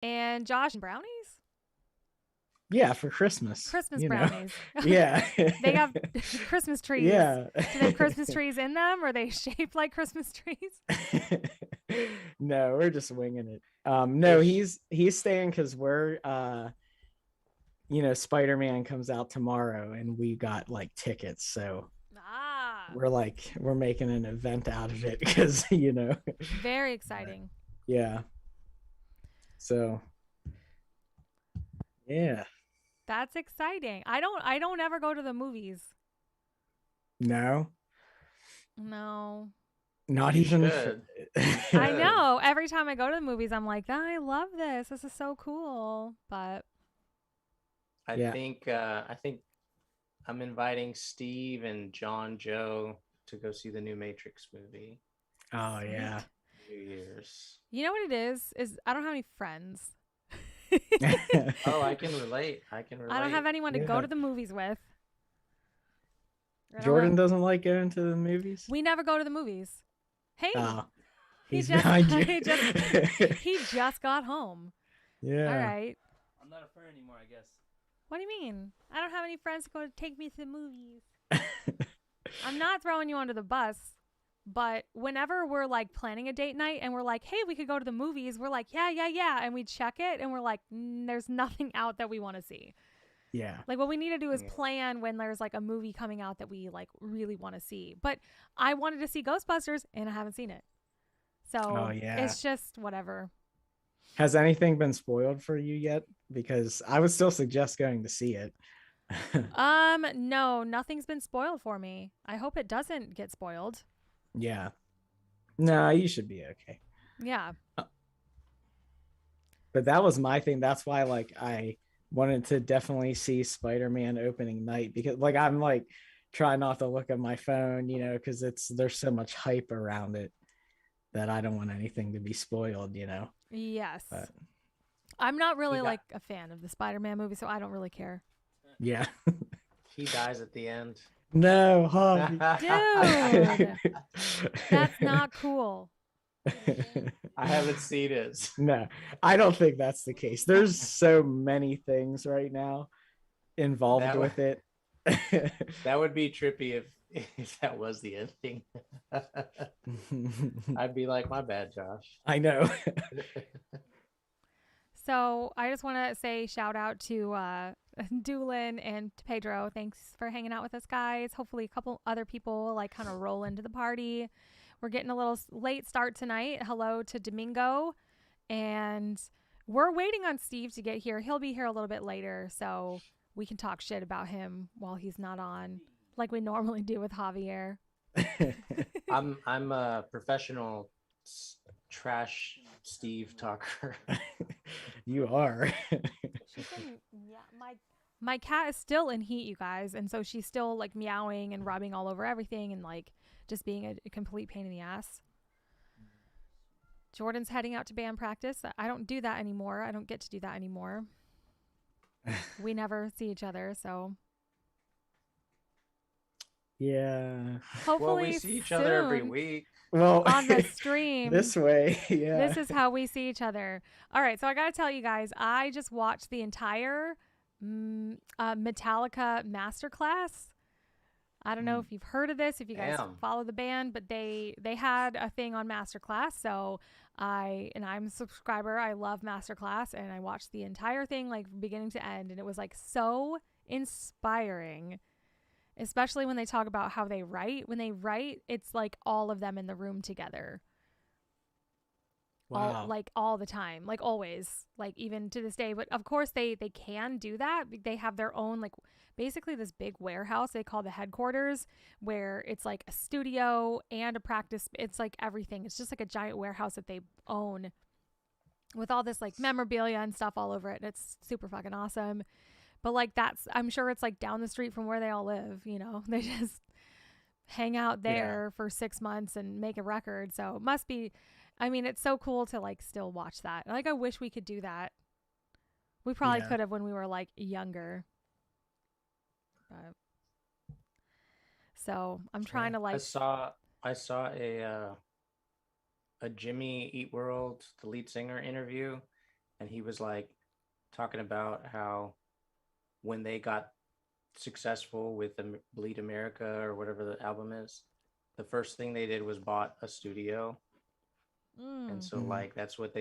And Josh, brownies? Yeah, for Christmas, Christmas you know. brownies. Yeah. They have Christmas trees. Yeah. Do they have Christmas trees in them? Or are they shaped like Christmas trees? No, we're just winging it. No, Ish. he's staying because we're Spider-Man comes out tomorrow and we got like tickets, so Ah, we're making an event out of it because. very exciting. Yeah. So yeah. That's exciting. I don't ever go to the movies. No, No. not You even. should. I Should. know. Every time I go to the movies, I'm like, I love this. This is so cool. But Yeah. I think I'm inviting Steve and John Joe to go see the new Matrix movie. Oh sweet. yeah. New Year's. You know what it is? Is I don't have any friends. Oh, I can relate. I can relate. I don't have anyone to go Yeah. to the movies with. Jordan doesn't like going to the movies. We never go to the movies. Hey, Oh, he he's just behind you. he just got home. Yeah. All right. I'm not a friend anymore, I guess. What do you mean? I don't have any friends to go to take me to the movies. I'm not throwing you under the bus, but whenever we're like planning a date night and we're like, hey, we could go to the movies, we're like, yeah. And we check it and we're like, there's nothing out that we want to see. Yeah. Like what we need to do is Yeah. plan when there's like a movie coming out that we like really want to see. But I wanted to see Ghostbusters and I haven't seen it. So Oh, yeah. it's just whatever. Has anything been spoiled for you yet? Because I would still suggest going to see it. No, nothing's been spoiled for me. I hope it doesn't get spoiled. Yeah. No, you should be okay. Yeah. But that was my thing. That's why like I wanted to definitely see Spider-Man opening night because like I'm like trying not to look at my phone, because there's so much hype around it that I don't want anything to be spoiled. Yes. But I'm not really got- like a fan of the Spider-Man movie, so I don't really care. yeah. He dies at the end. No, Harvey. Dude, that's not cool. I haven't seen it. No, I don't think that's the case. There's so many things right now involved That with it. That would be trippy if that was the ending. I'd be like, my bad, Josh. I know. So I just want to say shout out to Doolin and to Pedro. Thanks for hanging out with us, guys. Hopefully a couple other people like kind of roll into the party. We're getting a little late start tonight. Hello to Domingo. And we're waiting on Steve to get here. He'll be here a little bit later, so we can talk shit about him while he's not on, like we normally do with Javier. I'm a professional trash Steve talker. You are. My cat is still in heat, you guys, and so she's still like meowing and rubbing all over everything and like just being a complete pain in the ass. Jordan's heading out to band practice. I don't do that anymore. I don't get to do that anymore. We never see each other, so Yeah. hopefully Well, we see each other every soon week. Well, on the stream. this way. Yeah. This is how we see each other. All right, so I got to tell you guys, I just watched the entire Metallica masterclass. I don't know if you've heard of this, if you guys Damn. follow the band, but they had a thing on masterclass. So I'm a subscriber. I love masterclass, and I watched the entire thing like beginning to end, and it was like so inspiring. Especially when they talk about how they write. When they write, it's like all of them in the room together. Wow. All the time, like always, like even to this day. But of course they can do that. They have their own, like basically this big warehouse they call the headquarters, where it's like a studio and a practice. It's like everything. It's just like a giant warehouse that they own with all this like memorabilia and stuff all over it. And it's super fucking awesome. But like I'm sure it's like down the street from where they all live, they just hang out there for 6 months and make a record. So it must be, it's so cool to like still watch that. Like, I wish we could do that. We probably could have when we were like younger. But so I'm trying to like, I saw a Jimmy Eat World, the lead singer interview, and he was like talking about how when they got successful with the Bleed America or whatever the album is, the first thing they did was bought a studio. And so like that's what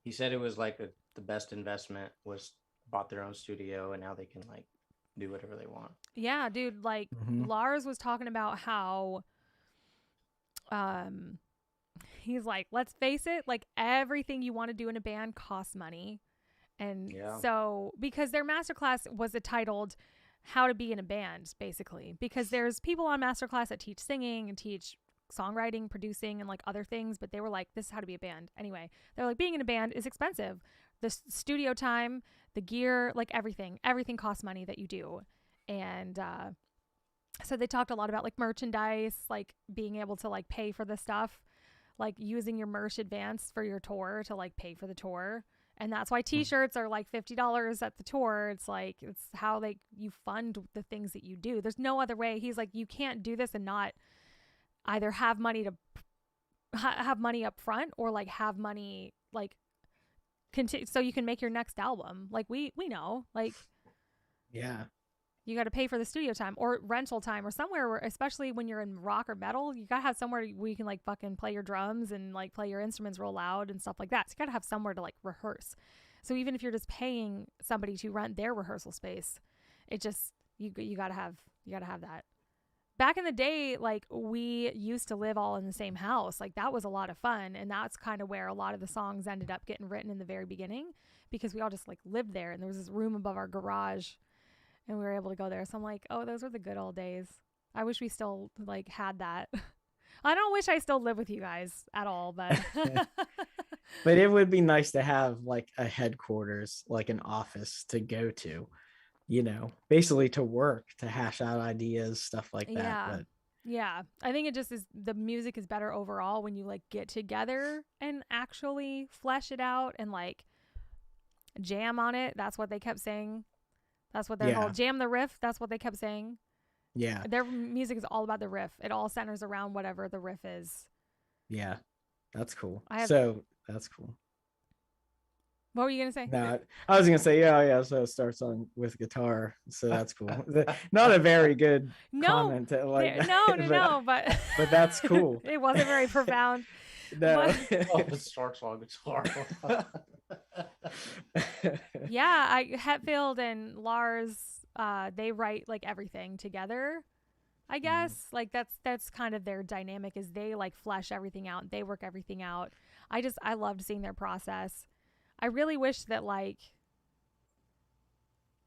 he said it was like the best investment was bought their own studio, and now they can like do whatever they want. Yeah, dude, like Lars was talking about how he's like, let's face it, like everything you want to do in a band costs money. And so because their masterclass was titled How to Be in a Band, basically, because there's people on masterclass that teach singing and teach songwriting, producing, and like other things, but they were like, this is how to be a band. Anyway, they're like, being in a band is expensive. The studio time, the gear, like everything costs money that you do. And so they talked a lot about like merchandise, like being able to like pay for the stuff, like using your merch advance for your tour to like pay for the tour. And that's why t-shirts are like $50 at the tour. It's like, it's how you fund the things that you do. There's no other way. He's like, you can't do this and not either have money to have money up front or like have money like continue so you can make your next album. Like we know, like, yeah, you got to pay for the studio time or rental time or somewhere where, especially when you're in rock or metal, you got to have somewhere where you can like fucking play your drums and like play your instruments real loud and stuff like that. So you got to have somewhere to like rehearse. So even if you're just paying somebody to rent their rehearsal space, it just, you got to have that. Back in the day, like we used to live all in the same house. Like that was a lot of fun. And that's kind of where a lot of the songs ended up getting written in the very beginning, because we all just like lived there and there was this room above our garage and we were able to go there. So I'm like, oh, those were the good old days. I wish we still like had that. I don't wish I still live with you guys at all, but but it would be nice to have like a headquarters, like an office to go to, you know, basically to work, to hash out ideas, stuff like that. Yeah. But yeah, I think it just is, the music is better overall when you like get together and actually flesh it out and like jam on it. That's what they kept saying. That's what their whole jam the riff. That's what they kept saying. Yeah. Their music is all about the riff. It all centers around whatever the riff is. Yeah. That's cool. That's cool. What were you going to say? No, I was going to say, yeah. So it starts on with guitar. So that's cool. Not a very good comment. But that's cool. It wasn't very profound. No. It starts on guitar. Yeah, Hetfield and Lars, they write like everything together, I guess. Like that's kind of their dynamic, is they like flesh everything out. They work everything out. I loved seeing their process. I really wish that like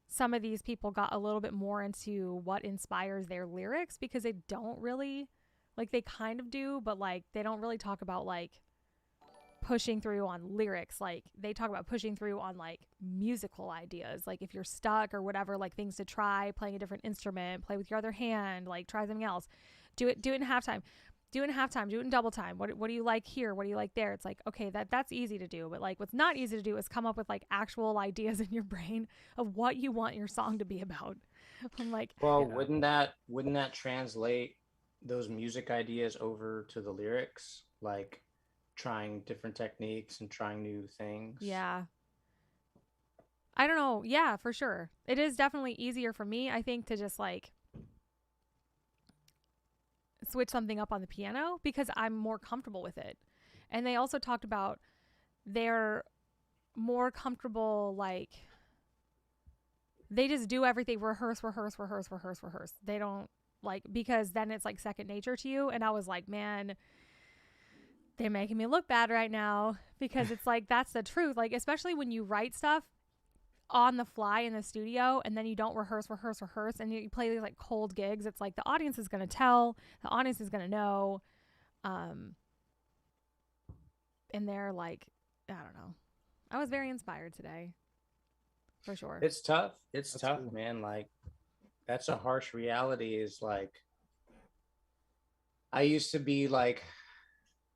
some of these people got a little bit more into what inspires their lyrics, because they don't really, like they kind of do, but like they don't really talk about like pushing through on lyrics. Like they talk about pushing through on like musical ideas, like if you're stuck or whatever, like things to try, playing a different instrument, play with your other hand, like try something else, do it in halftime, do it in double time. What do you like here, what do you like there? It's like, okay, that's easy to do, but like what's not easy to do is come up with like actual ideas in your brain of what you want your song to be about. I'm like, well, wouldn't that translate those music ideas over to the lyrics, like trying different techniques and trying new things? Yeah, I don't know. Yeah, for sure, it is definitely easier for me, I think, to just like switch something up on the piano because I'm more comfortable with it. And they also talked about they're more comfortable, like they just do everything, rehearse. They don't like, because then it's like second nature to you. And I was like, man, they're making me look bad right now, because it's like, that's the truth. Like, especially when you write stuff on the fly in the studio and then you don't rehearse and you play these like cold gigs, it's like the audience is going to tell, the audience is going to know, and they're like, I don't know. I was very inspired today, for sure. It's tough. That's tough, cool. Man. Like that's a harsh reality, is like I used to be like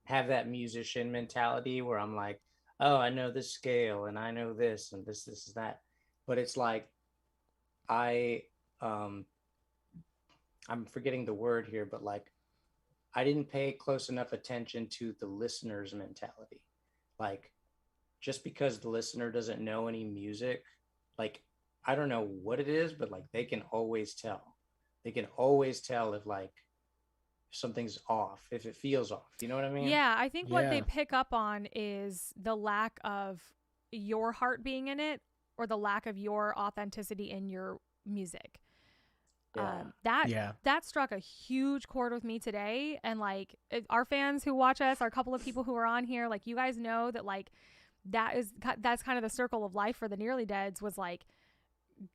have that musician mentality where I'm like, oh, I know this scale and I know this and this is that. But it's like I'm forgetting the word here, but like I didn't pay close enough attention to the listener's mentality. Like just because the listener doesn't know any music, like I don't know what it is, but like they can always tell. They can always tell if like something's off, if it feels off. You know what I mean? Yeah, I think what they Yeah. pick up on is the lack of your heart being in it, or the lack of your authenticity in your music. Yeah. That Yeah. that struck a huge chord with me today, and like our fans who watch us, our couple of people who are on here, like you guys know that like that's kind of the circle of life for the Nearly Deads, was like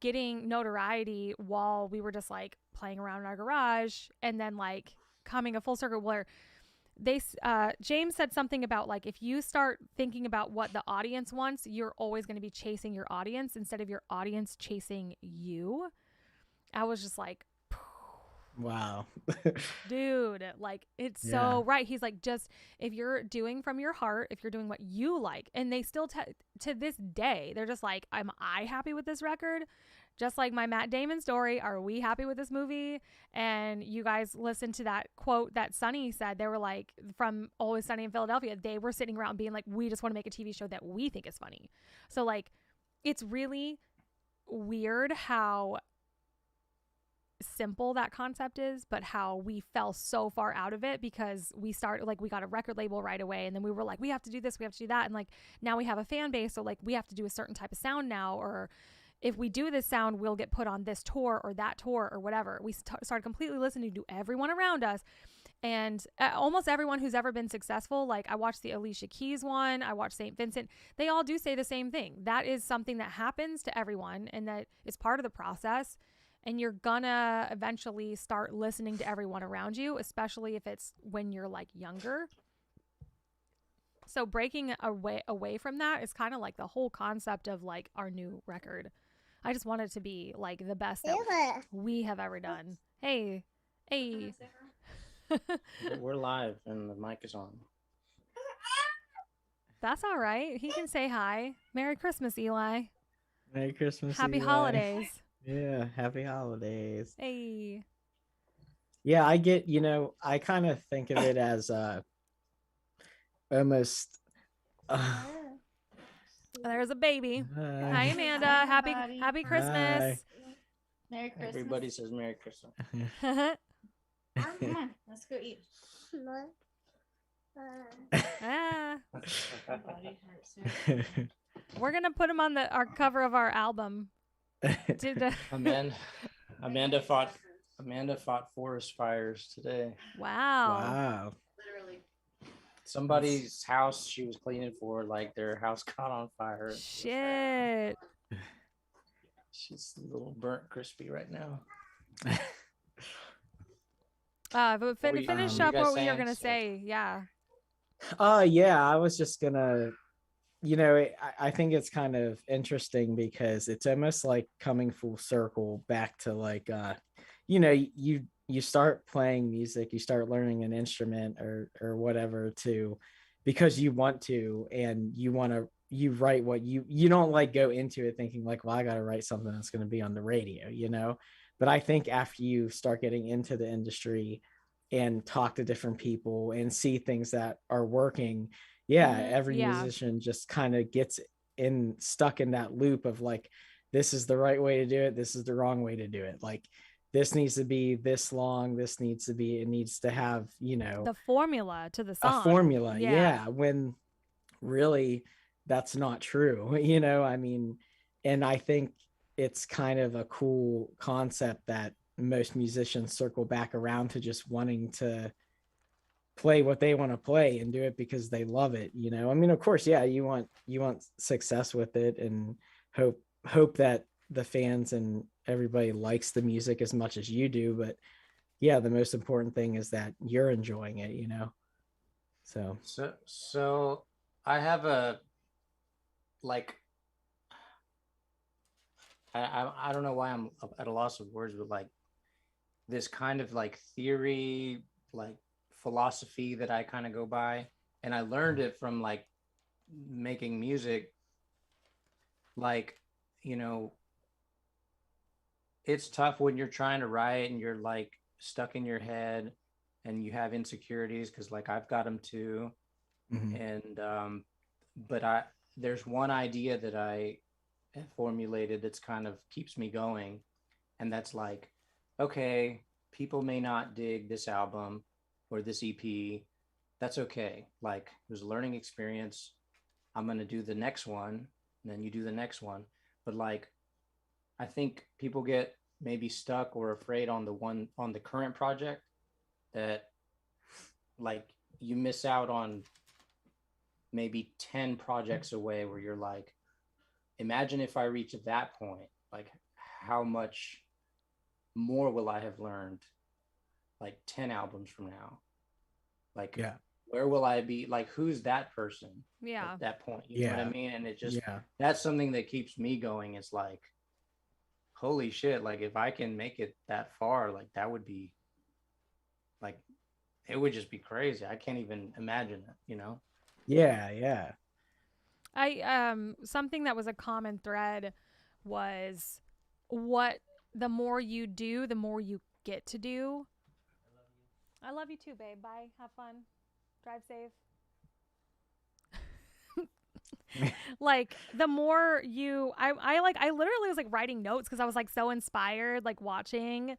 getting notoriety while we were just like playing around in our garage, and then like coming a full circle where they James said something about like if you start thinking about what the audience wants, you're always going to be chasing your audience instead of your audience chasing you. I was just like, Wow. dude, like it's Yeah. so right. He's like, just if you're doing from your heart, if you're doing what you like, and they still to this day, they're just like, am I happy with this record? Just like my Matt Damon story, are we happy with this movie? And you guys listen to that quote that Sunny said. They were like, from Always Sunny in Philadelphia, they were sitting around being like, we just want to make a TV show that we think is funny. So like, it's really weird how simple that concept is, but how we fell so far out of it because we got a record label right away, and then we were like, we have to do this, we have to do that, and like now we have a fan base, so like we have to do a certain type of sound now, or if we do this sound, we'll get put on this tour or that tour or whatever. We started completely listening to everyone around us, and almost everyone who's ever been successful, like I watched the Alicia Keys one, I watched St. Vincent, they all do say the same thing. That is something that happens to everyone, and that is part of the process. And you're gonna eventually start listening to everyone around you, especially if it's when you're like younger. So breaking away from that is kind of like the whole concept of like our new record. I just want it to be like the best that we have ever done. Hey. We're live and the mic is on. That's all right. He can say hi. Merry Christmas, Eli. Merry Christmas. Happy Eli. holidays. Yeah, happy holidays. Hey. Yeah, I get, I kind of think of it as almost There's a baby. Hi, Amanda. Happy Christmas. Hi. Merry Christmas. Everybody says Merry Christmas. Come on, let's go eat. Ah. We're gonna put him on our cover of our album. Amanda fought forest fires today. Wow. Wow. Literally. Somebody's house she was cleaning for, like their house caught on fire. Shit. She's a little burnt crispy right now. But finish up what we were gonna saying? say. Yeah. Yeah, I was just gonna, I think it's kind of interesting because it's almost like coming full circle back to like, you start playing music, you start learning an instrument or whatever because you want to, and you write what you don't like go into it thinking like, well, I got to write something that's going to be on the radio, but I think after you start getting into the industry and talk to different people and see things that are working, every musician just kind of gets stuck in that loop of like, this is the right way to do it, this is the wrong way to do it, like this needs to be this long, it needs to have the formula to the song. A formula, when really that's not true. And I think it's kind of a cool concept that most musicians circle back around to just wanting to play what they want to play and do it because they love it. Of course, you want success with it and hope that the fans and everybody likes the music as much as you do, but the most important thing is that you're enjoying it. So I have a I don't know why I'm at a loss of words, but like this kind of like theory, like philosophy that I kind of go by, and I learned it from like making music. Like, it's tough when you're trying to write and you're like stuck in your head and you have insecurities, because like I've got them too. Mm-hmm. And but there's one idea that I have formulated that's kind of keeps me going, and that's like, okay, people may not dig this album or this EP. That's okay. Like, it was a learning experience. I'm gonna do the next one, and then you do the next one. But like, I think people get maybe stuck or afraid on the current project, that like you miss out on maybe 10 projects away where you're like, imagine if I reach that point, like how much more will I have learned like 10 albums from now? Like, Yeah. where will I be? Like, who's that person Yeah. at that point? You know what I Yeah. mean? And it just, Yeah. that's something that keeps me going. It's like, holy shit, like if I can make it that far, like that would be like, it would just be crazy. I can't even imagine it, you know? Yeah. Yeah. Something that was a common thread was what the more you do, the more you get to do. I love you too, babe. Bye. Have fun. Drive safe. Like the more you I literally was like writing notes because I was like so inspired, like watching.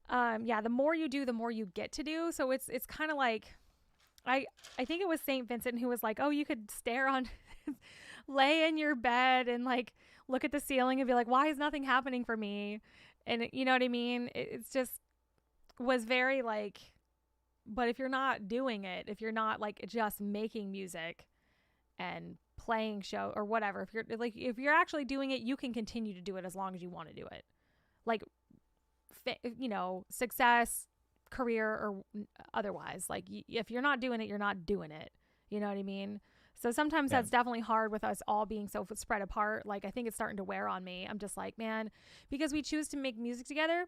The more you do, the more you get to do. So it's kind of like I think it was St. Vincent who was like, oh, you could stare on lay in your bed and like look at the ceiling and be like, why is nothing happening for me? And you know what I mean? It's just was very like, but if you're not doing it, if you're not like just making music and playing show or whatever, if you're actually doing it, you can continue to do it as long as you want to do it. Like, success, career or otherwise, like if you're not doing it, you're not doing it. You know what I mean? So sometimes that's definitely hard with us all being so spread apart. Like, I think it's starting to wear on me. I'm just like, man, because we choose to make music together.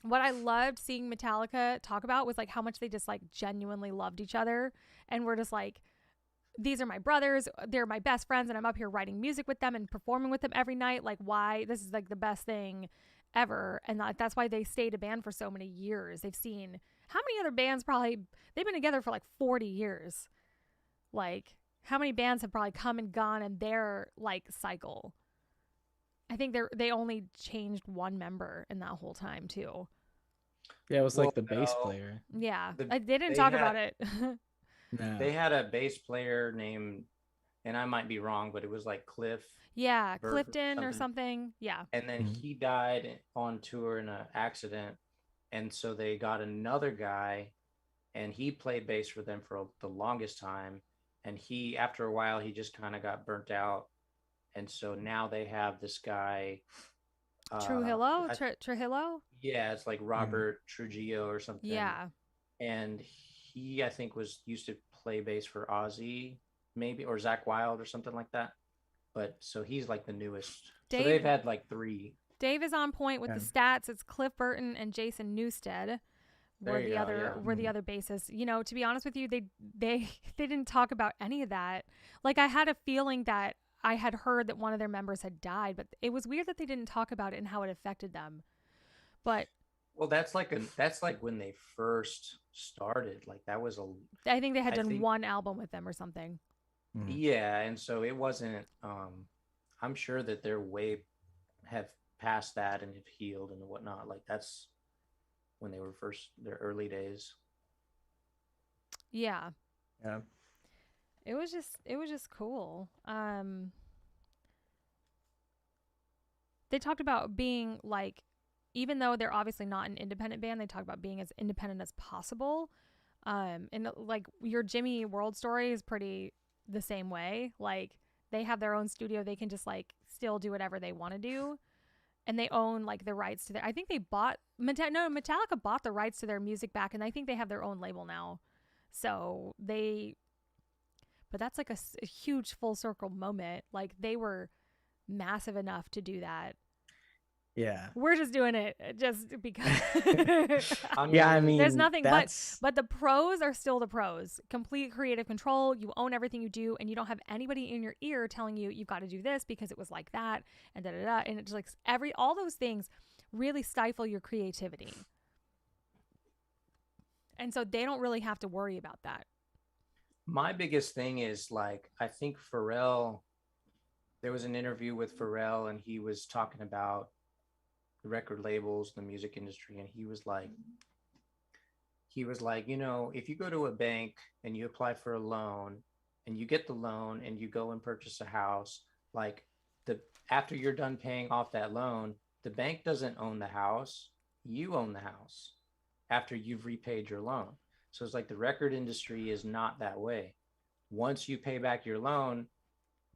What I loved seeing Metallica talk about was like how much they just like genuinely loved each other. And we're just like, these are my brothers, they're my best friends, and I'm up here writing music with them and performing with them every night. Like, why? This is like the best thing ever. And that's why they stayed a band for so many years. They've seen how many other bands they've been together for like 40 years. Like, how many bands have probably come and gone in their like cycle? I think they only changed one member in that whole time too. Yeah, it was like the Well, bass no. player. Yeah, The- they didn't they talk had- about it. No. They had a bass player named, and I might be wrong, but it was like Cliff. Yeah, Berg or Clifton or something. something. Yeah. And then Mhm. he died on tour in an accident. And so they got another guy, and he played bass for them for the longest time. And after a while, he just kind of got burnt out. And so now they have this guy. Trujillo? Trujillo? Yeah, it's like Robert Trujillo or something. Yeah. And he, I think, used to play bass for Ozzy, maybe, or Zach Wilde or something like that. But so he's like the newest. So Dave- they've had like 3. Dave is on point with the stats. It's Cliff Burton and Jason Newsted There were you the go, other yeah. were the other bassists. You know, to be honest with you, they didn't talk about any of that. Like, I had a feeling that I had heard that one of their members had died, but it was weird that they didn't talk about it and how it affected them. But Well, that's like when they first started. Like that was I think they had I done think- one album with them or something. Mhm. yeah, and so it wasn't. I'm sure that they're have past that and have healed and whatnot. Like that's when they were their early days. Yeah. Yeah. It was just cool. They talked about being like, even though they're obviously not an independent band, they talk about being as independent as possible. And like your Jimmy World story is pretty the same way. Like, they have their own studio. They can just like still do whatever they want to do. And they own like the rights to I think they bought Metallica bought the rights to their music back, and I think they have their own label now. So but that's like a huge full circle moment. Like, they were massive enough to do that. Yeah. We're just doing it just because. I mean, there's nothing that's... but the pros are still the pros. Complete creative control. You own everything you do, and you don't have anybody in your ear telling you you've got to do this because it was like that and da da da. And it's like all those things really stifle your creativity. And so they don't really have to worry about that. My biggest thing is like, I think Pharrell, there was an interview with Pharrell and he was talking about the record labels, the music industry, and he was like, if you go to a bank and you apply for a loan and you get the loan and you go and purchase a house, like the after you're done paying off that loan, the bank doesn't own the house, you own the house after you've repaid your loan. So it's like the record industry is not that way. Once you pay back your loan,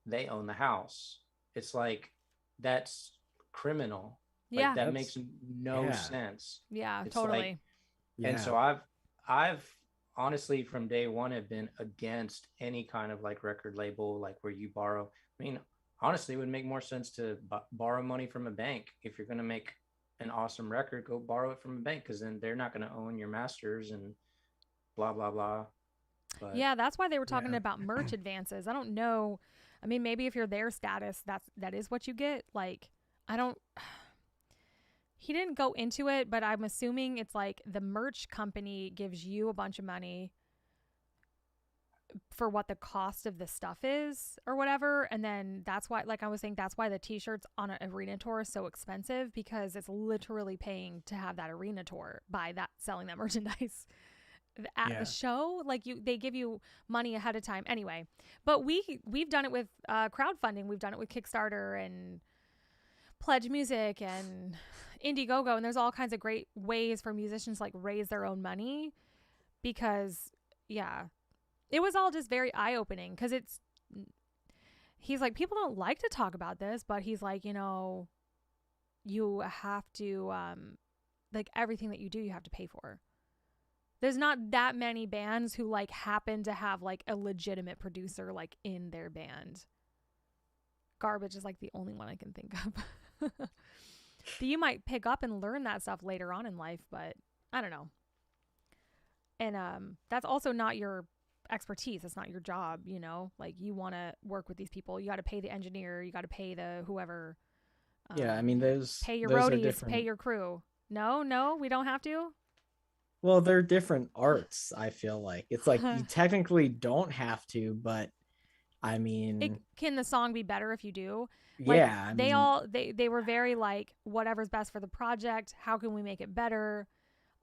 they own the house. It's like that's criminal. Yeah. Like that That's- makes no yeah. sense. Yeah, It's totally. like, Yeah. and so I've honestly from day one have been against any kind of like record label, like where you borrow. I mean, honestly, it would make more sense to borrow money from a bank. If you're going to make an awesome record, go borrow it from a bank, because then they're not going to own your masters and blah, blah, blah. But Yeah, that's why they were talking Yeah. about merch advances. I don't know. I mean, maybe if you're their status, that is what you get. Like, I don't. He didn't go into it, but I'm assuming it's like the merch company gives you a bunch of money for what the cost of the stuff is or whatever, and then that's why, like I was saying, that's why the t-shirts on an arena tour is so expensive, because it's literally paying to have that arena tour by that selling that merchandise at Yeah. the show. Like they give you money ahead of time anyway. But we've done it with crowdfunding. We've done it with Kickstarter and Pledge Music and Indiegogo, and there's all kinds of great ways for musicians to like raise their own money, because it was all just very eye-opening, because he's like, people don't like to talk about this, but he's like, you have to like everything that you do, you have to pay for. There's not that many bands who like happen to have like a legitimate producer like in their band. Garbage is like the only one I can think of. You might pick up and learn that stuff later on in life, but I don't know. And that's also not your expertise. It's not your job, like you want to work with these people. You got to pay the engineer, you got to pay the whoever. Yeah, I mean those pay your those are roadies, different. pay your crew. No, we don't have to. Well, they're different arts, I feel like. It's like you technically don't have to, but I mean, Can the song be better if you do? Like, yeah, they were very like, whatever's best for the project, how can we make it better?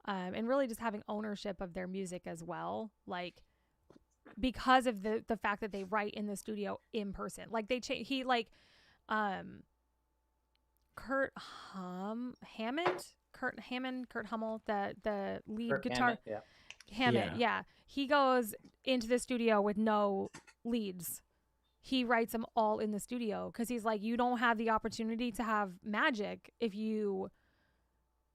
And really just having ownership of their music as well. Like, because of the fact that they write in the studio in person. Like Kurt Hummel, the lead Kirk guitar. Hammett, Yeah. He goes into the studio with no leads. He writes them all in the studio, because he's like, you don't have the opportunity to have magic if you.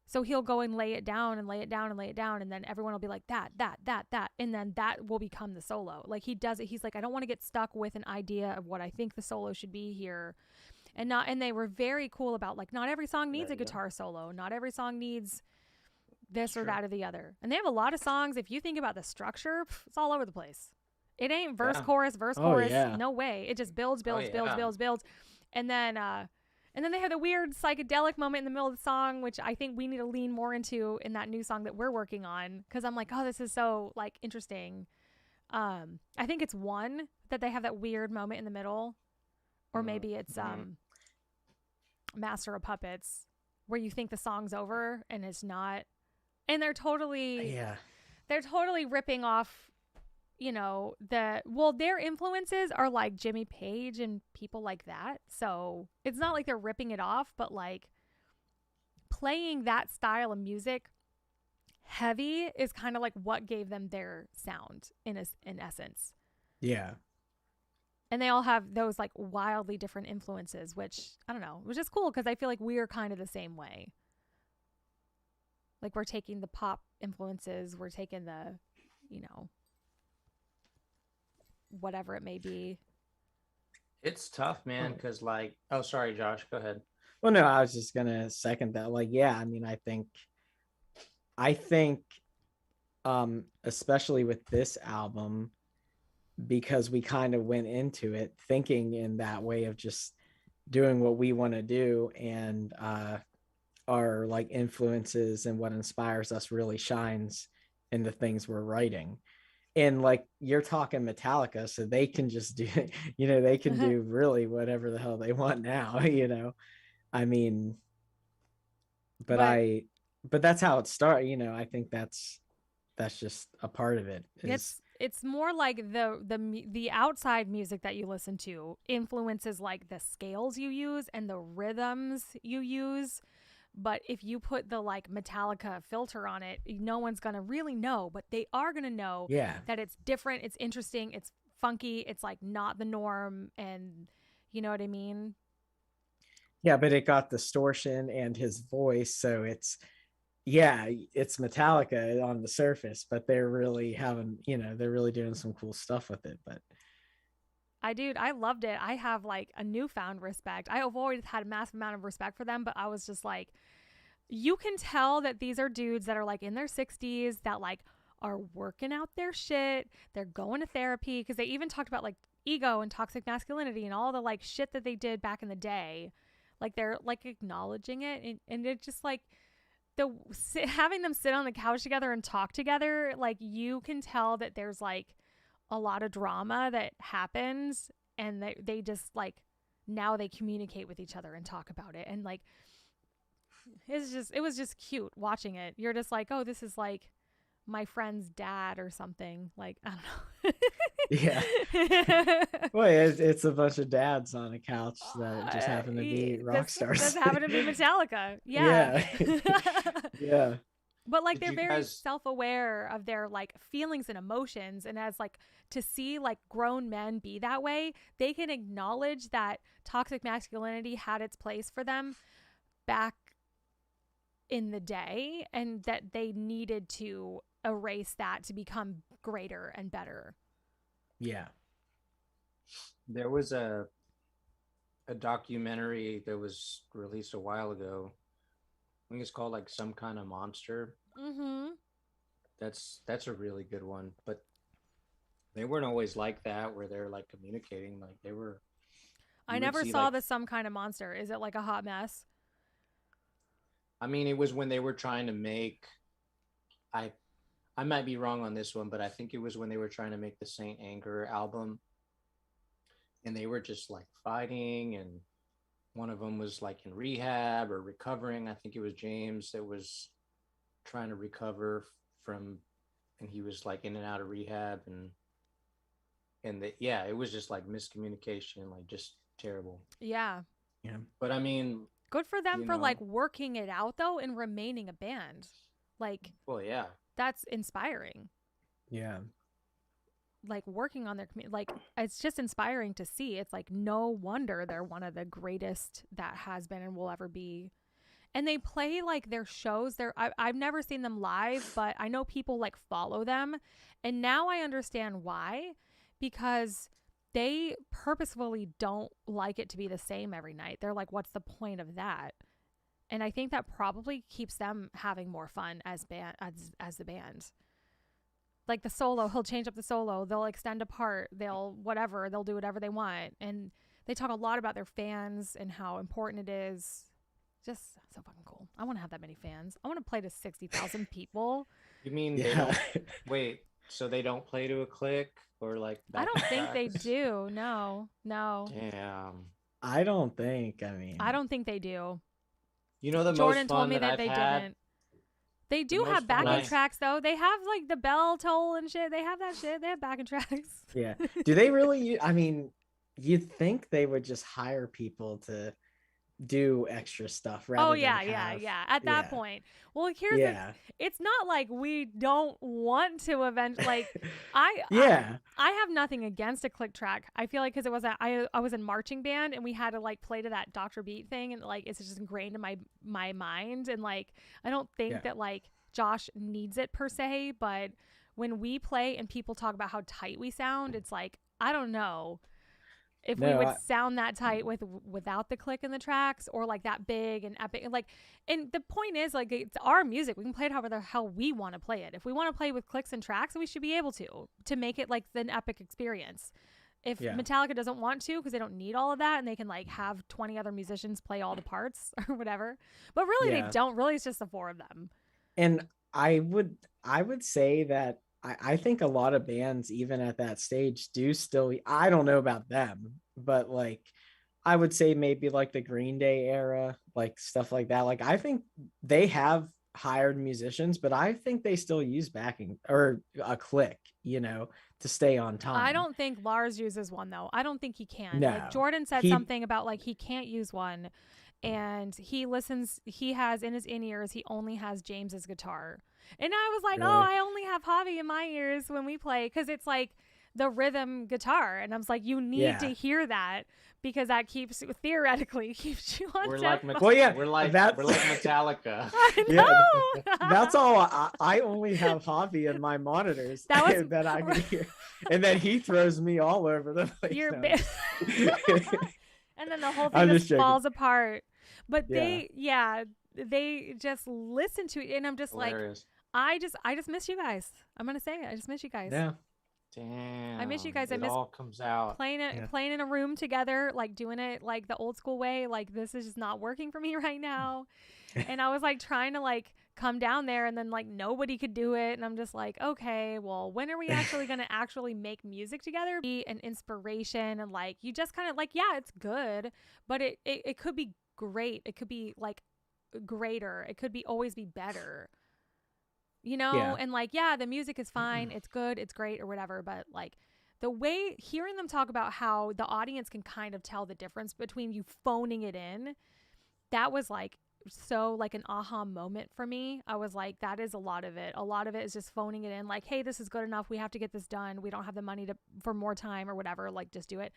So he'll go and lay it down and lay it down and lay it down, and then everyone will be like, that, and then that will become the solo. Like he does it. He's like, I don't want to get stuck with an idea of what I think the solo should be here. And they were very cool about like, not every song needs a guitar solo. Not every song needs this or that or the other. And they have a lot of songs. If you think about the structure, it's all over the place. It ain't verse, chorus, verse, chorus. Yeah. No way. It just builds. And then they have the weird psychedelic moment in the middle of the song, which I think we need to lean more into in that new song that we're working on. Cause I'm like, oh, this is so like interesting. I think it's one that they have that weird moment in the middle, or maybe it's, Master of Puppets, where you think the song's over and it's not. And they're totally ripping off, their influences are like Jimmy Page and people like that. So it's not like they're ripping it off, but like playing that style of music heavy is kind of like what gave them their sound in essence. Yeah. And they all have those like wildly different influences, which I don't know, which is cool, because I feel like we're kind of the same way. Like we're taking the pop influences, we're taking the, whatever it may be. It's tough, man, because like, oh, sorry, Josh, go ahead. Well, no, I was just gonna second that. Like, yeah, I mean, I think, especially with this album, because we kind of went into it thinking in that way of just doing what we want to do, and our like influences and what inspires us really shines in the things we're writing. and like you're talking Metallica, so they can just do, they can do really whatever the hell they want now, I mean, but that's how it started, I think that's just a part of it. It's more like the outside music that you listen to influences like the scales you use and the rhythms you use. But if you put the like Metallica filter on it, no one's gonna really know, but they are gonna know that it's different, it's interesting, it's funky, it's like not the norm, and you know what I mean? Yeah, but it got distortion and his voice, so it's Metallica on the surface, but they're really they're really doing some cool stuff with it. But I loved it. I have like a newfound respect. I have always had a massive amount of respect for them, but I was just like, you can tell that these are dudes that are like in their 60s that like are working out their shit. They're going to therapy, because they even talked about like ego and toxic masculinity and all the like shit that they did back in the day. Like they're like acknowledging it, and it just like having them sit on the couch together and talk together, like you can tell that there's like a lot of drama that happens, and they just like now they communicate with each other and talk about it, and like it was just cute watching it. You're just like, oh, this is like my friend's dad or something. Like, I don't know. Yeah. Well, it's a bunch of dads on a couch that just happen to be rock stars. Just happen to be Metallica. Yeah. Yeah. But like they're very self-aware of their like feelings and emotions, and as like to see like grown men be that way, they can acknowledge that toxic masculinity had its place for them back in the day, and that they needed to erase that to become greater and better. Yeah. There was a documentary that was released a while ago. I think it's called like Some Kind of Monster. Mm-hmm. That's a really good one, but they weren't always like that, where they're like communicating like they were. I never saw the Some Kind of Monster. Is it like a hot mess? I mean, it was when they were trying to make, I might be wrong on this one, but I think it was when they were trying to make the Saint Anger album, and they were just like fighting, and one of them was like in rehab or recovering. I think it was James that was trying to recover from, and he was like in and out of rehab, and it was just like miscommunication, like just terrible. Yeah. Yeah. But I mean, good for them for like working it out though and remaining a band. Like, well, yeah, that's inspiring. Yeah. Like working on their community, like it's just inspiring to see. It's like no wonder they're one of the greatest that has been and will ever be. And they play like their shows. I've never seen them live, but I know people like follow them, and now I understand why, because they purposefully don't like it to be the same every night. They're like, what's the point of that? And I think that probably keeps them having more fun as the band. Like the solo, he'll change up the solo. They'll extend a part. They'll do whatever they want. And they talk a lot about their fans and how important it is. Just so fucking cool. I want to have that many fans. I want to play to 60,000 people. You mean they don't, wait, so they don't play to a click or like I don't think they do. No. Damn. I don't think they do. You know, the Jordan most fun told me that they had, didn't. They do have backing tracks though. They have like the bell toll and shit. They have that shit. They have backing tracks. Yeah. Do they really? I mean, you'd think they would just hire people to do extra stuff rather yeah. At that point. Well, it's not like we don't want to like I have nothing against a click track. I feel like, because it was I was in marching band, and we had to like play to that Dr. Beat thing, and like it's just ingrained in my mind, and like I don't think that like Josh needs it per se, but when we play and people talk about how tight we sound, it's like, I don't know if we would sound that tight without the click in the tracks, or like that big and epic, and like, and the point is like, it's our music. We can play it however the hell we want to play it. If we want to play with clicks and tracks, we should be able to make it like an epic experience. If Metallica doesn't want to, because they don't need all of that, and they can like have 20 other musicians play all the parts or whatever, but really they don't. Really, it's just the four of them. And I would say that I think a lot of bands, even at that stage, do still, I don't know about them, but like, I would say maybe like the Green Day era, like stuff like that. Like, I think they have hired musicians, but I think they still use backing or a click, to stay on time. I don't think Lars uses one though. I don't think he can. No, Like Jordan said he- something about like he can't use one, and he has in his in-ears, he only has James's guitar. And I was like, Really? oh, I only have Javi in my ears when we play, because it's like the rhythm guitar. And I was like, you need to hear that, because that theoretically keeps you on We're tempo. like Well, yeah, we're like Metallica. I Yeah. know. That's all. I only have Javi in my monitors That was- that I can hear, and then he throws me all over the place. You're No. And then the whole I'm thing just just joking. falls apart. But Yeah. they just listen to it, and I'm just Hilarious. like, I just miss you guys. I'm gonna say it. I just miss you guys. Yeah. Damn. I miss you guys. I It miss all comes out. playing in a room together, like doing it like the old school way. Like, this is just not working for me right now. And I was like trying to like come down there, and then like nobody could do it, and I'm just like, okay, well, when are we actually gonna actually make music together? Be an inspiration, and like you just kind of like, yeah, it's good, but it could be great. It could be like greater. It could be always be better. Yeah. And like, yeah, the music is fine, it's good, it's great, or whatever, but like the way hearing them talk about how the audience can kind of tell the difference between you phoning it in, that was like so like an aha moment for me. I was like, that is a lot of it. A lot of it is just phoning it in, like, hey, this is good enough, we have to get this done, we don't have the money for more time or whatever, like just do it,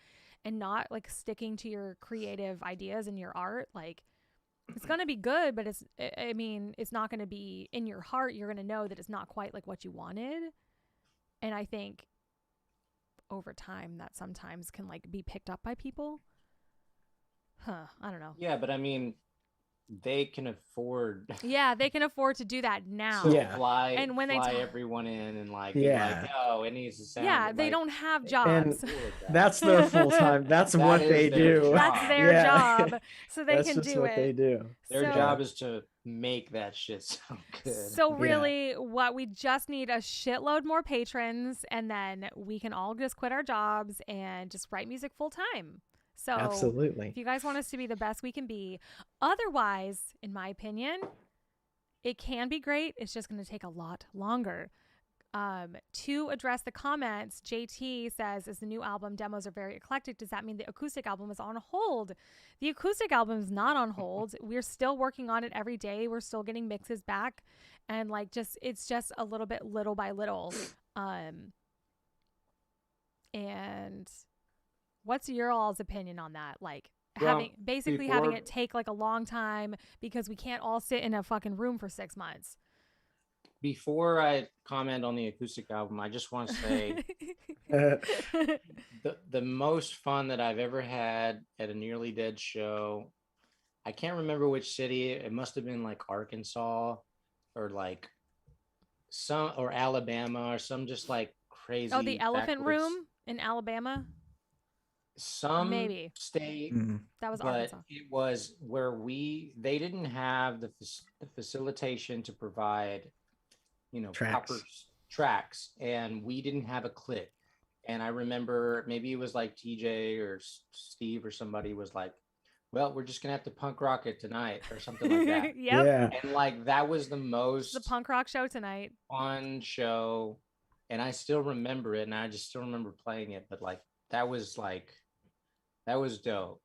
and not like sticking to your creative ideas and your art. Like, it's going to be good, but it's not going to be in your heart. You're going to know that it's not quite like what you wanted. And I think over time that sometimes can like be picked up by people. I don't know. Yeah, but I mean, they can afford Yeah, they can afford to do that now. to Yeah. fly, And when they fly t- everyone in and like, Yeah. be like, oh, it needs to sound. Yeah, they like, don't have And jobs. that's their full time. That's That what is they their do. job. That's their Yeah. job. So they That's can just do what it. they do. Their So- job is to make that shit sound good. So really, what we just need a shitload more patrons, and then we can all just quit our jobs and just write music full time. So Absolutely. if you guys want us to be the best we can be, otherwise, in my opinion, it can be great. It's just going to take a lot longer. To address the comments, JT says, as the new album demos are very eclectic, does that mean the acoustic album is on hold? The acoustic album is not on hold. We're still working on it every day. We're still getting mixes back, and like it's just a little bit, little by little. And what's your all's opinion on that? Like, Well, having before- it take like a long time because we can't all sit in a fucking room for 6 months. Before I comment on the acoustic album, I just want to say the most fun that I've ever had at a Nearly Dead show, I can't remember which city. It must have been like Arkansas or like or Alabama or some just like crazy. Oh, the Elephant backwards- Room in Alabama? Some Maybe. state, That was but Arkansas. it was where they didn't have the facilitation to provide, proper tracks, and we didn't have a click. And I remember maybe it was like TJ or Steve or somebody was like, well, we're just gonna have to punk rock it tonight or something like that. Yep. Yeah. And like that was the It's most the punk rock show tonight. fun show, and I still remember it, and I just still remember playing it. But like that was dope.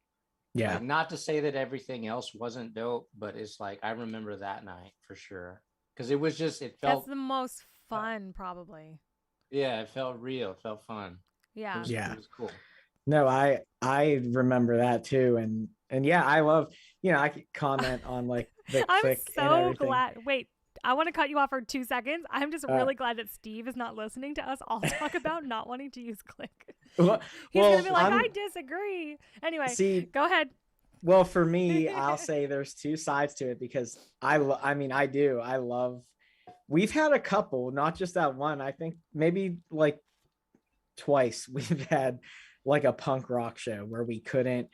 Yeah. Like, not to say that everything else wasn't dope, but it's like I remember that night for sure, because it was just That's felt the most fun, probably. it felt real, it felt fun. Yeah. Yeah. It was cool. No, I remember that too, and yeah, I love, I could comment on like the I'm click and so everything. glad. Wait, I want to cut you off for 2 seconds. I'm just really glad that Steve is not listening to us all talk about not wanting to use click. Well, He's going to be like, I'm- I disagree. Anyway, see, go ahead. well, for me, I'll say there's two sides to it, because I love, we've had a couple, not just that one. I think maybe like twice we've had like a punk rock show where we couldn't,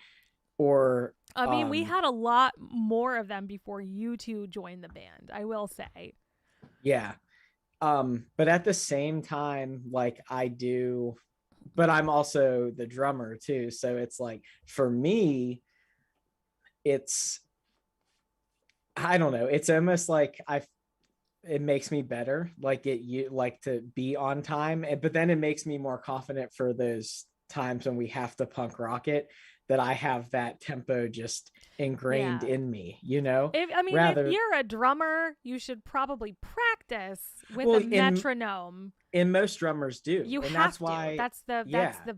or I mean, we um, had a lot more of them before you two joined the band, I will say. yeah. But at the same time, like I do, but I'm also the drummer too. So it's like for me, it's I don't know. It's almost like it makes me better. Like you like to be on time, but then it makes me more confident for those times when we have to punk rock it, that I have that tempo just ingrained Yeah. in me, you know? If you're a drummer, you should probably practice with Well, a metronome. And most drummers do. You And have that's to. why That's the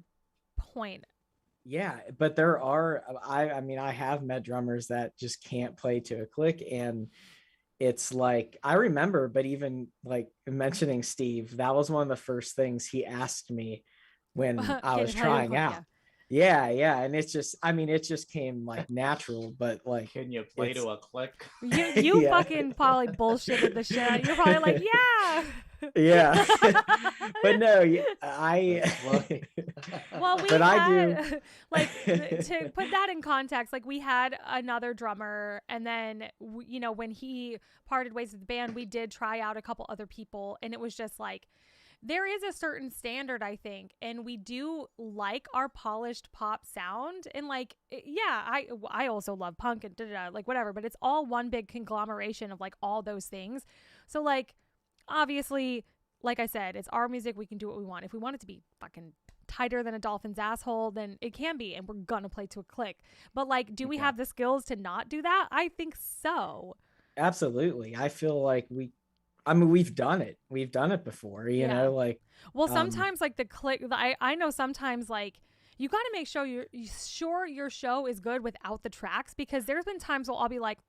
point. yeah, but there are I mean I have met drummers that just can't play to a click, and it's like I remember, but even like mentioning Steve, that was one of the first things he asked me when I Can was you play with trying click? out. Yeah, and it's just I mean it just came like natural, but like Can you play to a click? You Yeah. fucking probably bullshitted the shit. You're probably like, yeah. Yeah. But no, I Well, we but I had do. like to put that in context, like we had another drummer, and then you know, when he parted ways with the band, we did try out a couple other people, and it was just like there is a certain standard, I think, and we do like our polished pop sound, and like yeah, I also love punk and like whatever, but it's all one big conglomeration of like all those things. So like obviously, like I said, it's our music, we can do what we want. If we want it to be fucking tighter than a dolphin's asshole, then it can be, and we're gonna play to a click. But like, do we have the skills to not do that? I think so. Absolutely. I feel like I mean, we've done it. We've done it before, you Yeah. know, like Well, sometimes like the click, I know sometimes like you got to make sure you're sure your show is good without the tracks, because there's been times where I'll be like,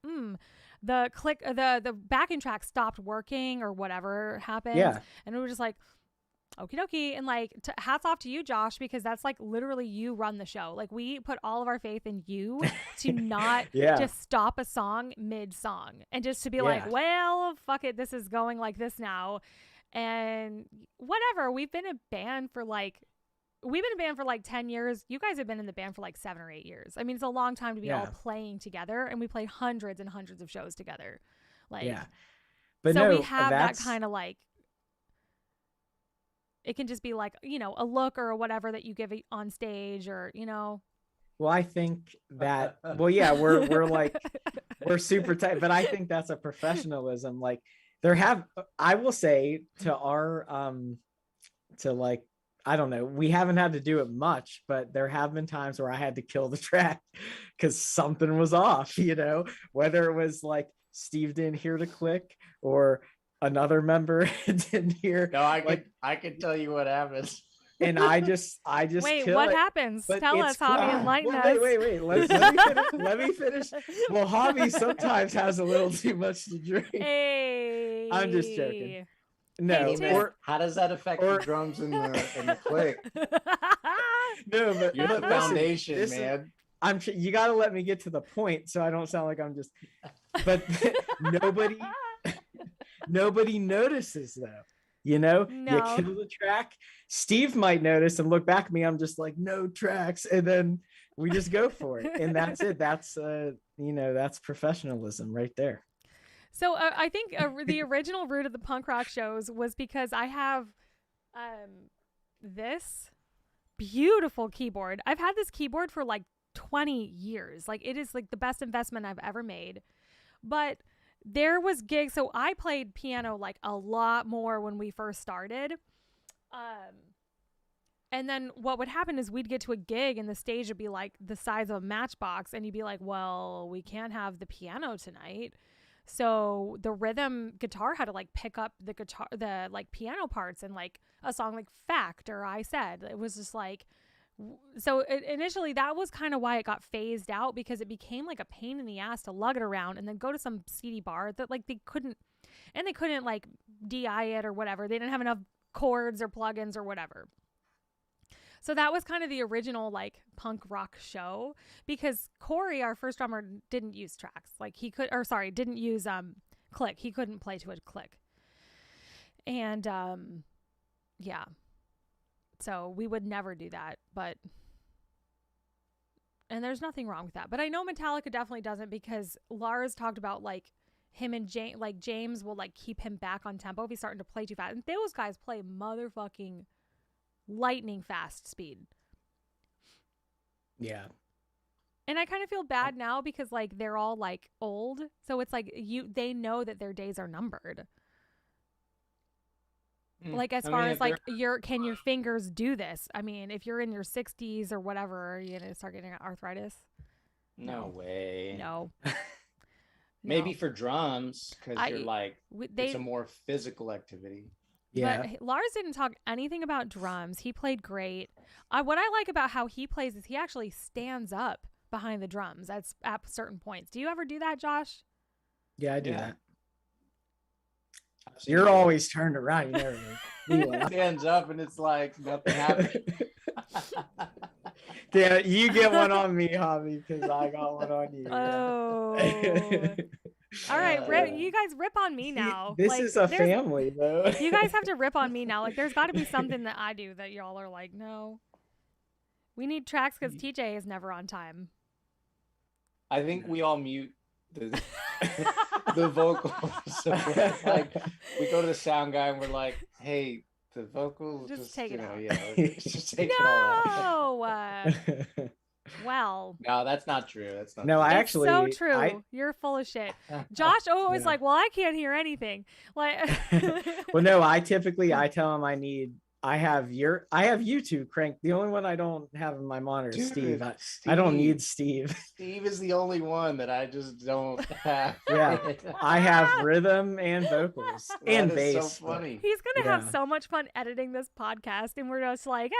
the click, the backing track stopped working or whatever happened, yeah. and we were just like, okie dokie. And like, hats off to you, Josh, because that's like literally you run the show. Like, we put all of our faith in you to not Yeah. just stop a song mid song and just to be like, well, fuck it, this is going like this now. And whatever, we've been a band for like 10 years. You guys have been in the band for like 7 or 8 years. I mean, it's a long time to be all playing together, and we play hundreds and hundreds of shows together. Like, yeah. But so no, we have that kind of like, it can just be like, you know, a look or whatever that you give on stage, or, you know. Well, I think that, well, yeah, we're like, we're super tight, but I think that's a professionalism. Like I will say to our, to like, I don't know, we haven't had to do it much, but there have been times where I had to kill the track because something was off, you know, whether it was like Steve didn't hear the click or another member didn't hear. No, I can tell you what happens. And I just wait, kill what it. happens? But Tell us, Hobby, enlighten us. Wait. Let me finish. Well, Hobby sometimes has a little too much to drink. Hey. I'm just joking. No, Hey, how does that affect the drums in the click? No, but You're the listen, foundation, man. You got to let me get to the point so I don't sound like I'm just. But nobody notices though. You know, No. You kill the track. Steve might notice and look back at me. I'm just like, no tracks, and then we just go for it, and that's it. That's you know, that's professionalism right there. So I think the original root of the punk rock shows was because I have this beautiful keyboard. I've had this keyboard for like 20 years. Like, it is like the best investment I've ever made. But there was gigs. So I played piano like a lot more when we first started. And then what would happen is we'd get to a gig and the stage would be like the size of a matchbox, and you'd be like, well, we can't have the piano tonight. So the rhythm guitar had to like pick up the guitar, the like piano parts, and like a song like Fact or I Said. It was just like, so initially that was kind of why it got phased out, because it became like a pain in the ass to lug it around and then go to some seedy bar that like they couldn't like DI it or whatever. They didn't have enough chords or plugins or whatever. So that was kind of the original like punk rock show, because Corey, our first drummer, didn't use tracks. Like didn't use click. He couldn't play to a click. And yeah. So we would never do that, and there's nothing wrong with that. But I know Metallica definitely doesn't, because Lars talked about like him and James will like keep him back on tempo if he's starting to play too fast. And those guys play motherfucking lightning fast speed. Yeah. And I kind of feel bad now because like they're all like old, so it's like they know that their days are numbered. Like as far as like can your fingers do this? I mean, if you're in your 60s or whatever, are you gonna start getting arthritis? No way. No. Maybe No. for drums, because you're like it's a more physical activity. Yeah. But Lars didn't talk anything about drums. He played great. What I like about how he plays is he actually stands up behind the drums at certain points. Do you ever do that, Josh? Yeah, I do that. You're always turned around. You never do. Stands up and it's like nothing happened. Yeah, you get one on me, Javi, because I got one on you. Oh. All right, you guys rip on me now. This like, is a family, though. You guys have to rip on me now. Like, there's got to be something that I do that y'all are like, no. We need tracks because TJ is never on time. I think we all mute the vocals. So like we go to the sound guy and we're like, hey, the vocals just take it out. Yeah, just take it all out. Well. No, that's not true. That's not no, true. I actually so true. You're full of shit. Josh always like, well, I can't hear anything. Like well, no, I tell him I have you two cranked. The only one I don't have in my monitor is Steve. I don't need Steve. Steve is the only one that I just don't have. Yeah, I have rhythm and vocals and bass. So funny. He's gonna have so much fun editing this podcast, and we're just like,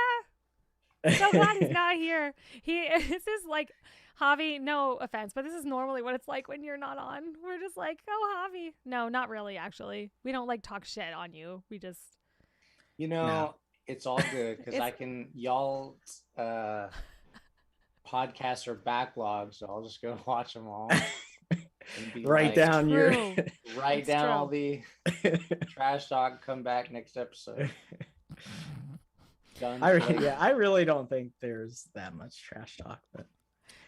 so glad he's not here. This is like, Javi, no offense, but this is normally what it's like when you're not on. We're just like, oh, Javi. No, not really, actually. We don't like talk shit on you. We just. It's all good because I can y'all podcasts are backlogged, so I'll just go watch them all. Write down all the trash talk. Come back next episode. Done. I really don't think there's that much trash talk, but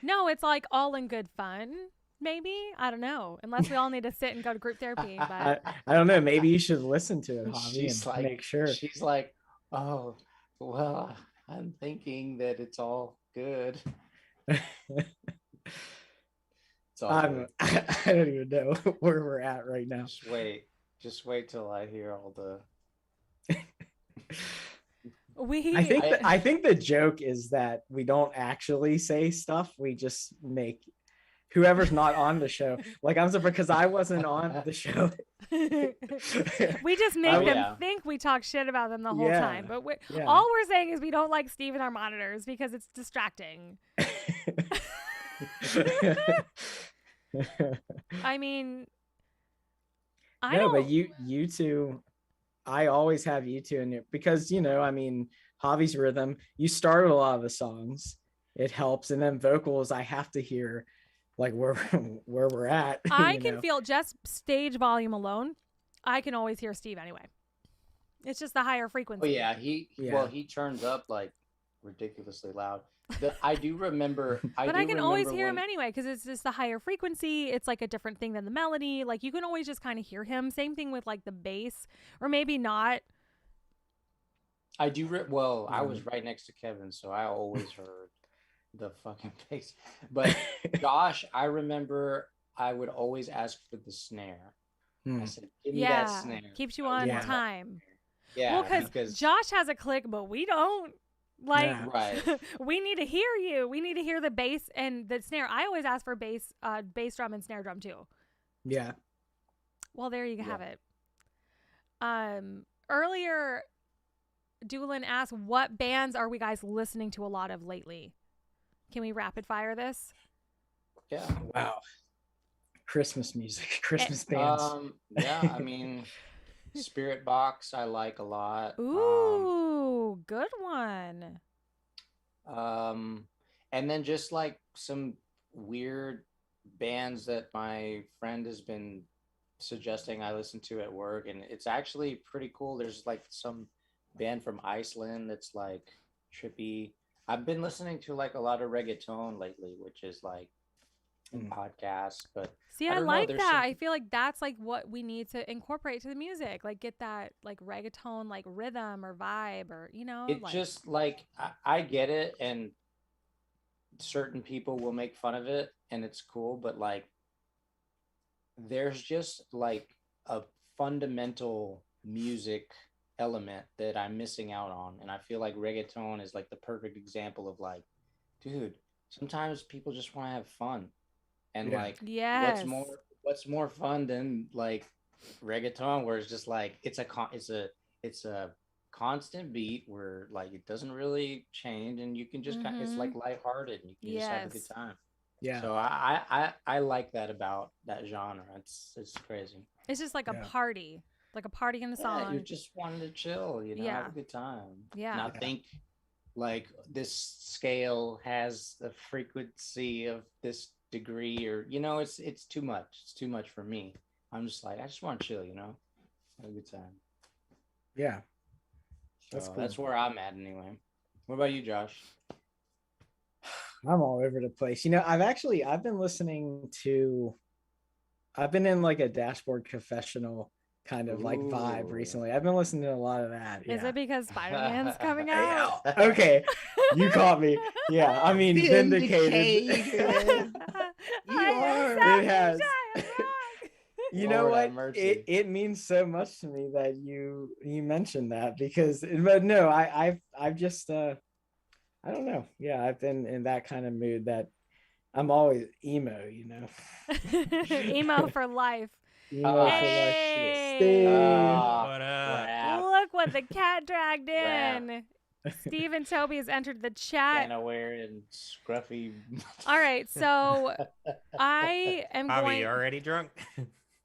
no, it's like all in good fun. Maybe, I don't know, unless we all need to sit and go to group therapy. But I don't know. Maybe you should listen to it, Javi, and like, make sure. She's like, oh, well, I'm thinking that it's all good. It's all good. I don't even know where we're at right now. Just wait till I hear all the. I think the joke is that we don't actually say stuff. We just make whoever's not on the show. Like I'm surprised because I wasn't on the show. We just make them think we talk shit about them the whole time. But all we're saying is we don't like Steve in our monitors because it's distracting. I mean, but you two, I always have you two in there because I mean, Javi's rhythm. You started a lot of the songs. It helps, and then vocals. I have to hear. Like where we're at. I can feel just stage volume alone. I can always hear Steve anyway. It's just the higher frequency. Oh yeah, he turns up like ridiculously loud. I do remember. But I can always hear him anyway because it's just the higher frequency. It's like a different thing than the melody. Like you can always just kind of hear him. Same thing with like the bass, or maybe not. I do. I was right next to Kevin, so I always heard the fucking bass. But Josh, I remember I would always ask for the snare. I said, give me that snare. Keeps you on time. Yeah. Well, because Josh has a click, but we don't. Like, we need to hear you. We need to hear the bass and the snare. I always ask for bass drum and snare drum too. Yeah. Well, there you have it. Earlier, Doolin asked, what bands are we guys listening to a lot of lately? Can we rapid fire this? Yeah. Wow. Christmas music, Christmas bands. I mean, Spirit Box, I like a lot. Ooh, good one. And then just like some weird bands that my friend has been suggesting I listen to at work, and it's actually pretty cool. There's like some band from Iceland that's like trippy. I've been listening to like a lot of reggaeton lately, which is like and podcasts. But See, I I don't know, like there's that. some I feel like that's like what we need to incorporate to the music. Like get that like reggaeton like rhythm or vibe or it like just like I get it, and certain people will make fun of it, and it's cool, but like there's just like a fundamental music element that I'm missing out on. And I feel like reggaeton is like the perfect example of like, dude, sometimes people just want to have fun. And Yeah. like yes. what's more fun than like reggaeton, where it's just like it's a constant beat where like it doesn't really change, and you can just it's like lighthearted, and you can just have a good Yes. time. Yeah. So I like that about that genre. It's crazy. It's just like Yeah. a party. Like a party in the Yeah, song. you just wanted to chill, you know, Yeah. have a good time. Yeah. Not Yeah. think like this scale has a frequency of this degree, or you know, it's too much. It's too much for me. I'm just like, I just want to chill, you know, have a good time. Yeah. So That's cool. that's where I'm at anyway. What about you, Josh? I'm all over the place. You know, I've been in like a dashboard confessional kind of like vibe Ooh. recently. I've been listening to a lot of that. Is Yeah. it because Spider-Man's coming out? Okay. You caught me. Yeah. I mean, vindicated. You are. It has. You know Lord what? have mercy. It means so much to me that you mentioned that, because but no, I've just I don't know. Yeah, I've been in that kind of mood that I'm always emo, you know. Emo for life. Emo for life. Hey! Steve. What up? Crap. Look what the cat dragged Crap. in. Steve and Toby has entered the chat. Anna wearing scruffy. All right, so I am Bobby, going. you already drunk?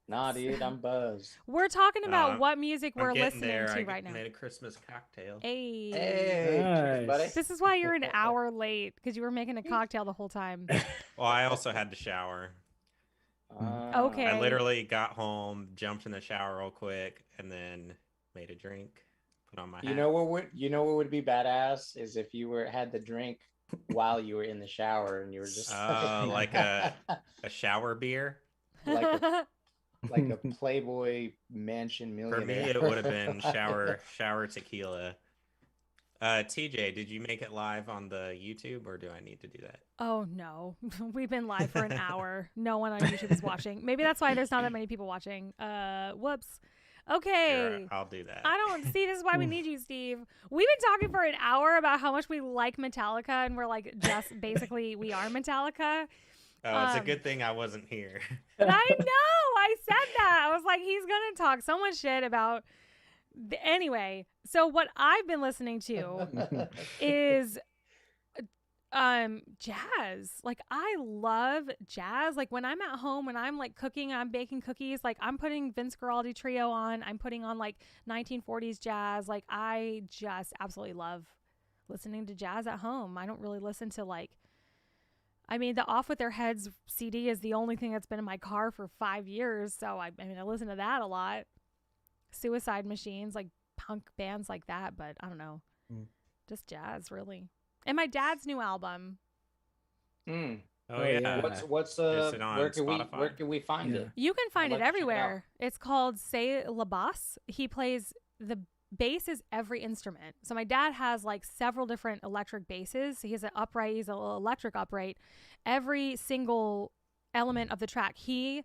Nah, dude, I'm buzzed. We're talking about I'm- what music I'm we're getting listening there. to I right now. made a Christmas cocktail. Hey. Hey, cheers, buddy. Nice. This is why you're an hour late, because you were making a cocktail the whole time. Well, I also had to shower. Okay. I literally got home, jumped in the shower real quick, and then made a drink. Put on my hat. You know what would be badass is if you had the drink while you were in the shower, and you were just like a shower beer. like a Playboy mansion millionaire. For me, it would have been shower tequila. TJ, did you make it live on the YouTube, or do I need to do that? Oh no, we've been live for an hour. No one on YouTube is watching. Maybe that's why there's not that many people watching. Whoops. Okay. Sure, I'll do that. I don't see. This is why we need you, Steve. We've been talking for an hour about how much we like Metallica, and we're like, just basically, we are Metallica. Oh, it's a good thing I wasn't here. I know. I said that. I was like, he's gonna talk so much shit about. Anyway, so what I've been listening to is jazz. Like I love jazz. Like when I'm at home, when I'm like cooking, I'm baking cookies, like I'm putting Vince Guaraldi Trio on. I'm putting on like 1940s jazz. Like I just absolutely love listening to jazz at home. I don't really listen to like, I mean, the Off With Their Heads CD is the only thing that's been in my car for 5 years. So I mean, I listen to that a lot. Suicide Machines, like punk bands like that, but I don't know. Just jazz, really. And my dad's new album. Mm. Oh yeah. What's Is it on where Spotify? can we find it? You can find I'd it like to check it everywhere. It's called Say La Basse. He plays the bass is every instrument. So my dad has like several different electric basses. He has an upright, he's an electric upright. Every single element of the track. He,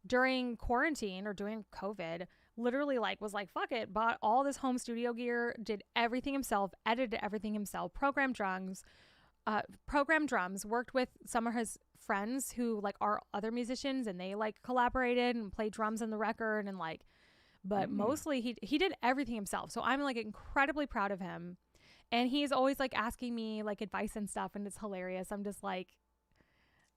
during quarantine or during COVID, literally like was like, fuck it, bought all this home studio gear, did everything himself, edited everything himself, programmed drums, worked with some of his friends who like are other musicians, and they like collaborated and played drums on the record, and like, but mostly he did everything himself. So I'm like incredibly proud of him. And he's always like asking me like advice and stuff, and it's hilarious. I'm just like,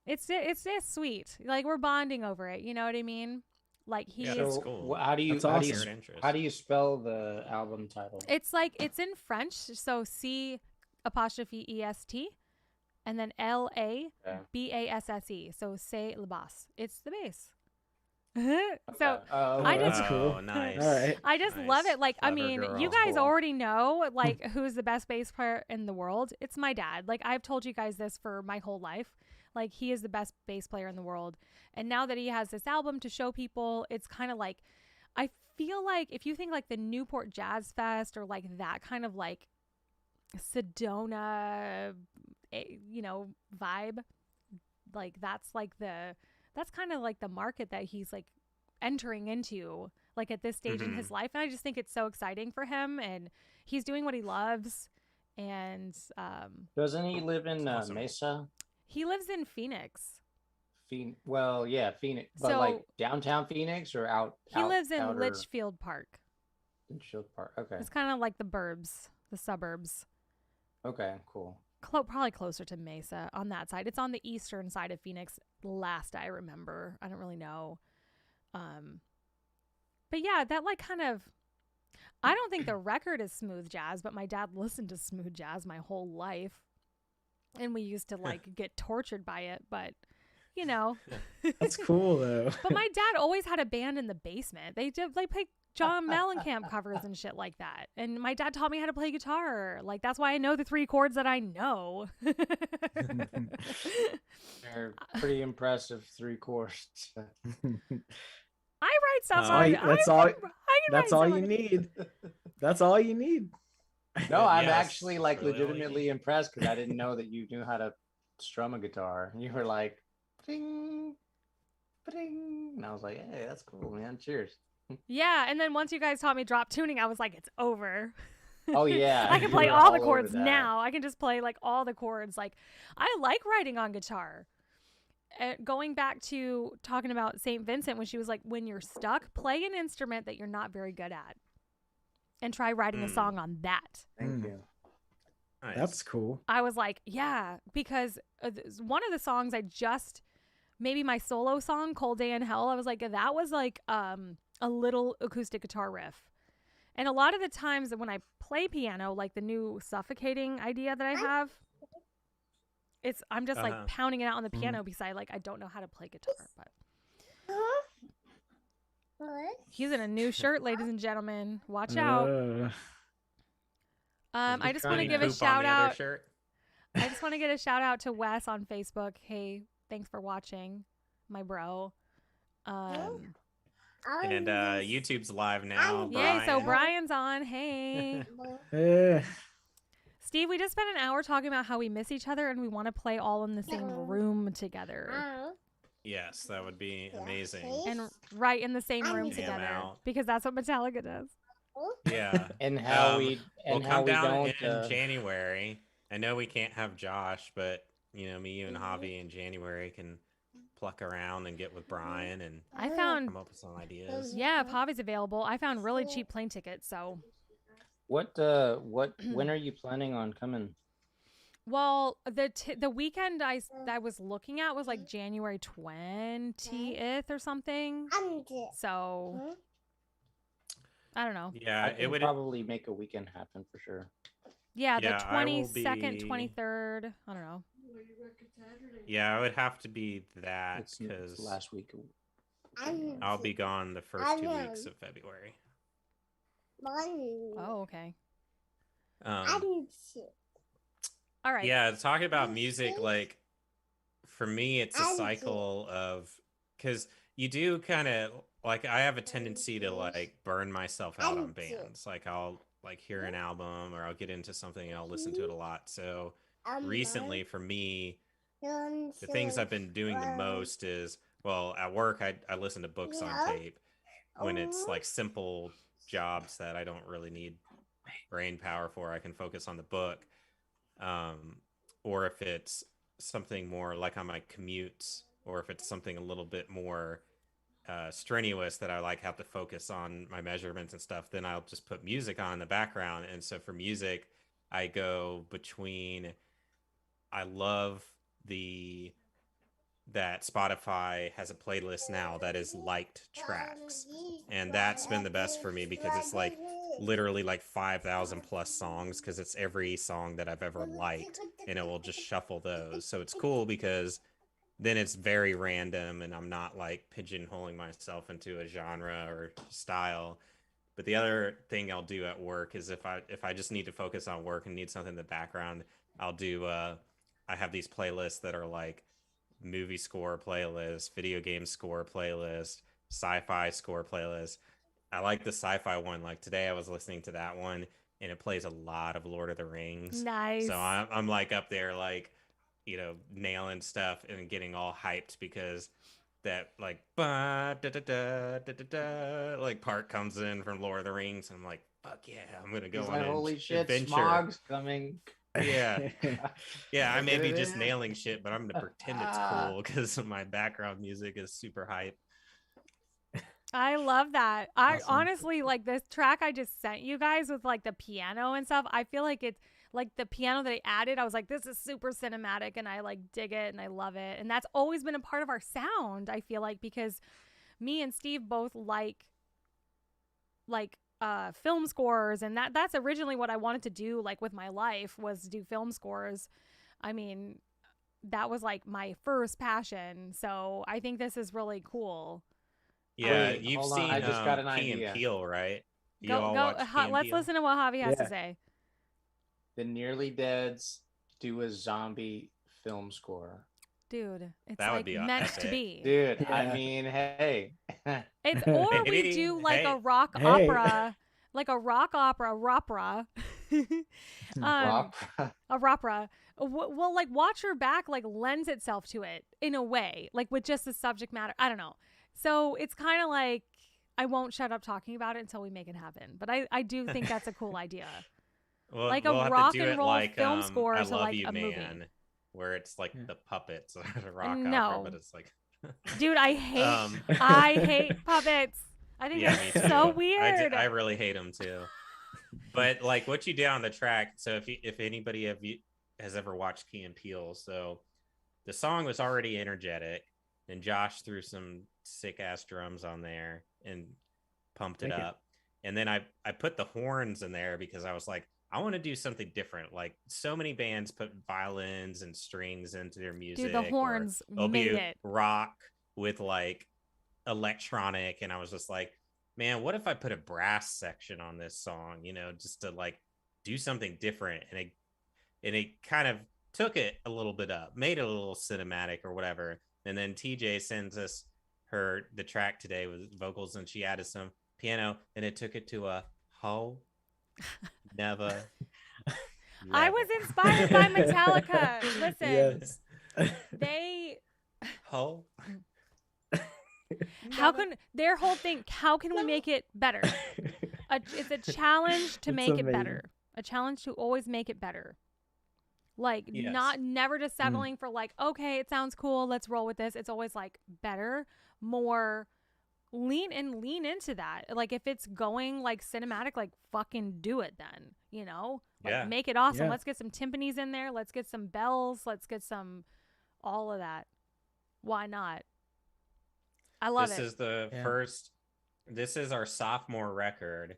it's just sweet. Like we're bonding over it. You know what I mean? Like he's that's cool. How do you That's how do awesome. you how do you spell the album title? It's like it's in French, so C apostrophe EST and then LABASSE. So Say La Basse. It's the bass. So I just that's cool. Oh, nice. All right. I just Nice. love it. Like, I Clever mean, girl. you guys Cool. already know, like, who's the best bass player in the world. It's my dad. Like, I've told you guys this for my whole life. Like, he is the best bass player in the world. And now that he has this album to show people, it's kind of like, I feel like if you think like the Newport Jazz Fest or like that kind of like Sedona, vibe, like that's kind of like the market that he's like entering into, like at this stage in his life. And I just think it's so exciting for him, and he's doing what he loves. And Doesn't he live in Awesome. Mesa? he lives in Phoenix. Phoenix, but So- like downtown Phoenix or out? He lives in outer Litchfield Park. Litchfield Park. Okay. It's kind of like the suburbs. Okay. Cool. Probably closer to Mesa on that side. It's on the eastern side of Phoenix, last I remember. I don't really know. But yeah, that like kind of, I don't think the record is smooth jazz, but my dad listened to smooth jazz my whole life. And we used to like get tortured by it, but That's cool though. But my dad always had a band in the basement. They played John Mellencamp covers and shit like that. And my dad taught me how to play guitar. Like, that's why I know the 3 chords that I know. They're pretty impressive 3 chords. I write stuff That's on. all you- that's all- I can That's write all stuff you on- need. That's all you need. No, I'm Yes, actually like really all you legitimately need. impressed because I didn't know that you knew how to strum a guitar. And you were like, ding, ding. And I was like, hey, that's cool, man. Cheers. Yeah, and then once you guys taught me drop tuning, I was like, it's over. Oh, yeah. I can you play were all the over chords that. now. I can just play like all the chords. Like, I like writing on guitar. Going back to talking about St. Vincent, when she was like, when you're stuck, play an instrument that you're not very good at and try writing a song on that. Thank Mm. you. Nice. That's cool. I was like, yeah, because one of the songs maybe my solo song, Cold Day in Hell, I was like, that was like a little acoustic guitar riff. And a lot of the times when I play piano, like the new suffocating idea that I have, I'm just like pounding it out on the piano because I don't know how to play guitar. But he's in a new shirt, ladies and gentlemen. Watch out. I just want to Trying give a poop on shout the other out. shirt? I just want to get a shout out to Wes on Facebook. Hey, thanks for watching, my bro. And YouTube's live now. Yay, so Brian. Brian's on. Hey. Eh, Steve, we just spent an hour talking about how we miss each other and we want to play all in the same room together. Yes, that would be amazing. And right in the same room Jam together. out. Because that's what Metallica does. Yeah. And how We'll and how come we down don't. in January. I know we can't have Josh, but me, you, and Javi in January can pluck around and get with Brian and I found, come up with some ideas. yeah, if Javi's available, I found really cheap plane tickets. So, When are you planning on coming? well, the weekend I was looking at was like January 20th or something. So, I don't know. Yeah, I it can would probably make a weekend happen for sure. Yeah, the Yeah, I will 22nd, be- 23rd. I don't know. Yeah, it would have to be that It's because last week. I'll be gone the first 2 weeks of February. Oh, okay. Um, All right. Yeah, talking about music, like for me, it's a cycle of because you do kind of like I have a tendency to like burn myself out on bands. Like I'll like hear an album or I'll get into something and I'll listen to it a lot. So recently, for me, the things I've been doing the most is at work I listen to books on tape when it's like simple jobs that I don't really need brain power for. I can focus on the book. Or if it's something more like on my commutes, or if it's something a little bit more strenuous that I like have to focus on my measurements and stuff, then I'll just put music on in the background. And so for music, I go between, I love that Spotify has a playlist now that is liked tracks. And that's been the best for me because it's like literally like 5,000 plus songs because it's every song that I've ever liked and it will just shuffle those. So it's cool because then it's very random and I'm not like pigeonholing myself into a genre or style. But the other thing I'll do at work is if I just need to focus on work and need something in the background, I'll do I have these playlists that are like movie score playlist, video game score playlist, sci-fi score playlist. I like the sci-fi one. Like today I was listening to that one and it plays a lot of Lord of the Rings. Nice. So I'm like up there like, nailing stuff and getting all hyped because that like ba, da, da, da, da, da, da, like part comes in from Lord of the Rings and I'm like, fuck yeah, I'm gonna go He's on like, an holy shit, adventure. smog's coming. Yeah. Yeah, I Look may at be it. just nailing shit, but I'm gonna pretend it's cool because my background music is super hype. I love that. I Awesome. honestly like this track I just sent you guys with like the piano and stuff. I feel like it's like the piano that I added. I was like, this is super cinematic and I like dig it and I love it. And that's always been a part of our sound, I feel like, because me and Steve both like film scores, and that's originally what I wanted to do like with my life, was do film scores. I mean, that was like my first passion. So I think this is really cool. Yeah, Wait, you've hold on, seen I just got an Key idea. and Peele, right? You Go all go. watch Key and Let's Peele? listen to what Javi has to Yeah. say. The Nearly Deads do a zombie film score. Dude, it's That would like be meant to epic. be. Dude, Yeah. I mean, hey. It's or we Maybe. do like a Hey. rock Hey. opera, like a rock opera, opera. Rock. A opera. Well, like Watch Your Back like lends itself to it in a way, like with just the subject matter. I don't know. So it's kind of like I won't shut up talking about it until we make it happen. But I do think that's a cool idea. Well, Like we'll a have rock to do and it roll like, film score I to, Love like, You, a movie. Man, where it's like Yeah. the puppets, a rock No. opera, but it's like, Dude, I hate Um, I hate puppets. I think yeah, me they're too. so weird. I really hate them too. But like what you did on the track. So if anybody of you has ever watched Key and Peele, so the song was already energetic, and Josh threw some sick ass drums on there and pumped it Thank you. up. And then I put the horns in there because I was like, I want to do something different. Like so many bands put violins and strings into their music. Dude, the horns or made be it. rock with like electronic, and I was just like, man, what if I put a brass section on this song, just to like do something different. And it kind of took it a little bit up, made it a little cinematic or whatever. And then TJ sends us the track today with vocals, and she added some piano, and it took it to a whole never. I was inspired by Metallica. Listen, Yes. they whole. how can their whole thing? How can we make it better? It's a challenge to It's make it amazing. better. A challenge to always make it better. Like Yes. never just settling for like, okay, it sounds cool, let's roll with this. It's always like better, more, lean into that. Like if it's going like cinematic, like fucking do it then, Like Yeah. make it awesome. Yeah. Let's get some timpanis in there. Let's get some bells. Let's get some all of that. Why not? I love This it. is the Yeah. first. This is our sophomore record.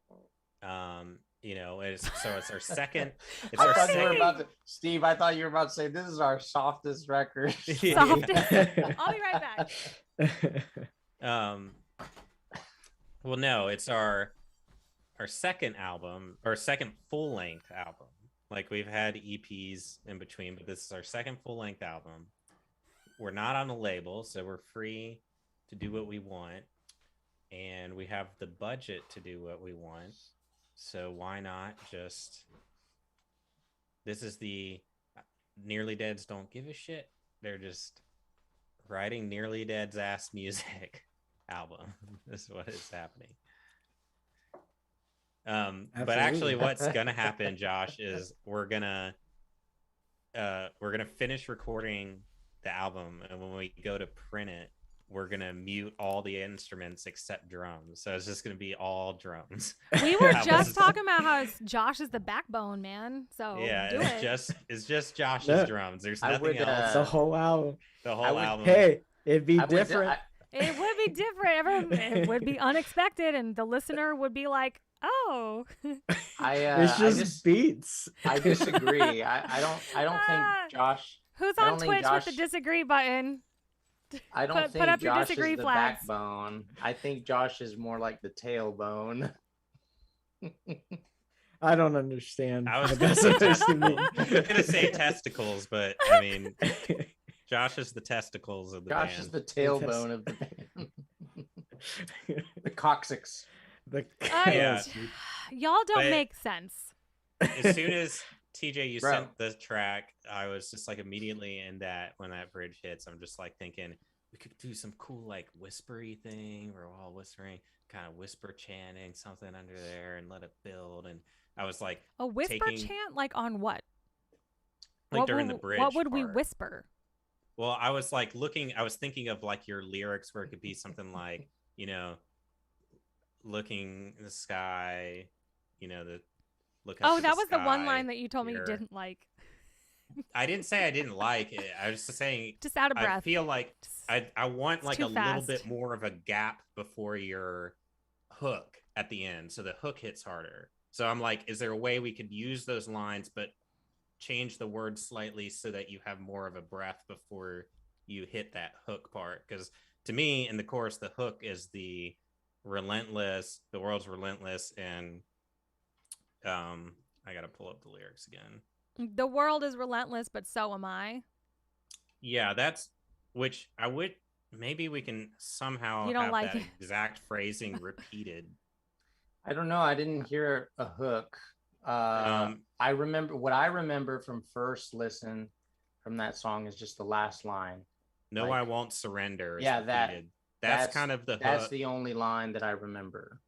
It's our second. It's I our thought you were second. about to, Steve. I thought you were about to say this is our softest record. Softest. I'll be right back. Well, no, it's our second album, or second full length album. Like we've had EPs in between, but this is our second full length album. We're not on a label, so we're free to do what we want, and we have the budget to do what we want. So why not just? This is the Nearly Deads don't give a shit. They're just writing Nearly Dead's ass music album. This is what is happening. But actually, Absolutely. what's gonna happen, Josh, is we're gonna finish recording the album, and when we go to print it, we're gonna mute all the instruments except drums. So it's just gonna be all drums. We were That just was- talking about how Josh is the backbone, man. So Yeah, do it. it's just Josh's No. drums. There's I nothing would, else. The whole album. The I whole would- album. Hey, it'd be I would- different. It would be different. It would be unexpected, and the listener would be like, "Oh, It's just beats. I disagree. I don't think Josh. who's I on don't think Twitch with the Josh- disagree button?" I don't Put think up your Josh disagree is the flags. backbone. I think Josh is more like the tailbone. I don't understand I was what that's supposed to mean. I was gonna say testicles, but I mean, Josh is the testicles of the Josh band. is the tailbone of the band. The coccyx. Yeah. Y'all don't But- make sense. As soon as TJ you Bro. sent the track, I was just like immediately in that when that bridge hits, I'm just like thinking we could do some cool like whispery thing. We're all whispering, kind of whisper chanting something under there and let it build. And I was like A whisper taking- chant, like on what? like What during would- the bridge. What would we part. whisper? Well, I was like I was thinking of like your lyrics where it could be something like, you know, looking in the sky, you know, the look up Oh, to that the was the one sky, line that you told me you here. didn't like. I didn't say I didn't like it. I was just saying Just out of breath. I feel like Just- I want It's like too a little fast. bit more of a gap before your hook at the end, so the hook hits harder. So I'm like, is there a way we could use those lines but change the words slightly so that you have more of a breath before you hit that hook part? Because to me, in the chorus, the hook is the relentless, the world's relentless, and I gotta pull up the lyrics again. The world is relentless, but so am I. Yeah, that's which I would maybe we can somehow You don't have like that it. exact phrasing repeated. I don't know. I didn't hear a hook. I remember what I remember from first listen from that song is just the last line. No, Like- I won't surrender. Is Yeah, that- repeated. That's kind of the That's hook. the only line that I remember.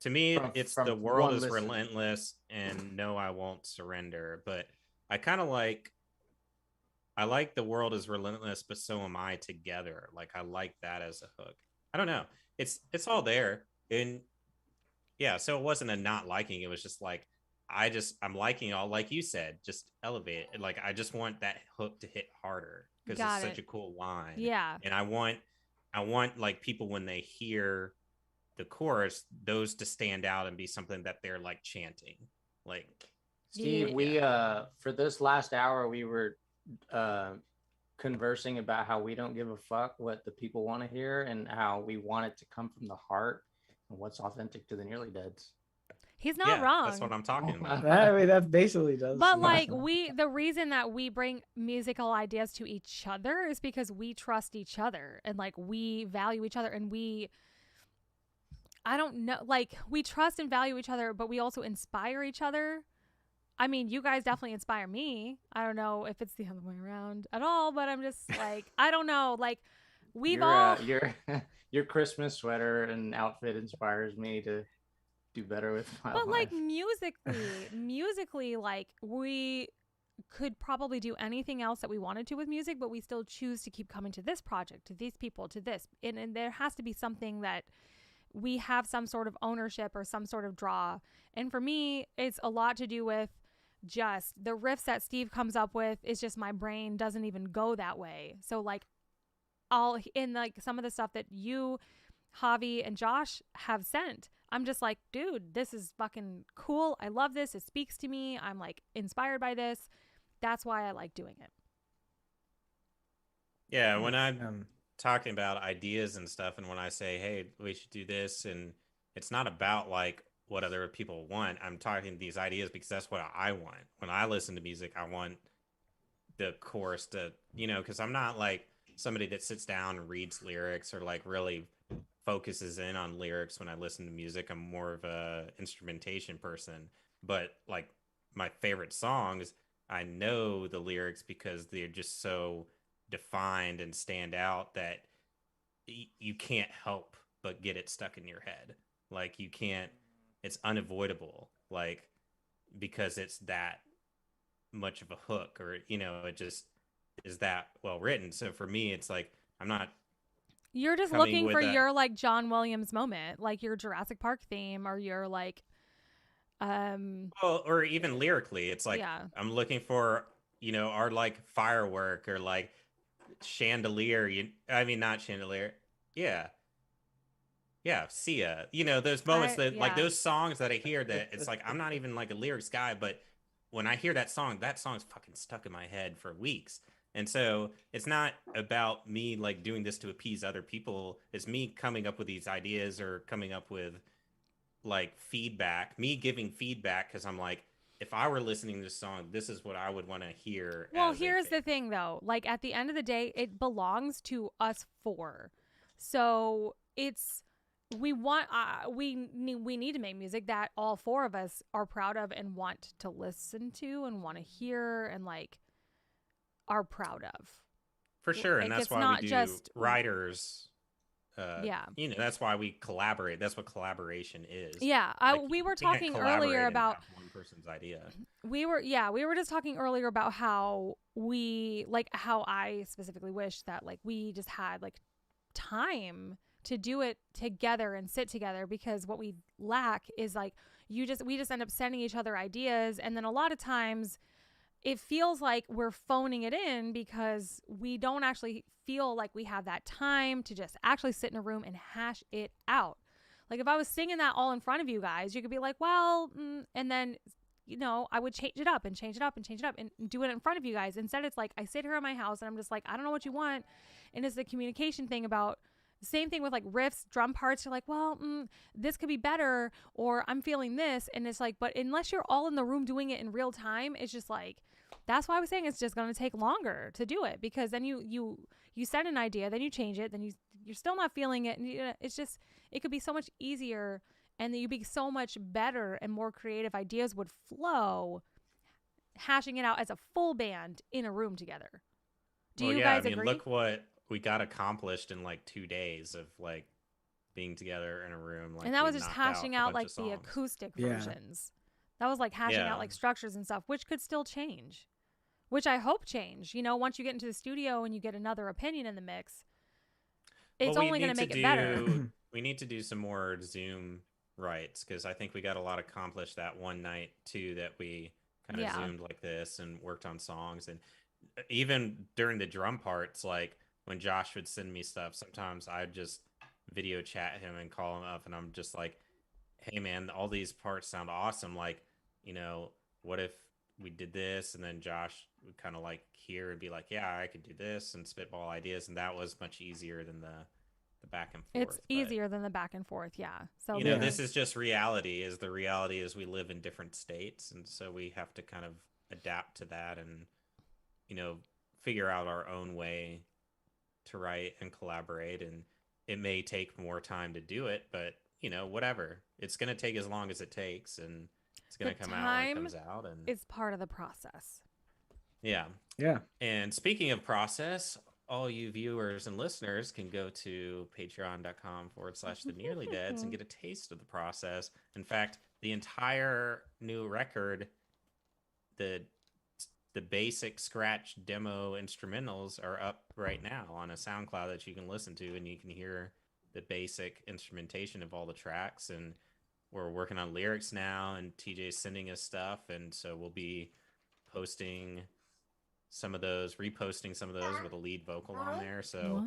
To me, from- it's from the world one is listen. relentless and no, I won't surrender. But I kind of like, I like the world is relentless, but so am I together. Like I like that as a hook. I don't know. It's all there. And yeah, so it wasn't a not liking. It was just like, I'm liking it all, like you said, just elevate it. Like I just want that hook to hit harder because Got it's it. such a cool line. Yeah. And I want like people when they hear the chorus, those to stand out and be something that they're like chanting. Like Steve, Yeah. we for this last hour we were conversing about how we don't give a fuck what the people want to hear and how we want it to come from the heart and what's authentic to the Nearly Deads. He's not yeah, wrong. that's what I'm talking about. I mean, that basically does. But yeah. like the reason that we bring musical ideas to each other is because we trust each other and like we value each other and I don't know, like we trust and value each other, but we also inspire each other. I mean, you guys definitely inspire me. I don't know if it's the other way around at all, but I'm just like, I don't know, like Your Christmas sweater and outfit inspires me to do better with my but life. like musically, like we could probably do anything else that we wanted to with music, but we still choose to keep coming to this project, to these people, to this. And there has to be something that we have some sort of ownership or some sort of draw. And for me, it's a lot to do with just the riffs that Steve comes up with is just my brain doesn't even go that way. So like in like some of the stuff that you, Javi, and Josh have sent, I'm just like, dude, this is fucking cool. I love this. It speaks to me. I'm like inspired by this. That's why I like doing it. Yeah, when I'm talking about ideas and stuff, and when I say, hey, we should do this, and it's not about like what other people want. I'm talking these ideas because that's what I want. When I listen to music, I want the chorus to, because I'm not like somebody that sits down and reads lyrics or like really focuses in on lyrics when I listen to music. I'm more of a instrumentation person. But like my favorite songs, I know the lyrics because they're just so defined and stand out that you can't help but get it stuck in your head. Like you can't, it's unavoidable, like because it's that much of a hook, or it just is that well written. So for me, it's like I'm not. You're just coming looking with for a- your like John Williams moment, like your Jurassic Park theme or your like Well, or even lyrically, it's like yeah. I'm looking for our like firework or like chandelier. I mean not chandelier. Yeah, Sia. Those moments that like yeah. those songs that I hear that it's like I'm not even like a lyrics guy, but when I hear that song's fucking stuck in my head for weeks. And so it's not about me like doing this to appease other people. It's me coming up with these ideas or coming up with like feedback, me giving feedback because I'm like, if I were listening to this song, this is what I would want to hear. Well, as a here's the favorite. thing, though. Like, at the end of the day, it belongs to us four. So it's we want we need to make music that all four of us are proud of and want to listen to and want to hear and like are proud of. For sure, and Like, that's it's why not we do just- writers. Yeah. You know, that's why we collaborate. That's what collaboration is. Yeah, Like, we were you can't talking collaborate earlier and about have one person's idea. we were just talking earlier about how we like how I specifically wish that like we just had like time to do it together and sit together, because what we lack is like we just end up sending each other ideas, and then a lot of times it feels like we're phoning it in because we don't actually feel like we have that time to just actually sit in a room and hash it out. Like if I was singing that all in front of you guys, you could be like, well, and then, you know, I would change it up and change it up and change it up and do it in front of you guys. Instead, it's like I sit here in my house and I'm just like, I don't know what you want. And it's the communication thing about the same thing with like riffs, drum parts. You're like, well, this could be better, or I'm feeling this. And it's like, but unless you're all in the room doing it in real time, it's just like, that's why I was saying it's just going to take longer to do it, because then you set an idea, then you change it, then you're still not feeling it. And it's just, it could be so much easier, and then you'd be so much better and more creative ideas would flow hashing it out as a full band in a room together. Do you guys agree? Look what we got accomplished in like 2 days of like being together in a room. Like, and that we was just knocked hashing a out bunch like of the songs. acoustic Yeah. versions. That was like hashing Yeah. out like structures and stuff, which could still change, which I hope change. You know, once you get into the studio and you get another opinion in the mix, it's Well, we only going to need make it better. We need to do some more Zoom rights, because I think we got a lot accomplished that one night too, that we kind of Yeah. zoomed like this and worked on songs. And even during the drum parts, like when Josh would send me stuff, sometimes I'd just video chat him and call him up, and I'm just like, hey man, all these parts sound awesome, like, you know, what if we did this? And then Josh would kind of like hear and be like, yeah, I could do this, and spitball ideas. And that was much easier than the back and forth. It's But, easier than the back and forth. Yeah. So you know, Yeah. this is just reality. The reality is we live in different states, and so we have to kind of adapt to that and, you know, figure out our own way to write and collaborate. And it may take more time to do it, but, you know, whatever. It's going to take as long as it takes, and it's going to The come out when it time comes out. And it's part of the process. yeah. Yeah. And speaking of process, all you viewers and listeners can go to patreon.com/the nearly deads and get a taste of the process. In fact, the entire new record, the basic scratch demo instrumentals are up right now on a SoundCloud that you can listen to, and you can hear the basic instrumentation of all the tracks. And we're working on lyrics now, and TJ's sending us stuff, and so we'll be posting some of those, reposting some of those with a lead vocal on there. So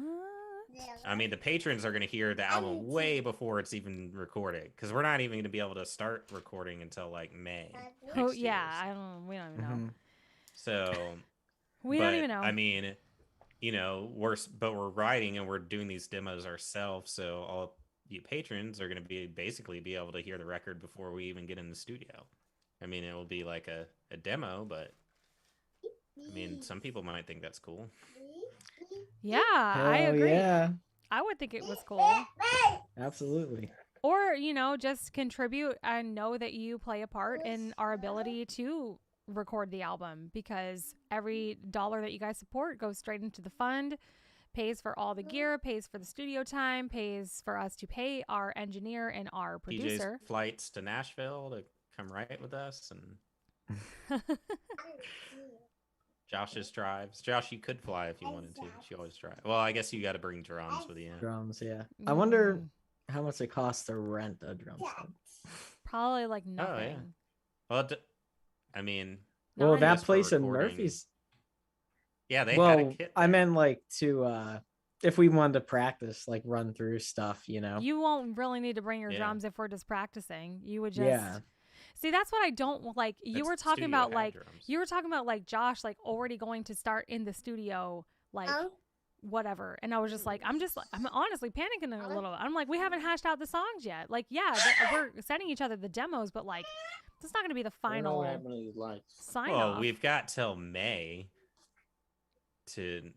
What? I mean, the patrons are going to hear the album way before it's even recorded, because we're not even going to be able to start recording until like May. Oh next year. yeah, we don't even know. Mhm. So We but, don't even know. I mean, you know, we're writing and we're doing these demos ourselves, so all you patrons are going to basically be able to hear the record before we even get in the studio. I mean, it will be like a demo, but I mean, some people might think that's cool. Yeah, I Hell agree. Yeah. I would think it was cool. Absolutely. Or, you know, just contribute and know that you play a part in our ability to record the album, because every dollar that you guys support goes straight into the fund, pays for all the gear, pays for the studio time, pays for us to pay our engineer and our producer. TJ's flights to Nashville to come write with us, and Josh's drives. Josh, you could fly if you wanted to. She always drives. Well, I guess you got to bring drums with you. Drums, yeah. I wonder Mm, how much it costs to rent a drum set. probably like nothing. Well, I mean, Not Well, really. that Just for place in recording. Murphy's. yeah, they had a Well, kit. I there. meant like to if we wanted to practice, like run through stuff, you know. You won't really need to bring your Yeah. drums if we're just practicing. You would just Yeah. see. That's what I don't like. You That's were the talking studio about had like drums. you were talking about like Josh like already going to start in the studio like whatever, and I was just like I'm honestly panicking a little. I'm like, we haven't hashed out the songs yet. Like, yeah, we're sending each other the demos, but like It's not going to be the I don't know what final happened to these lights. sign Well, off. we've got till May to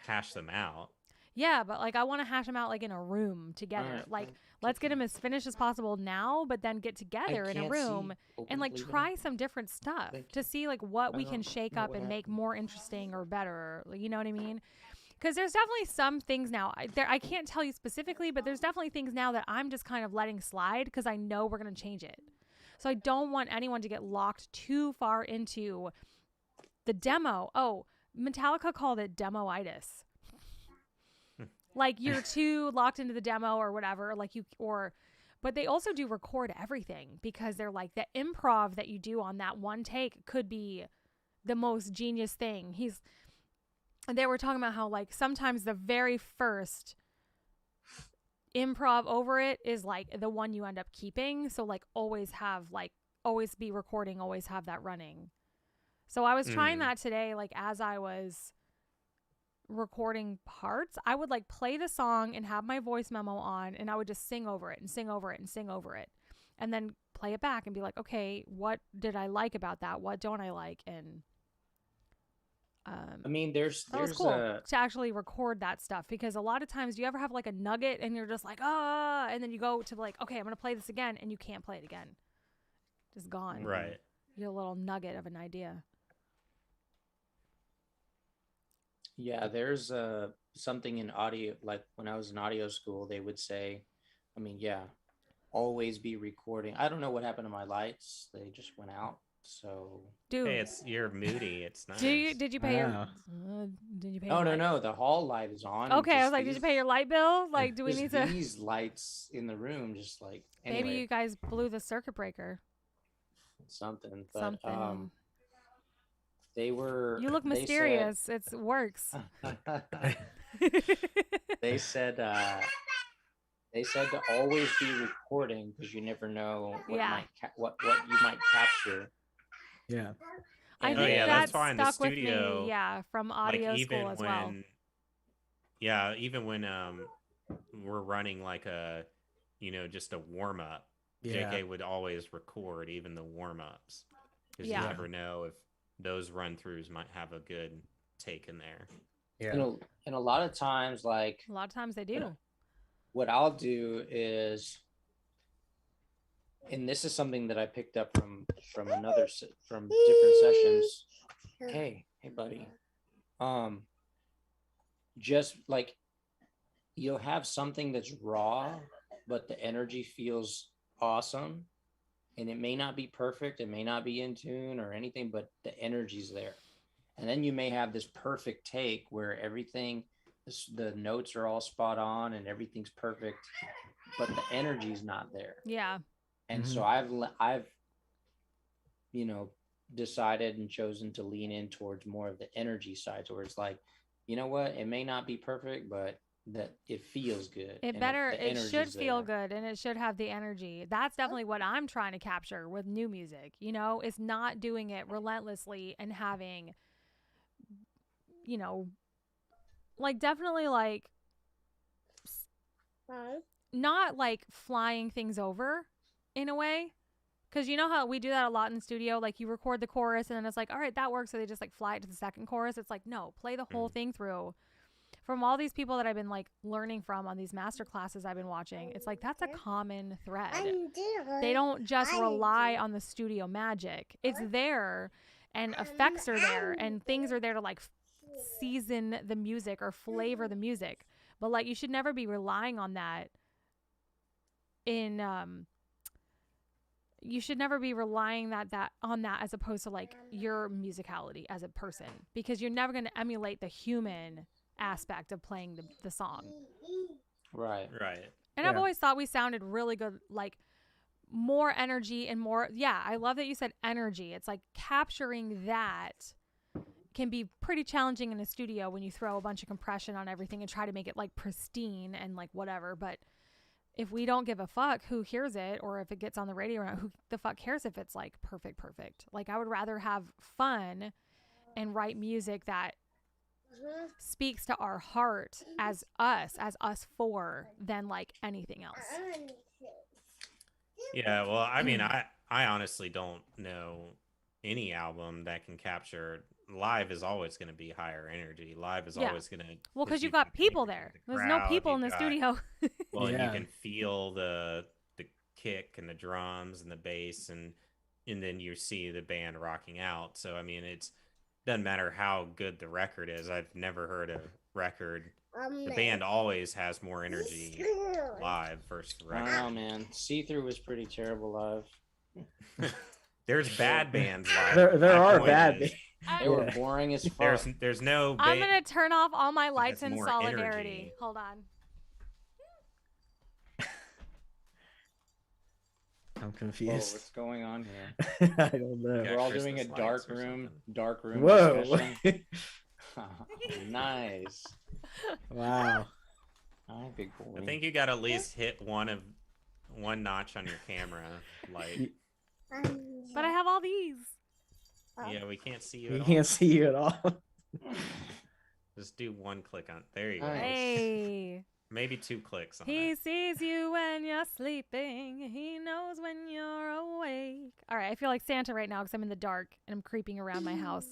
hash them out. Yeah, but like I want to hash them out like in a room together. Alright, Like fine. let's get them as finished as possible now, but then get together in a can't room see. and like Leave it try on. some different stuff Thank to see like what we I can don't shake know up what and make happened. more interesting or better. You know what I mean? Because there's definitely some things now. I can't tell you specifically, but there's definitely things now that I'm just kind of letting slide because I know we're going to change it. So I don't want anyone to get locked too far into the demo. Oh, Metallica called it demoitis. Like you're too locked into the demo or whatever, but they also do record everything because they're like the improv that you do on that one take could be the most genius thing. They were talking about how like sometimes the very first improv over it is like the one you end up keeping. So like always be recording, always have that running. So I was trying that today, like as I was recording parts, I would like play the song and have my voice memo on and I would just sing over it and sing over it and sing over it and then play it back and be like, okay, what did I like about that? What don't I like? And I mean, there's that was cool to actually record that stuff because a lot of times do you ever have like a nugget and you're just like, and then you go to like, okay, I'm going to play this again and you can't play it again. Just gone. Right. You get a little nugget of an idea. Yeah, there's something in audio, like when I was in audio school, they would say, I mean, yeah, always be recording. I don't know what happened to my lights. They just went out. So Dude, Hey, you're moody. It's nice. did you pay your Oh no, the hall light is on. Okay, I was like, did you pay your light bill? Like, do we just need to these lights in the room just like anyway, maybe you guys blew the circuit breaker. something, but Something. they were You look they said- mysterious. It works. they said to always be recording because you never know what Yeah. what you might capture. Yeah. I And think yeah, that that's fine. The stuck with studio, me, yeah, from audio school as well. Yeah, even when we're running like just a warm up, Yeah. JK would always record even the warm ups because Yeah. you never know if those run throughs might have a good take in there. Yeah. And a lot of times, like A lot of times they do. what I'll do is, and this is something that I picked up from from different sessions. Hey, buddy. Just like you'll have something that's raw, but the energy feels awesome, and it may not be perfect, it may not be in tune or anything, but the energy's there. And then you may have this perfect take where everything, the notes are all spot on and everything's perfect, but the energy's not there. Yeah. And so I've decided and chosen to lean in towards more of the energy side, where it's like, you know what, it may not be perfect, but that it feels good. It should feel good and it should have the energy. That's definitely what I'm trying to capture with new music. It's not doing it relentlessly and having, like definitely like not like flying things over in a way. Because you know how we do that a lot in the studio? Like you record the chorus and then it's like, all right, that works. So they just like fly it to the second chorus. It's like, no, play the whole thing through. From all these people that I've been like learning from on these master classes I've been watching, it's like that's a common thread. They don't just rely on the studio magic. It's there and effects are there and things are there to like season the music or flavor the music. But like you should never be relying on that you should never be relying on that as opposed to like your musicality as a person, because you're never going to emulate the human aspect of playing the song. Right. And I've always thought we sounded really good, like more energy and more. Yeah, I love that you said energy. It's like capturing that can be pretty challenging in a studio when you throw a bunch of compression on everything and try to make it like pristine and like whatever. But if we don't give a fuck who hears it, or if it gets on the radio, who the fuck cares if it's like perfect? Like I would rather have fun and write music that speaks to our heart as us four than like anything else. Yeah, well, I mean, I honestly don't know any album that can capture live is always going to be higher energy. Live is Yeah. always going to Well, because you've got people there. There's no people in the studio. Well, and you Yeah. can feel the kick and the drums and the bass and then you see the band rocking out. So I mean, it's doesn't matter how good the record is. I've never heard a record. The band always has more energy live versus the I record. don't know, man. See Through was pretty terrible live. There's bad bands live. There My are point bad. is, They were boring as fuck. There's no. I'm gonna turn off all my lights has in more solidarity. energy. Hold on. I'm Whoa, confused. what's going on here? I don't know. Yeah, We're all Christmas doing a lights or something. dark room Whoa. discussion. Nice. Wow. Hi, big boy. I think you got to at least hit one notch on your camera. Like, But I have all these. yeah, we can't see you. We At can't all. see you at all. Just do one click on. There you go. Nice. Hey. Maybe 2 clicks on He it. sees you when you're sleeping. He knows when you're awake. All right, I feel like Santa right now because I'm in the dark and I'm creeping around my house.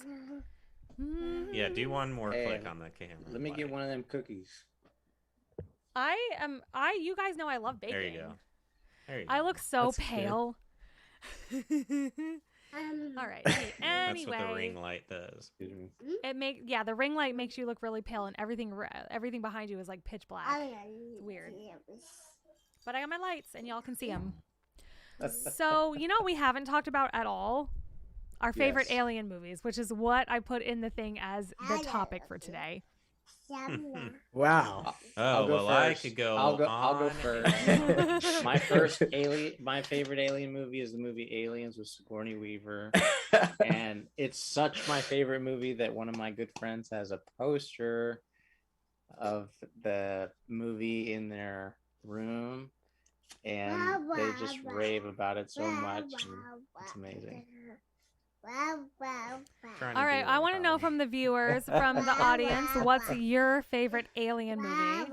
Yeah, do one more Hey, click on the camera. Let me get like- one of them cookies. You guys know I love baking. There you go. There you go. I look so That's good. pale. All right. That's Anyway, what the ring light does. Excuse me. the ring light makes you look really pale, and everything behind you is like pitch black. It's weird. But I got my lights, and y'all can see them. So you know what we haven't talked about at all? Our favorite Yes. alien movies, which is what I put in the thing as the topic for today. Wow. Oh, well, I could go. I'll go on first. and- My favorite alien movie is the movie Aliens with Sigourney Weaver, and it's such my favorite movie that one of my good friends has a poster of the movie in their room, and they just rave about it so much. And it's amazing. Trying to All right, do I it, want to know Holly. from the viewers, from the audience, what's your favorite alien movie?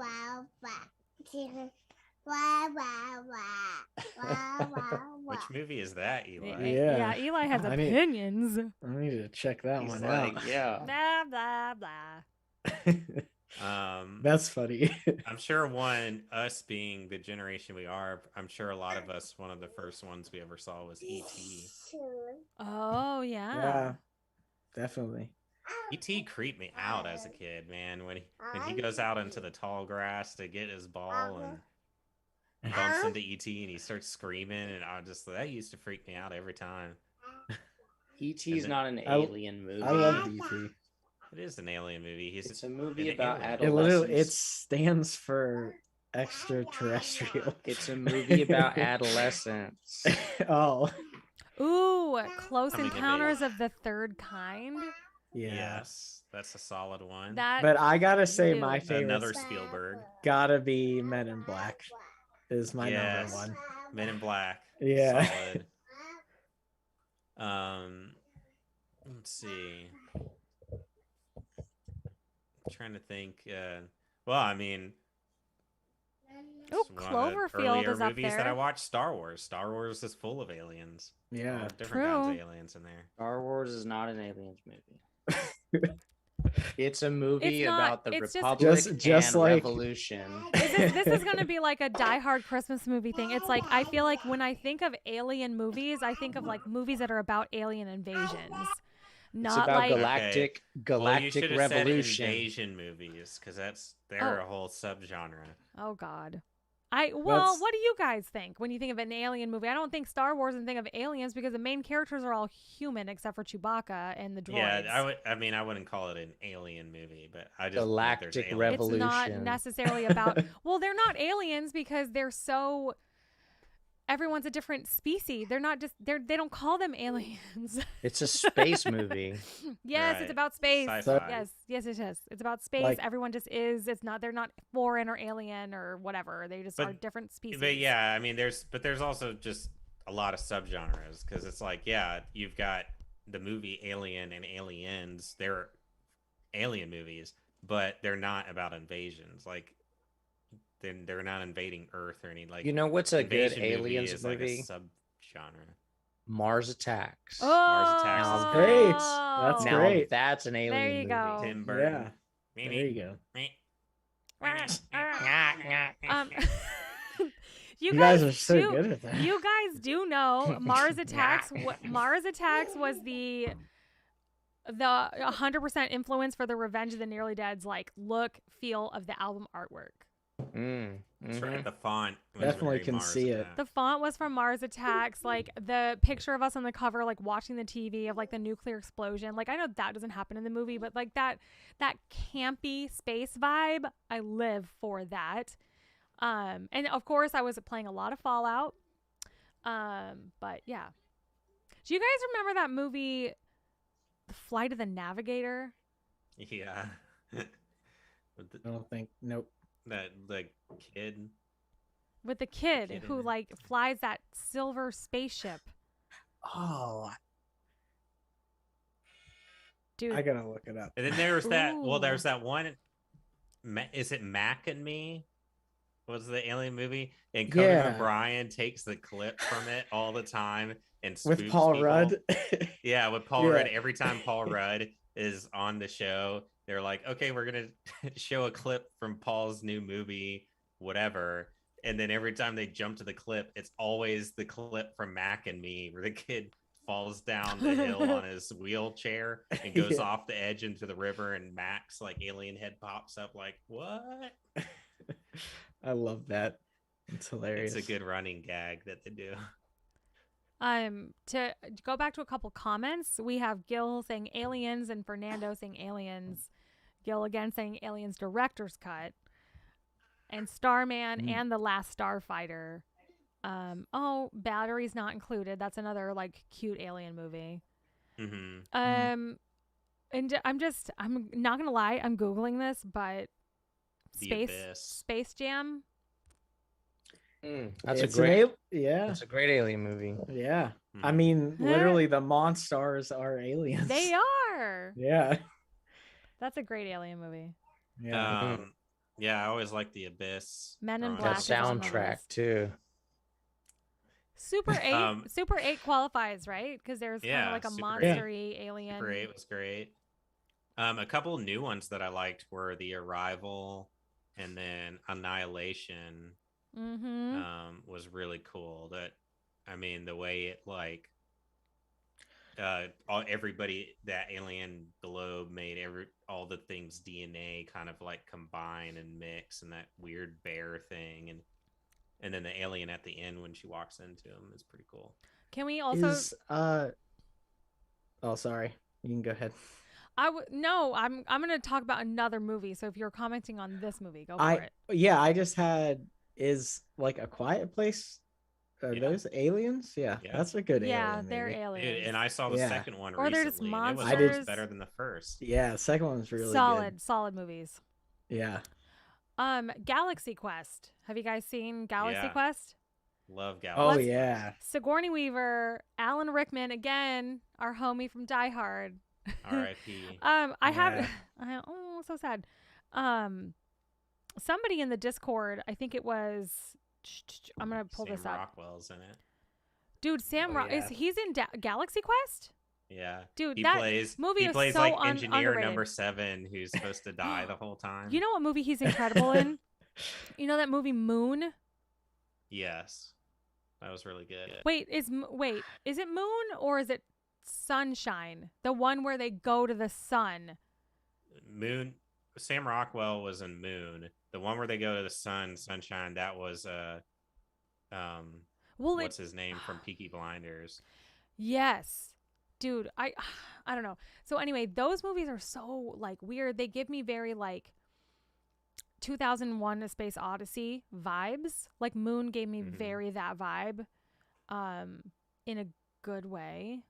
Which movie is that, Eli? Yeah. Eli has I need- opinions. I need to check that He's one like, out. yeah. Blah blah blah. That's funny. I'm sure us being the generation we are, I'm sure a lot of us, one of the first ones we ever saw was E.T. Oh yeah. Yeah, definitely. E.T. creeped me out as a kid, man. When he goes out into the tall grass to get his ball and bumps into E.T. and he starts screaming, and that used to freak me out every time. E.T. is not an I- alien movie. I love DT. It is an alien movie. It's a movie an about alien. It literally adolescence. it stands for extraterrestrial. It's a movie about adolescence. Oh, Ooh, Close Coming of Encounters of the Third Kind. yeah. Yes, that's a solid one. That But I gotta say, Dude. my favorite Another Spielberg. gotta be Men in Black. Is my Yes. number one. Men in Black. Yeah. Solid. Let's see. I'm trying to think. Well, I mean, Oh, it's one of the Cloverfield earlier is up movies that I there. watched. Star Wars. Star Wars is full of aliens. Yeah. All different kinds True. of aliens in there. Star Wars is not an aliens movie. It's a movie It's not- about the it's just- Republic Just and like- Revolution. this is going to be like a Die Hard Christmas movie thing. It's like I feel like when I think of alien movies, I think of like movies that are about alien invasions. It's Not about like galactic Well, you galactic should have said revolution. invasion movies because they're Oh. a whole subgenre. Oh God. That's- What do you guys think when you think of an alien movie? I don't think Star Wars and think of aliens because the main characters are all human except for Chewbacca and the droids. Yeah, I wouldn't call it an alien movie, but I just think there's Galactic aliens. Revolution. It's not necessarily about well, they're not aliens because they're so everyone's a different species. They're not just they don't call them aliens. It's a space movie. Yes, Right. it's about space. Sci-fi. Yes, it is. It's about space. Like- Everyone just is. It's not. They're not foreign or alien or whatever. They just But- are different species. But yeah, I mean, there's also just a lot of subgenres because it's like, yeah, you've got the movie Alien and Aliens. They're alien movies, but they're not about invasions. Like they're not invading Earth or any like. You know what's a good invasion aliens is movie? like a subgenre. Mars Attacks. Oh, Attacks is great. That's Now great. that's an alien There you movie. go. Tim Burton. Yeah, there you go. You guys are so do, good at that. You guys do know Mars Attacks. Mars Attacks was the 100% influence for the Revenge of the Nearly Dead's like look, feel of the album artwork. That's right. The font was Definitely very can Mars see it. Attacks. The font was from Mars Attacks. Like the picture of us on the cover, like watching the TV of like the nuclear explosion. Like I know that doesn't happen in the movie, but like that campy space vibe, I live for that. And of course I was playing a lot of Fallout. But yeah. Do you guys remember that movie, The Flight of the Navigator? Yeah. I don't think. Nope. That the kid. With the kid Kid in who it. like flies that silver spaceship. Oh, Dude. I gotta look it up. And then there was that. Well, Ooh. there's that one. Is it Mac and Me? Was the alien movie? And Conan Yeah. O'Brien takes the clip from it all the time and With spoofs Paul people. Rudd. Yeah, with Paul Yeah. Rudd. Every time Paul Rudd is on the show, they're like, okay, we're going to show a clip from Paul's new movie, whatever. And then every time they jump to the clip, it's always the clip from Mac and Me where the kid falls down the hill on his wheelchair and goes Yeah. off the edge into the river, and Mac's like alien head pops up like, what? I love that. It's hilarious. It's a good running gag that they do. To go back to a couple comments, we have Gil saying aliens and Fernando saying aliens. Gil again saying aliens director's cut. And Starman and The Last Starfighter. Batteries Not Included. That's another like cute alien movie. Mm-hmm. And I'm not gonna lie, I'm Googling this, but The Space Abyss. Space Jam. That's It's a great. yeah. That's a great alien movie. Yeah. I Mhm. mean, literally, the Monstars are aliens. They are. Yeah. That's a great alien movie. Yeah. Yeah, I always liked The Abyss. Men in growing Black That is on the soundtrack list. too. Super 8 Super 8 qualifies, right? Because there's kind Yeah, of like a Super 8. monstery alien. Super 8 was great. A couple new ones that I liked were The Arrival and then Annihilation. Mm-hmm. Was really cool. The way it like everybody, that alien globe made all the things DNA kind of like combine and mix, and that weird bear thing, and then the alien at the end when she walks into him is pretty cool. Can we also? Oh, sorry. You can go ahead. No. I'm gonna talk about another movie. So if you're commenting on this movie, go for it. Yeah, I just had is like A Quiet Place. Are Yeah. those aliens? Yeah, Yeah. that's a good Yeah, alien. they're movie. aliens. Dude, and I saw the Yeah. second one Or they're just recently. And it was monsters. much better than the first. Yeah, the second one's really solid movies. good. Yeah. Galaxy Quest. Have you guys seen Galaxy Yeah. Quest? Love Oh Galaxy. yeah. Sigourney Weaver, Alan Rickman again, our homie from Die Hard. R.I.P. I have Yeah. so sad. Somebody in the Discord, I think it was I'm gonna pull Sam this up. Rockwell's in it. Dude, Sam Oh, yeah. he's in Galaxy Quest? Yeah. Dude, He that plays movie is plays so like engineer underrated. number 7 who's supposed to die the whole time. You know what movie he's incredible in? You know that movie Moon? Yes. That was really good. Wait, is it Moon or is it Sunshine? The one where they go to the sun. Moon. Sam Rockwell was in Moon. The one where they go to the sun, Sunshine, that was Well, what's his name from Peaky Blinders. Yes. Dude, I don't know. So anyway, those movies are so like weird. They give me very like 2001 A Space Odyssey vibes. Like Moon gave me Mhm. very that vibe in a good way.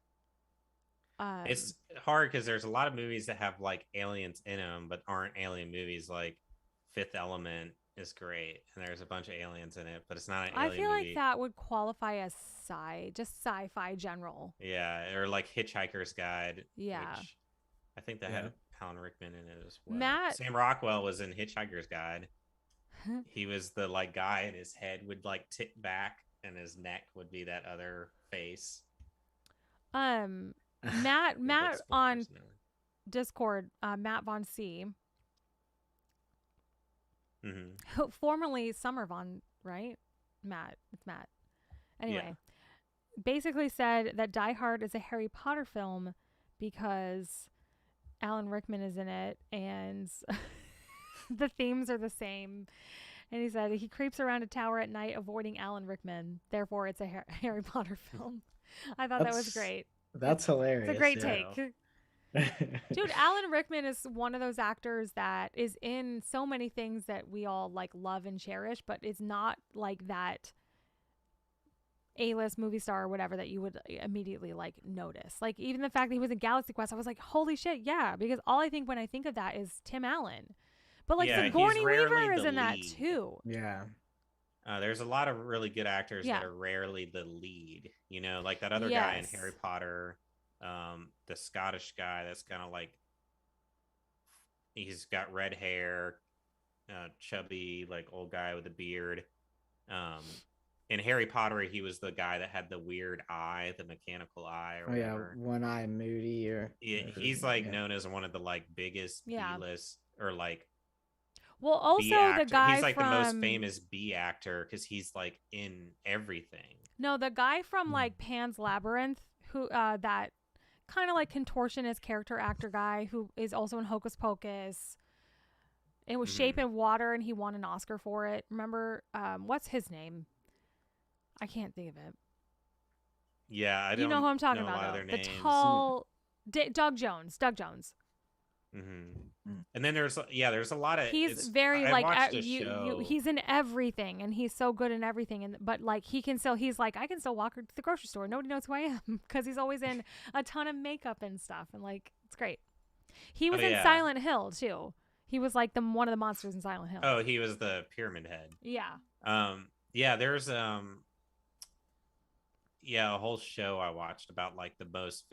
It's hard because there's a lot of movies that have like aliens in them but aren't alien movies. Like Fifth Element is great and there's a bunch of aliens in it, but it's not an alien I feel movie. like that would qualify as just sci-fi general. Yeah, or like Hitchhiker's Guide. Yeah. Which I think that Yeah. had Alan Rickman in it as well. Matt- Sam Rockwell was in Hitchhiker's Guide. he was the like guy, and his head would like tip back, and his neck would be that other face. Matt The Matt Bloodsport on personality. Discord, Matt Von C, Mhm. formerly Summer Von, right? Matt, it's Matt. Anyway, basically said that Die Hard is a Harry Potter film because Alan Rickman is in it and the themes are the same. And he said he creeps around a tower at night avoiding Alan Rickman. Therefore, it's a Harry Potter film. I thought that was great. That's hilarious. It's a great yeah. take. Dude, Alan Rickman is one of those actors that is in so many things that we all like love and cherish, but is not like that A-list movie star or whatever that you would immediately like notice. Like even the fact that he was in Galaxy Quest, I was like, holy shit, yeah, because all I think when I think of that is Tim Allen. But like Yeah, Sigourney he's rarely Weaver is the in that lead. too. Yeah. There's a lot of really good actors Yeah. that are rarely the lead. You know, like that other guy in Yes. Harry Potter, the Scottish guy that's kind of like, he's got red hair, chubby, like old guy with a beard. In Harry Potter, he was the guy that had the weird eye, the mechanical eye, or Oh yeah, whatever. One Eye Moody Yeah, he's like yeah. known as one of the like biggest Yeah. B-list or like Well, also B actor. the guy He's like from the most famous B actor because he's like in everything. No, the guy from like Pan's Labyrinth, who that kind of like contortionist character actor guy who is also in Hocus Pocus. It was Shape in Water, and he won an Oscar for it. Remember, what's his name? I can't think of it. Yeah, I don't You know who I'm talking know a about, lot of though. their The names. tall Doug Jones. Doug Jones. And then there's a lot of He's very like watched a you. show. He's in everything, and he's so good in everything. And but like he can still, he's like I can still walk her to the grocery store. Nobody knows who I am because he's always in a ton of makeup and stuff, and like it's great. He was in yeah. Silent Hill too. He was like one of the monsters in Silent Hill. Oh, he was the Pyramid Head. Yeah. Yeah, there's a whole show I watched about like the most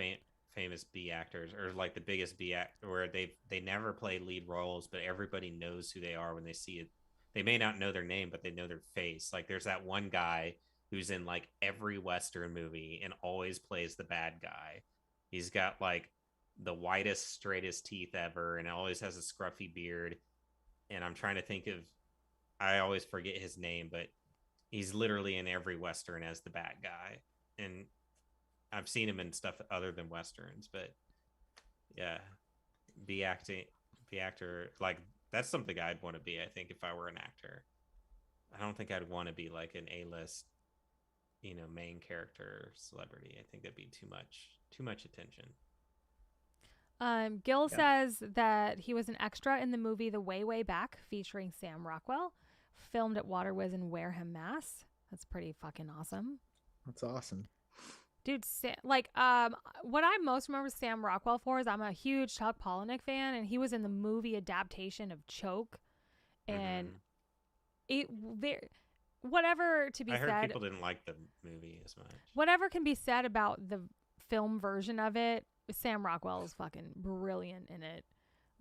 famous B actors, or like the biggest B actor, where they never play lead roles, but everybody knows who they are when they see it. They may not know their name, but they know their face. Like there's that one guy who's in like every Western movie and always plays the bad guy. He's got like the whitest, straightest teeth ever, and always has a scruffy beard. And I'm trying to think of, I always forget his name, but he's literally in every Western as the bad guy. And I've seen him in stuff other than Westerns, but yeah, B actor, like that's something I'd want to be, I think, if I were an actor. I don't think I'd want to be like an A-list, main character celebrity. I think that'd be too much attention. Gil says that he was an extra in the movie The Way, Way Back, featuring Sam Rockwell, filmed at Waterwiz in Wareham, Mass. That's pretty fucking awesome. That's awesome. Dude, what I most remember Sam Rockwell for is I'm a huge Chuck Palahniuk fan, and he was in the movie adaptation of Choke. And whatever to be I heard said, people didn't like the movie as much. whatever can be said about the film version of it, Sam Rockwell is fucking brilliant in it.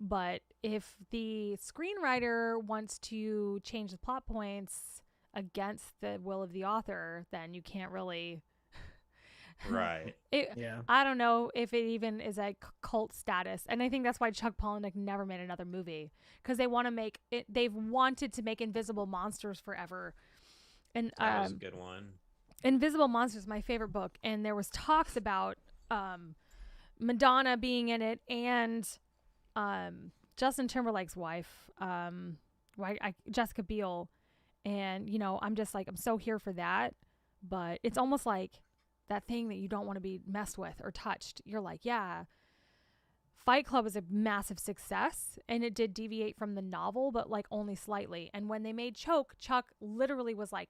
But if the screenwriter wants to change the plot points against the will of the author, then you can't really... Right. I don't know if it even is a cult status. And I think that's why Chuck Palahniuk never made another movie. Because they want to make it... They've wanted to make Invisible Monsters forever. And That was a good one. Invisible Monsters is my favorite book. And there was talks about... Madonna being in it, and Justin Timberlake's wife, Jessica Biel, and I'm just like I'm so here for that, but it's almost like that thing that you don't want to be messed with or touched. You're like, yeah, Fight Club is a massive success, and it did deviate from the novel, but like only slightly. And when they made Choke, Chuck literally was like,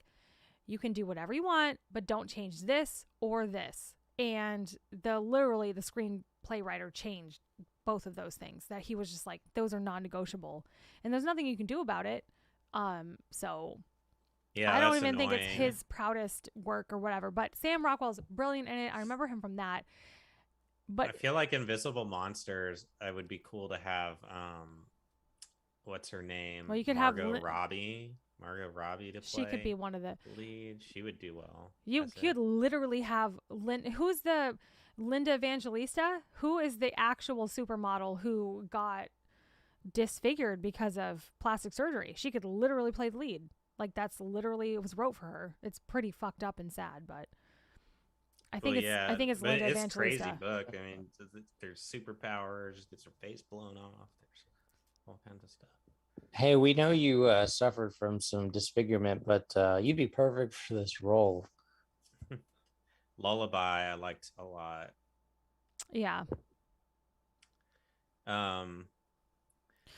you can do whatever you want, but don't change this or this. And the screenplay writer changed both of those things, that he was just like, those are non-negotiable, and there's nothing you can do about it. So yeah, I don't that's even think it's annoying. his proudest work or whatever, but Sam Rockwell's brilliant in it. I remember him from that. But I feel like Invisible Monsters, it would be cool to have what's her name? Well, you could have Margot Robbie Margot Robbie to play. She could be one of the lead. She would do well. You as could it. literally have who's the Linda Evangelista? Who is the actual supermodel who got disfigured because of plastic surgery? She could literally play the lead. Like that's literally it was wrote for her. It's pretty fucked up and sad, but I think I think it's but Linda it's a Evangelista. crazy book. I mean, there's superpowers. Gets her face blown off. There's all kinds of stuff. Hey, we know you suffered from some disfigurement, but you'd be perfect for this role. Lullaby, I liked a lot. Yeah.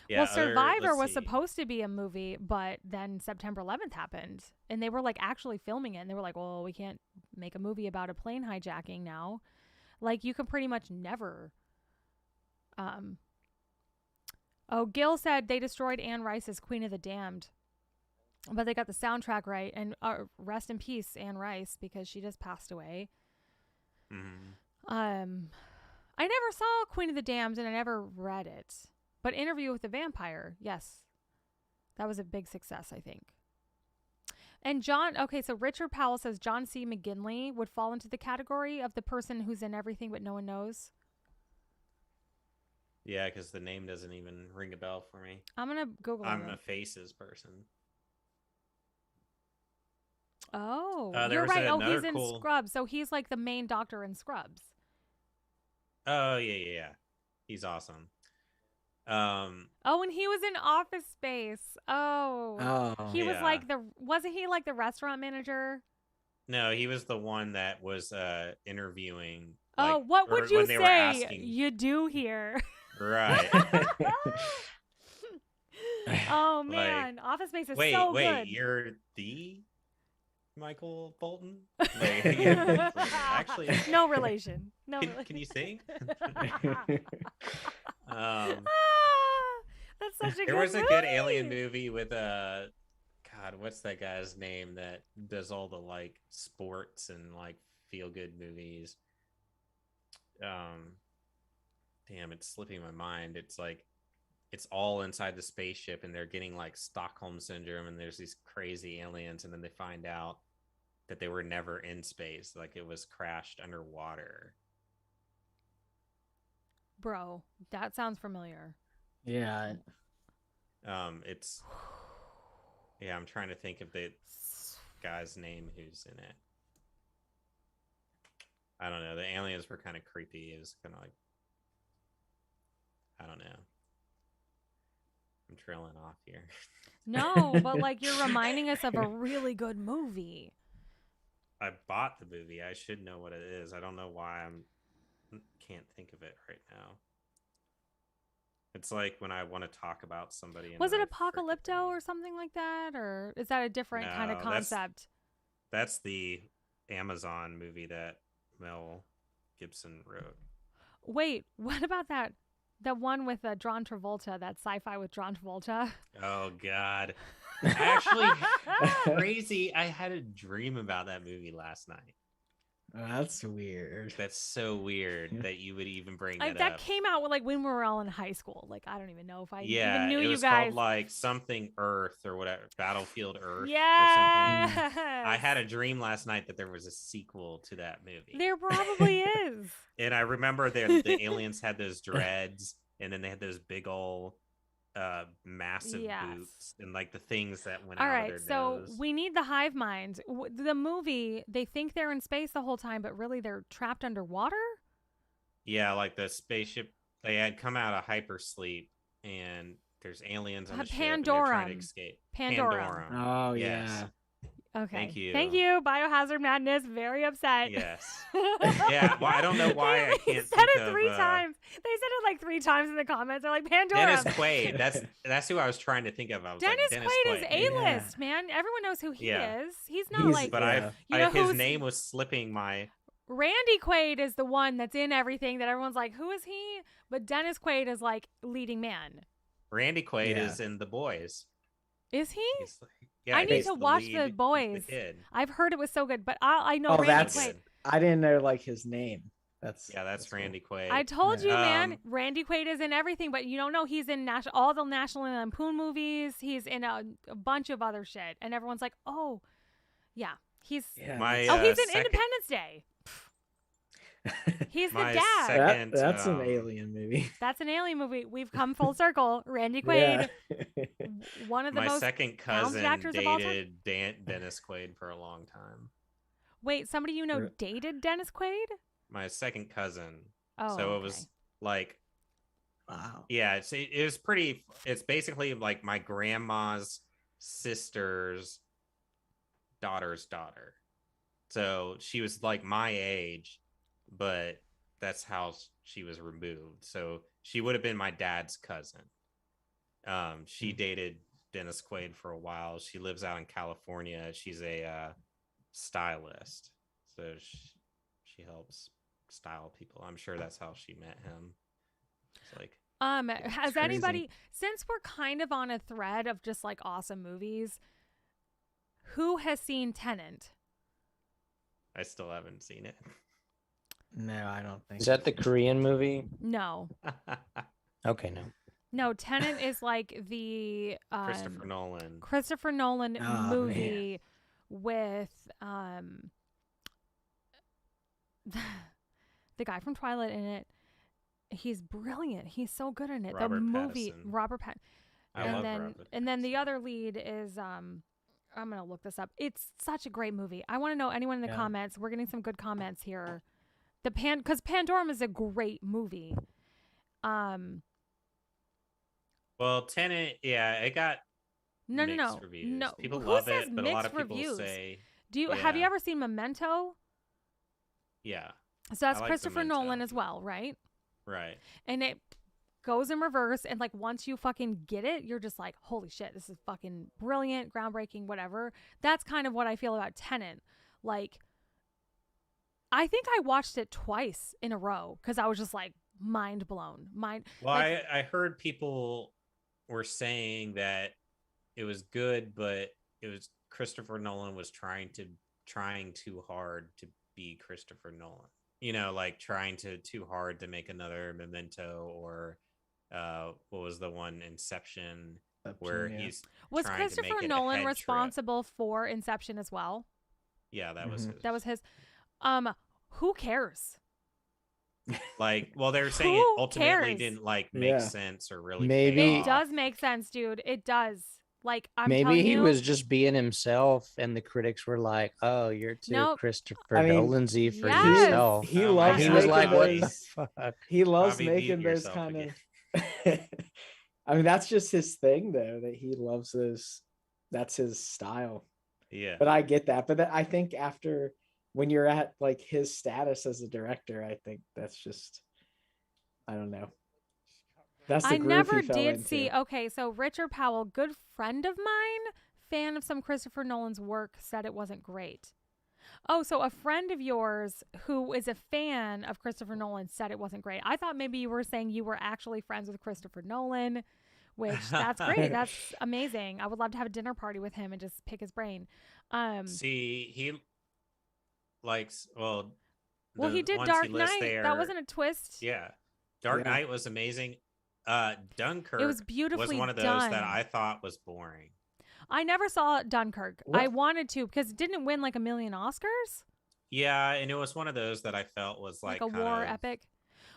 Yeah, well, Survivor was supposed to be a movie, but then September 11th happened, and they were like actually filming it. And they were like, "Well, we can't make a movie about a plane hijacking now." Like you can pretty much never. Oh, Gil said they destroyed Anne Rice's Queen of the Damned, but they got the soundtrack right. And rest in peace, Anne Rice, because she just passed away. Mm-hmm. I never saw Queen of the Damned, and I never read it. But Interview with the Vampire, yes. That was a big success, I think. And so Richard Powell says John C. McGinley would fall into the category of the person who's in everything but no one knows. Yeah, because the name doesn't even ring a bell for me. I'm going to Google I'm it. a faces person. Oh, there you're was right. Oh, he's another in cool- Scrubs. So he's like the main doctor in Scrubs. Oh, yeah. He's awesome. Oh, and he was in Office Space. Oh. He was yeah. wasn't he like the restaurant manager? No, he was the one that was interviewing. Oh, like, what would you when they were say asking- you do here? Right. Oh man, Office Space is wait, so good. you're the Michael Bolton? Like, yeah, actually, no relation. No can, relation. can you sing? That's such a good There was a movie. good alien movie with God, what's that guy's name that does all the like sports and like feel good movies? Damn, it's slipping my mind. It's like it's all inside the spaceship and they're getting like Stockholm syndrome and there's these crazy aliens and then they find out that they were never in space, like it was crashed underwater. Bro, that sounds familiar. Yeah. It's I'm trying to think of the guy's name who's in it. I don't know. The aliens were kind of creepy. It was kind of like, I don't know. I'm trailing off here. No, but like you're reminding us of a really good movie. I bought the movie. I should know what it is. I don't know why can't think of it right now. It's like when I want to talk about somebody. Was it Apocalypto or something like that? Or is that a different kind of concept? That's the Amazon movie that Mel Gibson wrote. Wait, what about that one with John Travolta, that sci-fi with John Travolta? Oh, God. Actually, crazy. I had a dream about that movie last night. Oh, that's weird. That's so weird that you would even bring that that up. came out when we were all in high school. Like, I don't even know if I Yeah, even knew it you was guys. called like something Earth or whatever, Battlefield Earth Yeah. or something. I had a dream last night that there was a sequel to that movie. There probably is. And I remember the aliens had those dreads, and then they had those big old massive boots and like the things that went all out right, of their so nose. we need the hive mind. The movie, they think they're in space the whole time, but really they're trapped underwater? Yeah, like the spaceship, they had come out of hypersleep, and there's aliens on the ship, and they're trying to escape. Pandorum. Oh, yes. yeah. Okay. Thank you. Biohazard Madness, very upset. Yes. Yeah, well, I don't know why I can't said think it three times. They said it like 3 times in the comments. They're like, Pandora. Dennis Quaid. That's who I was trying to think of. I was Dennis like, Quaid is A-list, man. Everyone knows who he is. He's not like... But you know his name was slipping my... Randy Quaid is the one that's in everything that everyone's like, who is he? But Dennis Quaid is like leading man. Randy Quaid is in The Boys. Is he? Yeah, I need to watch The Boys. I've heard it was so good, but I know Randy Quaid. I didn't know like his name. That's that's Randy Quaid. I told you, man. Um, Randy Quaid is in everything, but you don't know he's in all the National Lampoon movies. He's in a bunch of other shit, and everyone's like, "Oh, yeah, he's Yeah, My, oh, he's in second- Independence Day. He's the My dad." second- that's an um, alien movie. That's an alien movie. We've come full circle. Randy Quaid, Yeah. one of the My most second talented cousin actors of all time. dated Dennis Quaid for a long time. Wait, somebody you know Re- dated Dennis Quaid? My second cousin. Oh, So it okay. was like, Wow. yeah, it was pretty. It's basically like my grandma's sister's daughter's daughter. So she was like my age, but that's how she was removed. So she would have been my dad's cousin. She dated Dennis Quaid for a while. She lives out in California. She's a stylist, so she helps style people. I'm sure that's how she met him. It's like, has crazy. anybody, since we're kind of on a thread of just like awesome movies, who has seen Tenet? I still haven't seen it. No, I don't think. Is that the Korean movie? No. Okay, no. No, Tenet is like the Christopher Nolan. Oh, movie with the guy from Twilight in it. He's brilliant. He's so good in it. Robert the movie Pattinson. Robert Pattinson. I and love then Robert and then the Pattinson. other lead is I'm gonna look this up. It's such a great movie. I want to know anyone in the Yeah. comments. We're getting some good comments here. Because Pandorum is a great movie. Well, Tenet, yeah, it got No, mixed reviews. no. People Who love says it, but a lot mixed of people reviews? say, Do you have you yeah. ever seen Memento? yeah, So that's I like Christopher Memento. Nolan as well, right? right. And it goes in reverse, and like once you fucking get it, you're just like, holy shit, this is fucking brilliant, groundbreaking, whatever. That's kind of what I feel about Tenet. Like, I think I watched it twice in a row because I was just like mind blown. Well, like, I heard people were saying that it was good, but it was Christopher Nolan was trying too hard to be Christopher Nolan. You know, like trying too hard to make another Memento or what was the one, Inception, where yeah. he's was trying to make Christopher it a Nolan head trip. responsible for Inception as well? Yeah, that was Mhm. his. That was his. Who cares? Like, well, they were saying Who it ultimately cares? didn't like make Yeah. sense or really. Maybe- pay It off. does make sense, dude. It does. Like, I'm Maybe telling he you, was just being himself, and the critics were like, "Oh, you're too Nope. Christopher I mean, Nolan-y for Yes. yourself." He Oh my loves He God. was making like, "What those. the fuck?" He loves Bobby, making mute those yourself kind again. of. I mean, that's just his thing, though. That he loves those. That's his style. Yeah. But I get that. But I think after when you're at like his status as a director, I think that's just. I don't know. That's the I groove never he fell did into. see. Okay, so Richard Powell, good friend of mine, fan of some Christopher Nolan's work, said it wasn't great. Oh, so a friend of yours who is a fan of Christopher Nolan said it wasn't great. I thought maybe you were saying you were actually friends with Christopher Nolan, which that's great. That's amazing. I would love to have a dinner party with him and just pick his brain. See, he likes Well, the he did ones Dark lists Knight. there- That wasn't a twist. Yeah, Dark Yeah. Knight was amazing. Dunkirk It was beautifully one of those done. that I thought was boring. I never saw Dunkirk. What? I wanted to because it didn't win like a million Oscars. Yeah, and it was one of those that I felt was Like like a kind war of, epic.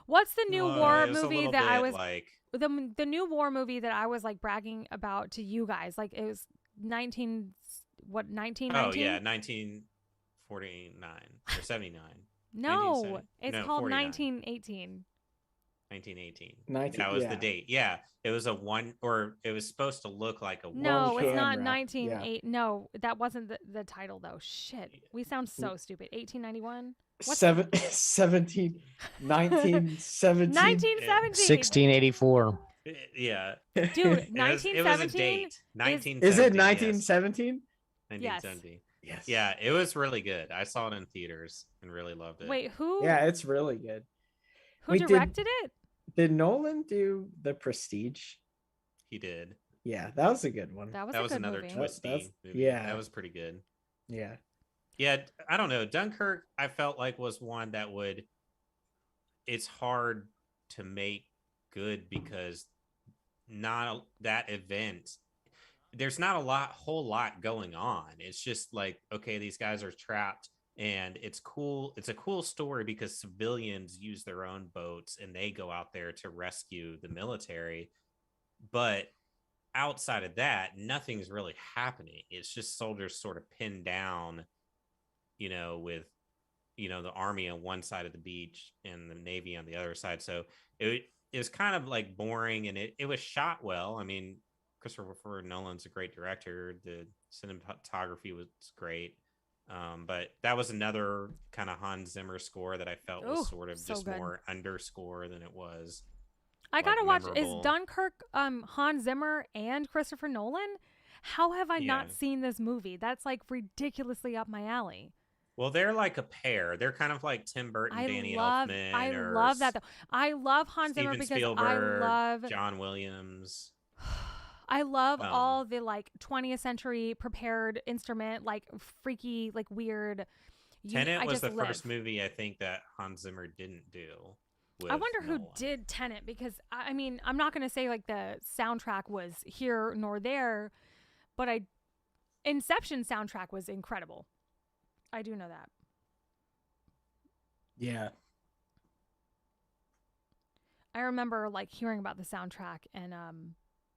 What's the new well, war it was a movie little that I bit was like the new war movie that I was like bragging about to you guys? Like it was 1919? oh yeah, 1949 or 79, No, 1970. it's No, called 49. 1918. 1918. 19 That was yeah. the date. Yeah, it was it was supposed to look like a No, war. it's not camera, 1908. No, that wasn't the title though. Shit, we sound so stupid. 1891. What's 17, 1917. 1917. 1684. Yeah, Dude, it was a 1917. date. 1917. Is it yes. 1917? 1970. Yes. Yeah, it was really good. I saw it in theaters and really loved it. Wait, who? Yeah, it's really good. who we did- directed it? Did Nolan do The Prestige? He did. Yeah, that was a good one. That was That a was good another movie. twisty That's- movie. yeah. That was pretty good. Yeah. Yeah, I don't know. Dunkirk, I felt like was one that would it's hard to make good because not that event. There's not whole lot going on. It's just like, okay, these guys are trapped, and it's cool. It's a cool story because civilians use their own boats and they go out there to rescue the military. But outside of that, nothing's really happening. It's just soldiers sort of pinned down, with the army on one side of the beach and the navy on the other side. So it was kind of like boring, and it was shot well. I mean, Christopher Nolan's a great director. The cinematography was great. But that was another kind of Hans Zimmer score that I felt was sort of just good. more underscore than it was. I gotta watch. Memorable. Is Dunkirk Hans Zimmer and Christopher Nolan? How have I not seen this movie? That's like ridiculously up my alley. Well, they're like a pair. They're kind of like Tim Burton, Danny Elfman. I love that though. I love Hans Zimmer because Spielberg, I love John Williams. I love all the like 20th century prepared instrument, like freaky, like weird. Tenet was the first movie I think that Hans Zimmer didn't do. I wonder who did Tenet, because I mean, I'm not going to say like the soundtrack was here nor there, but Inception soundtrack was incredible. I do know that. Yeah. I remember like hearing about the soundtrack and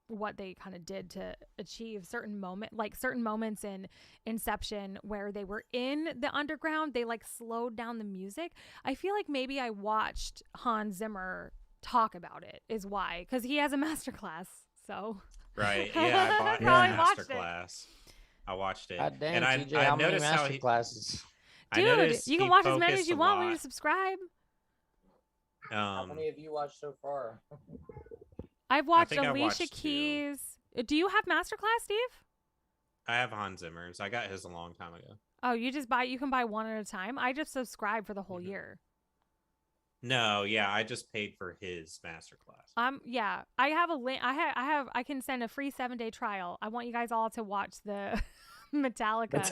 what they kind of did to achieve certain moments in Inception where they were in the underground. They like slowed down the music. I feel like maybe I watched Hans Zimmer talk about it is why, because he has a masterclass. So right, yeah, I bought a masterclass. I watched it. God dang, and TJ, I how many noticed how he classes? Dude, you can watch as many as you want when you subscribe. How many have you watched so far? I've watched Alicia Keys. Do you have masterclass, Steve? I have Hans Zimmer's. I got his a long time ago. Oh, you can buy one at a time? I just subscribe for the whole year. No, yeah, I just paid for his masterclass. Yeah, I have a link. I can send a free 7-day trial. I want you guys all to watch the Metallica.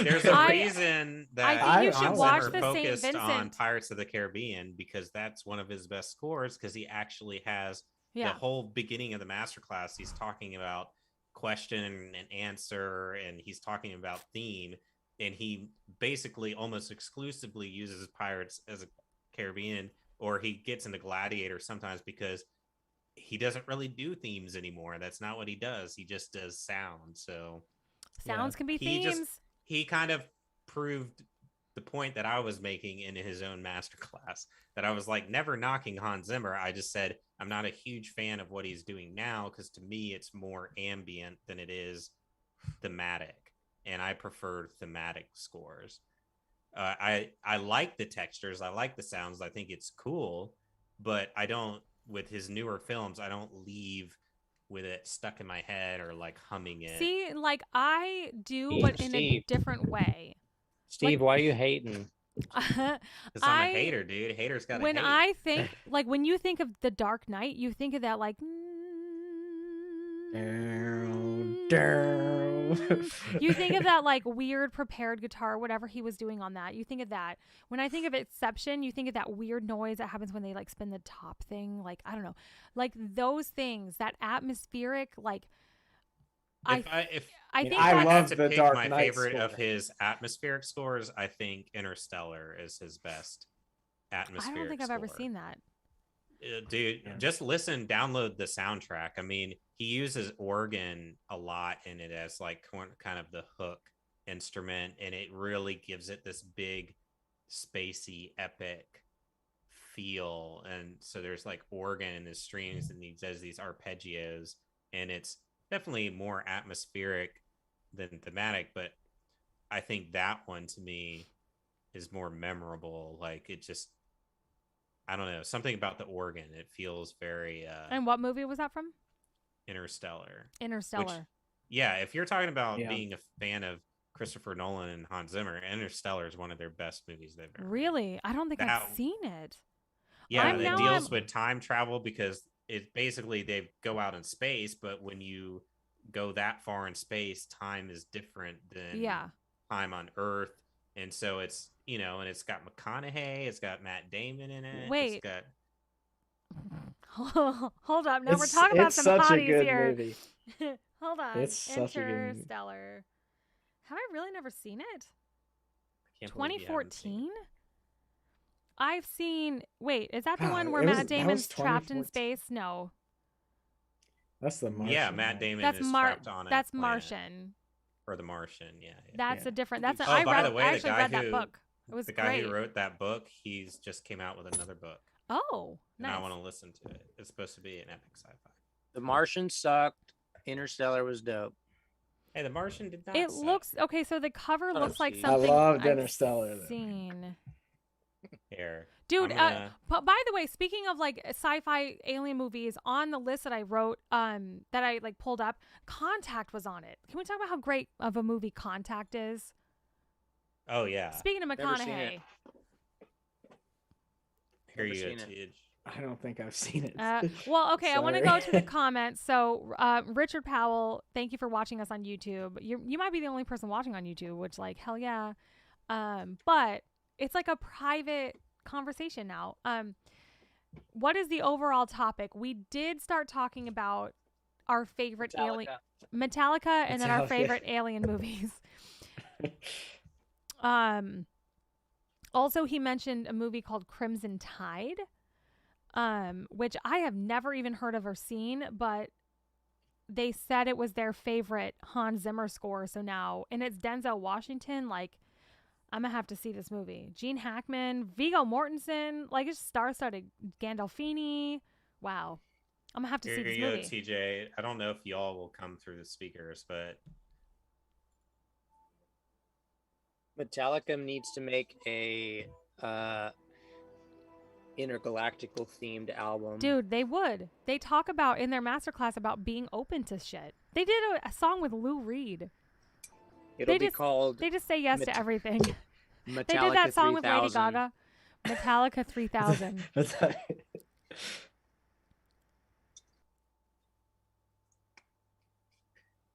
There's a reason that I think you should Hans watch Zimmer the Saint focused Vincent on Pirates of the Caribbean, because that's one of his best scores, because he actually has the whole beginning of the masterclass. He's talking about question and answer, and he's talking about theme, and he basically almost exclusively uses Pirates as a Caribbean, or he gets into Gladiator sometimes, because he doesn't really do themes anymore. That's not what he does. He just does sound. So sounds can be themes. He kind of proved the point that I was making in his own masterclass, that I was like never knocking Hans Zimmer. I just said I'm not a huge fan of what he's doing now, because to me it's more ambient than it is thematic, and I prefer thematic scores. I like the textures, I like the sounds, I think it's cool, but I don't, with his newer films, I don't leave with it stuck in my head or like humming it. See, like I do, but in a different way. Steve, why are you hating? Because I'm a hater, dude. Haters gotta hate. I think, like, when you think of The Dark Knight, you think of that like you think of that like weird prepared guitar, whatever he was doing on that. You think of that. When I think of Inception, you think of that weird noise that happens when they like spin the top thing. Like, I don't know, like those things, that atmospheric, like. I think I love the Dark Knight. My favorite score of his atmospheric scores, I think Interstellar is his best atmospheric. I don't think I've ever seen that. Dude, just listen, download the soundtrack. I mean, he uses organ a lot in it as like kind of the hook instrument, and it really gives it this big, spacey, epic feel. And so there's like organ in his strings, and he does these arpeggios, and it's definitely more atmospheric than thematic, but I think that one to me is more memorable. Like, it just, I don't know, something about the organ, it feels very And what movie was that from? Interstellar. Which, yeah, if you're talking about being a fan of Christopher Nolan and Hans Zimmer, Interstellar is one of their best movies they've ever made. Really? I don't think I've seen it. Yeah, it deals with time travel, because it basically they go out in space, but when you go that far in space, time is different than time on Earth. And so it's, you know, and it's got McConaughey, it's got Matt Damon in it. Wait. It's got Hold up. Now we're talking about it's some such a hotties good here. movie. Hold on. It's such a good movie. Interstellar. Have I really never seen it? I can't believe you haven't seen 2014? I've seen. Wait, is that the Wow, one where that Matt was Damon's trapped in 2014. space? No, That's the it. Martian. Yeah, Matt right? Damon that's is trapped on a That's planet. Martian. Or the Martian, yeah. That's Yeah. a different. That's a, Oh, I by read. the way, I the actually guy read that who- book. It was The guy great. who wrote that book, he's just came out with another book. Oh, And nice. I want to listen to it. It's supposed to be an epic sci-fi. The Martian sucked. Interstellar was dope. Hey, the Martian did not It suck. looks okay. So the cover Oh, looks like geez. I something loved I've Interstellar, though. seen. Here. Dude, I'm gonna- but by the way, speaking of like sci-fi alien movies, on the list that I wrote, that I like pulled up, Contact was on it. Can we talk about how great of a movie Contact is? Oh yeah. Speaking of Never seen McConaughey, it. Here Never you go, seen it. Tej. I don't think I've seen it. well, okay, I want to Sorry. go to the comments. So, Richard Powell, thank you for watching us on YouTube. You might be the only person watching on YouTube, which like hell yeah. But it's like a private conversation now. What is the overall topic? We did start talking about our favorite alien Metallica and then our Metallica. favorite alien movies. Also he mentioned a movie called Crimson Tide, which I have never even heard of or seen, but they said it was their favorite Hans Zimmer score. So now, and it's Denzel Washington. Like, I'm gonna have to see this movie. Gene Hackman, Viggo Mortensen, like it's star-studded. Gandolfini. Wow, I'm gonna have to see Here this you go, movie. TJ. I don't know if y'all will come through the speakers, but Metallica needs to make a intergalactical themed album. Dude, they would. They talk about in their masterclass about being open to shit. They did a song with Lou Reed. It'll they be just- called They just say yes to Met- everything. Metallica They did that song with Lady 3000. Gaga. Metallica 3000.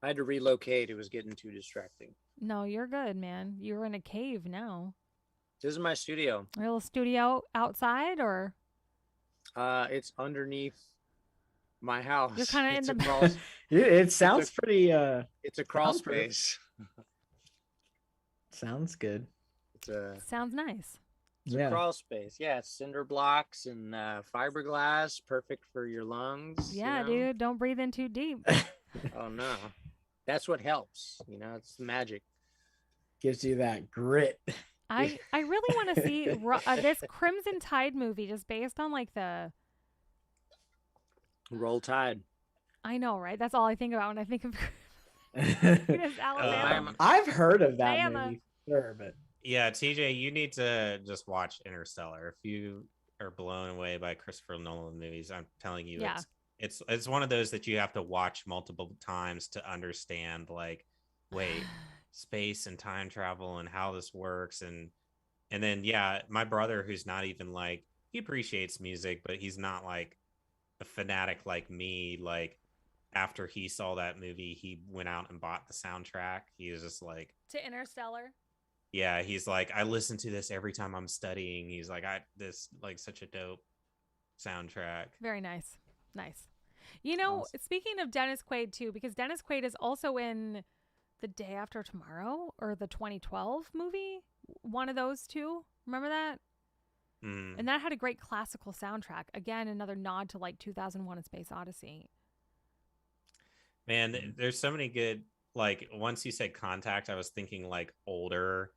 I had to relocate. It was getting too distracting. No, you're good, man. You're in a cave now. This is my studio. A little studio outside, or It's underneath my house. You're kinda in It's the a crawl. It sounds a- pretty. It's a crawl Sounds pretty- space. Sounds good. It's a sounds nice. Yeah. crawl space. Yeah, it's cinder blocks and fiberglass, perfect for your lungs. you Yeah, know? dude. Don't breathe in too deep. Oh no, that's what helps. You know, it's magic. Gives you that grit. I really want to see this Crimson Tide movie just based on like the. Roll Tide. I know, right? That's all I think about when I think of I've Miss Alabama. heard of that Alabama. movie, sure, but yeah, TJ, you need to just watch Interstellar. If you are blown away by Christopher Nolan movies, I'm telling you, Yeah. it's one of those that you have to watch multiple times to understand. Like, wait, space and time travel and how this works, and then yeah, my brother, who's not even like, he appreciates music, but he's not like a fanatic like me. Like, after he saw that movie, he went out and bought the soundtrack. He was just like, To Interstellar. yeah, he's like, I listen to this every time I'm studying. He's like, this like such a dope soundtrack. Very nice. Nice. You know, Awesome. speaking of Dennis Quaid too, because Dennis Quaid is also in The Day After Tomorrow or the 2012 movie. One of those two. Remember that? Mm. And that had a great classical soundtrack. Again, another nod to like 2001: A Space Odyssey. Man, there's so many good, like, once you said Contact, I was thinking like older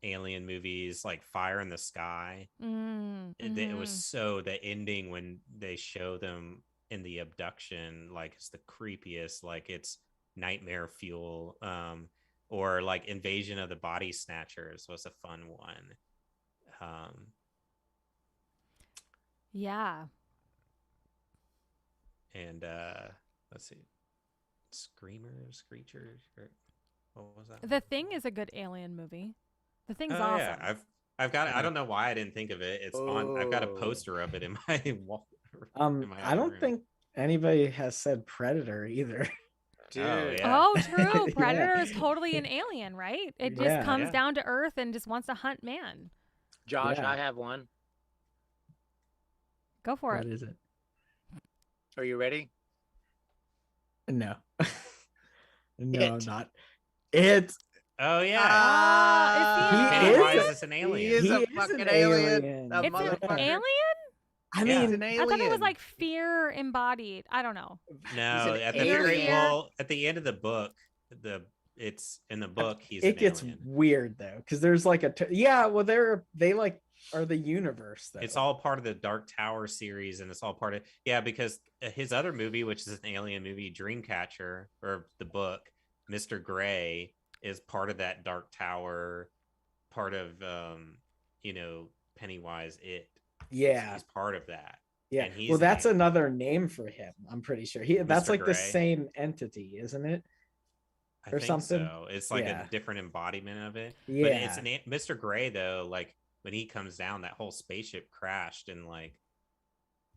alien movies like Fire in the Sky. It was so, the ending when they show them in the abduction, like, it's the creepiest. Like, it's nightmare fuel. Or like Invasion of the Body Snatchers was a fun one. Yeah. And let's see, Screamers, Screechers, or what was that? The Thing is a good alien movie. The Thing's Oh, awesome. yeah, I've got it. I don't know why I didn't think of it. It's on. I've got a Oh. poster of it in my wall. in my I other don't room. think anybody has said Predator either. dude. Oh, yeah. Oh, true. Yeah. Predator is totally an alien, right? It just Yeah. comes Yeah. down to Earth and just wants to hunt man. Josh, Yeah. I have one. Go for What it. is it? Are you ready? No. No, I'm It. not. It's Oh yeah. Ah, He Pennywise is- is an He alien. is a an fucking alien. alien. A It's an motherfucker. alien? I Yeah. He's mean, an I alien. thought it was like fear embodied. I don't know. No, an at the alien. very Fear. well, at the end of the book, it's in the book he's it an gets alien. weird though, because there's like yeah, well, they like are the universe though. It's all part of the Dark Tower series, and it's all part of because his other movie, which is an alien movie, Dreamcatcher, or the book, Mr. Gray, is part of that Dark Tower, part of Pennywise. Yeah. He's part of that. Yeah. And he's Well, an that's alien. another name for him. I'm pretty sure that's Mr. like the Gray. same entity, isn't it? I or think something. so. It's like Yeah. a different embodiment of it. Yeah. But it's Mr. Gray though. Like when he comes down, that whole spaceship crashed, and like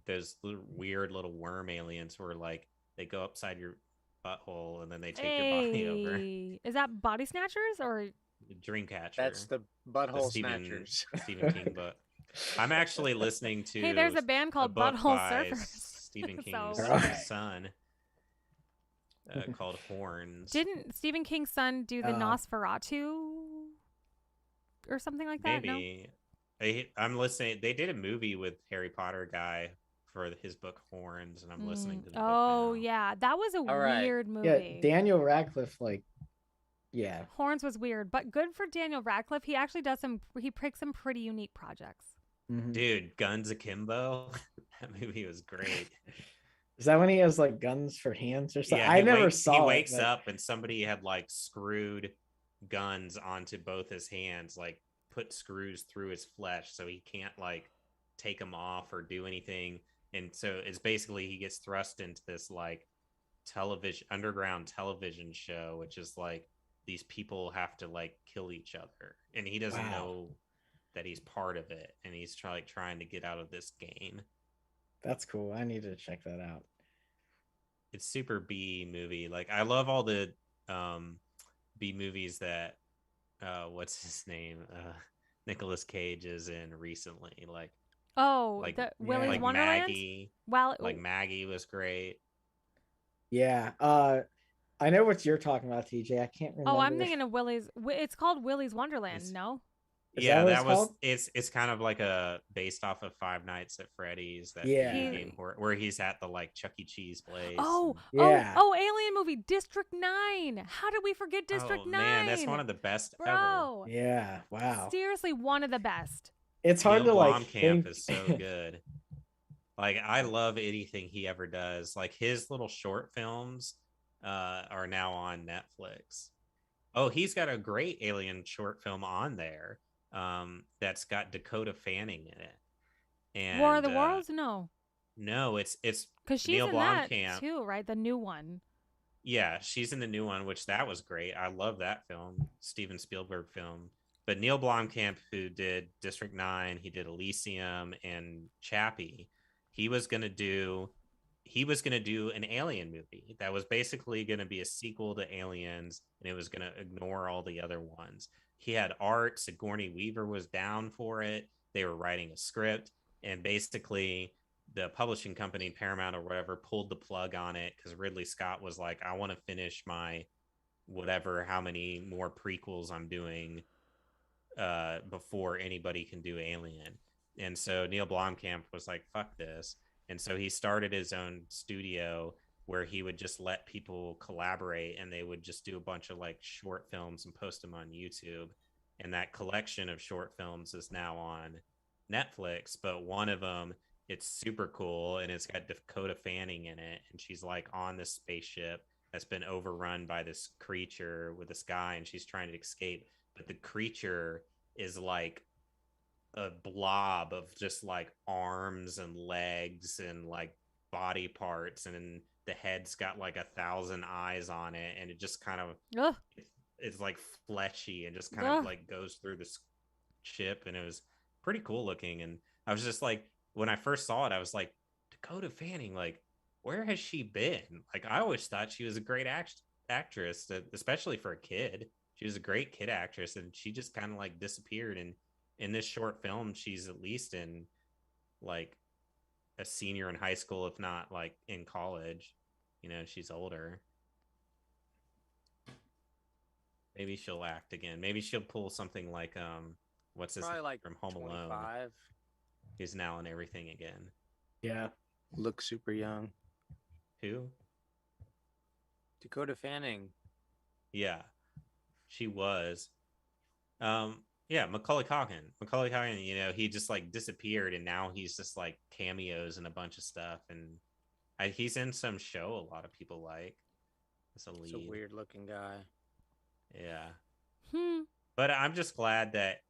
those weird little worm aliens were like they go upside your butthole and then they take your body over. Hey. Is that Body Snatchers or Dreamcatcher. That's the the butthole Stephen snatchers. King book. I'm actually listening to. Hey, there's a band called book Butthole by Surfers. Stephen King's So- son, called Horns. Didn't Stephen King's son do the Oh. Nosferatu or something like that? No? Maybe. I'm listening. They did a movie with Harry Potter guy for his book Horns, and I'm listening to the book Oh, now. yeah. That was a All right. weird movie. Yeah, Daniel Radcliffe, like, yeah. Horns was weird, but good for Daniel Radcliffe. He actually he picks some pretty unique projects. Mhm. Dude, Guns Akimbo. That movie was great. Is that when he has like guns for hands or something? Yeah, I never saw He it, wakes but- up and somebody had like screwed guns onto both his hands, like put screws through his flesh so he can't like take them off or do anything. And so it's basically he gets thrust into this like underground television show, which is like these people have to like kill each other, and he doesn't Wow. know that he's part of it, and he's trying to get out of this game. That's cool. I need to check that out. It's super B movie. Like I love all the B movies that what's his name? Nicolas Cage is in recently. Like Oh, the Willy's like Wonderland? Maggie. Well, Like Maggie was great. Yeah. I know what you're talking about, TJ. I can't remember. oh, I'm thinking of Willy's. It's called Willy's Wonderland, It's- no? Is Yeah, what that it's was called? it's kind of like a based off of Five Nights at Freddy's, that Yeah. video game where he's at the like Chuck E. Cheese place. Oh, Yeah. oh, alien movie, District 9. How did we forget District 9? Man, that's one of the best ever. Bro, Yeah. Wow. seriously, one of the best. It's hard Neil to like Blomkamp think. is so good. Like I love anything he ever does. Like his little short films are now on Netflix. Oh, he's got a great alien short film on there that's got Dakota Fanning in it. And War of the Worlds? No. No, it's Because she's Neil in that Blomkamp. too, right? The new one. Yeah, she's in the new one, which that was great. I love that film, Steven Spielberg film. But Neil Blomkamp, who did District 9, he did Elysium and Chappie, he was gonna do an alien movie that was basically gonna be a sequel to Aliens, and it was gonna ignore all the other ones. He had art, Sigourney Weaver was down for it. They were writing a script, and basically the publishing company, Paramount or whatever, pulled the plug on it because Ridley Scott was like, I want to finish my whatever, how many more prequels I'm doing before anybody can do Alien. And so Neil Blomkamp was like, fuck this. And so he started his own studio where he would just let people collaborate, and they would just do a bunch of like short films and post them on YouTube. And that collection of short films is now on Netflix, but one of them, it's super cool, and it's got Dakota Fanning in it, and she's like on this spaceship that's been overrun by this creature with this guy, and she's trying to escape, but the creature is like a blob of just like arms and legs and like body parts, and the head's got like 1,000 eyes on it, and it just kind of Ugh. it's like fleshy and just kind Ugh. of like goes through this ship, and it was pretty cool looking. And I was just like, when I first saw it, I was like, Dakota Fanning, like, where has she been? Like, I always thought she was a great actress, especially for a kid. She was a great kid actress, and she just kind of like disappeared. And in this short film, she's at least in like a senior in high school, if not like in college. You know, she's older. Maybe she'll act again. Maybe she'll pull something like what's this Probably like from Home 25. Alone? He's now in everything again. Yeah. Looks super young. Who? Dakota Fanning. Yeah, she was. Yeah, Macaulay Culkin. Macaulay Culkin, you know, he just like disappeared, and now he's just like cameos and a bunch of stuff, and he's in some show a lot of people like. It's a lead. It's a weird looking guy. Yeah. But I'm just glad that,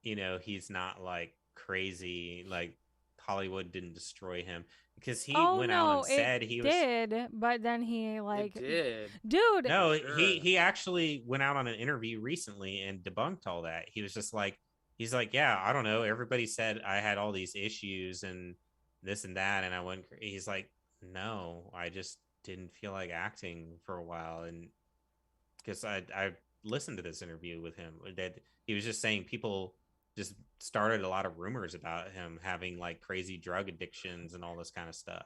you know, he's not like crazy, like Hollywood didn't destroy him, because he went out and said he did, but then he like it did. Dude. No, Sure. he actually went out on an interview recently and debunked all that. He was just like, he's like, yeah, I don't know. Everybody said I had all these issues and this and that, and I went. He's like, no, I just didn't feel like acting for a while, and because I listened to this interview with him that he was just saying people just started a lot of rumors about him having like crazy drug addictions and all this kind of stuff.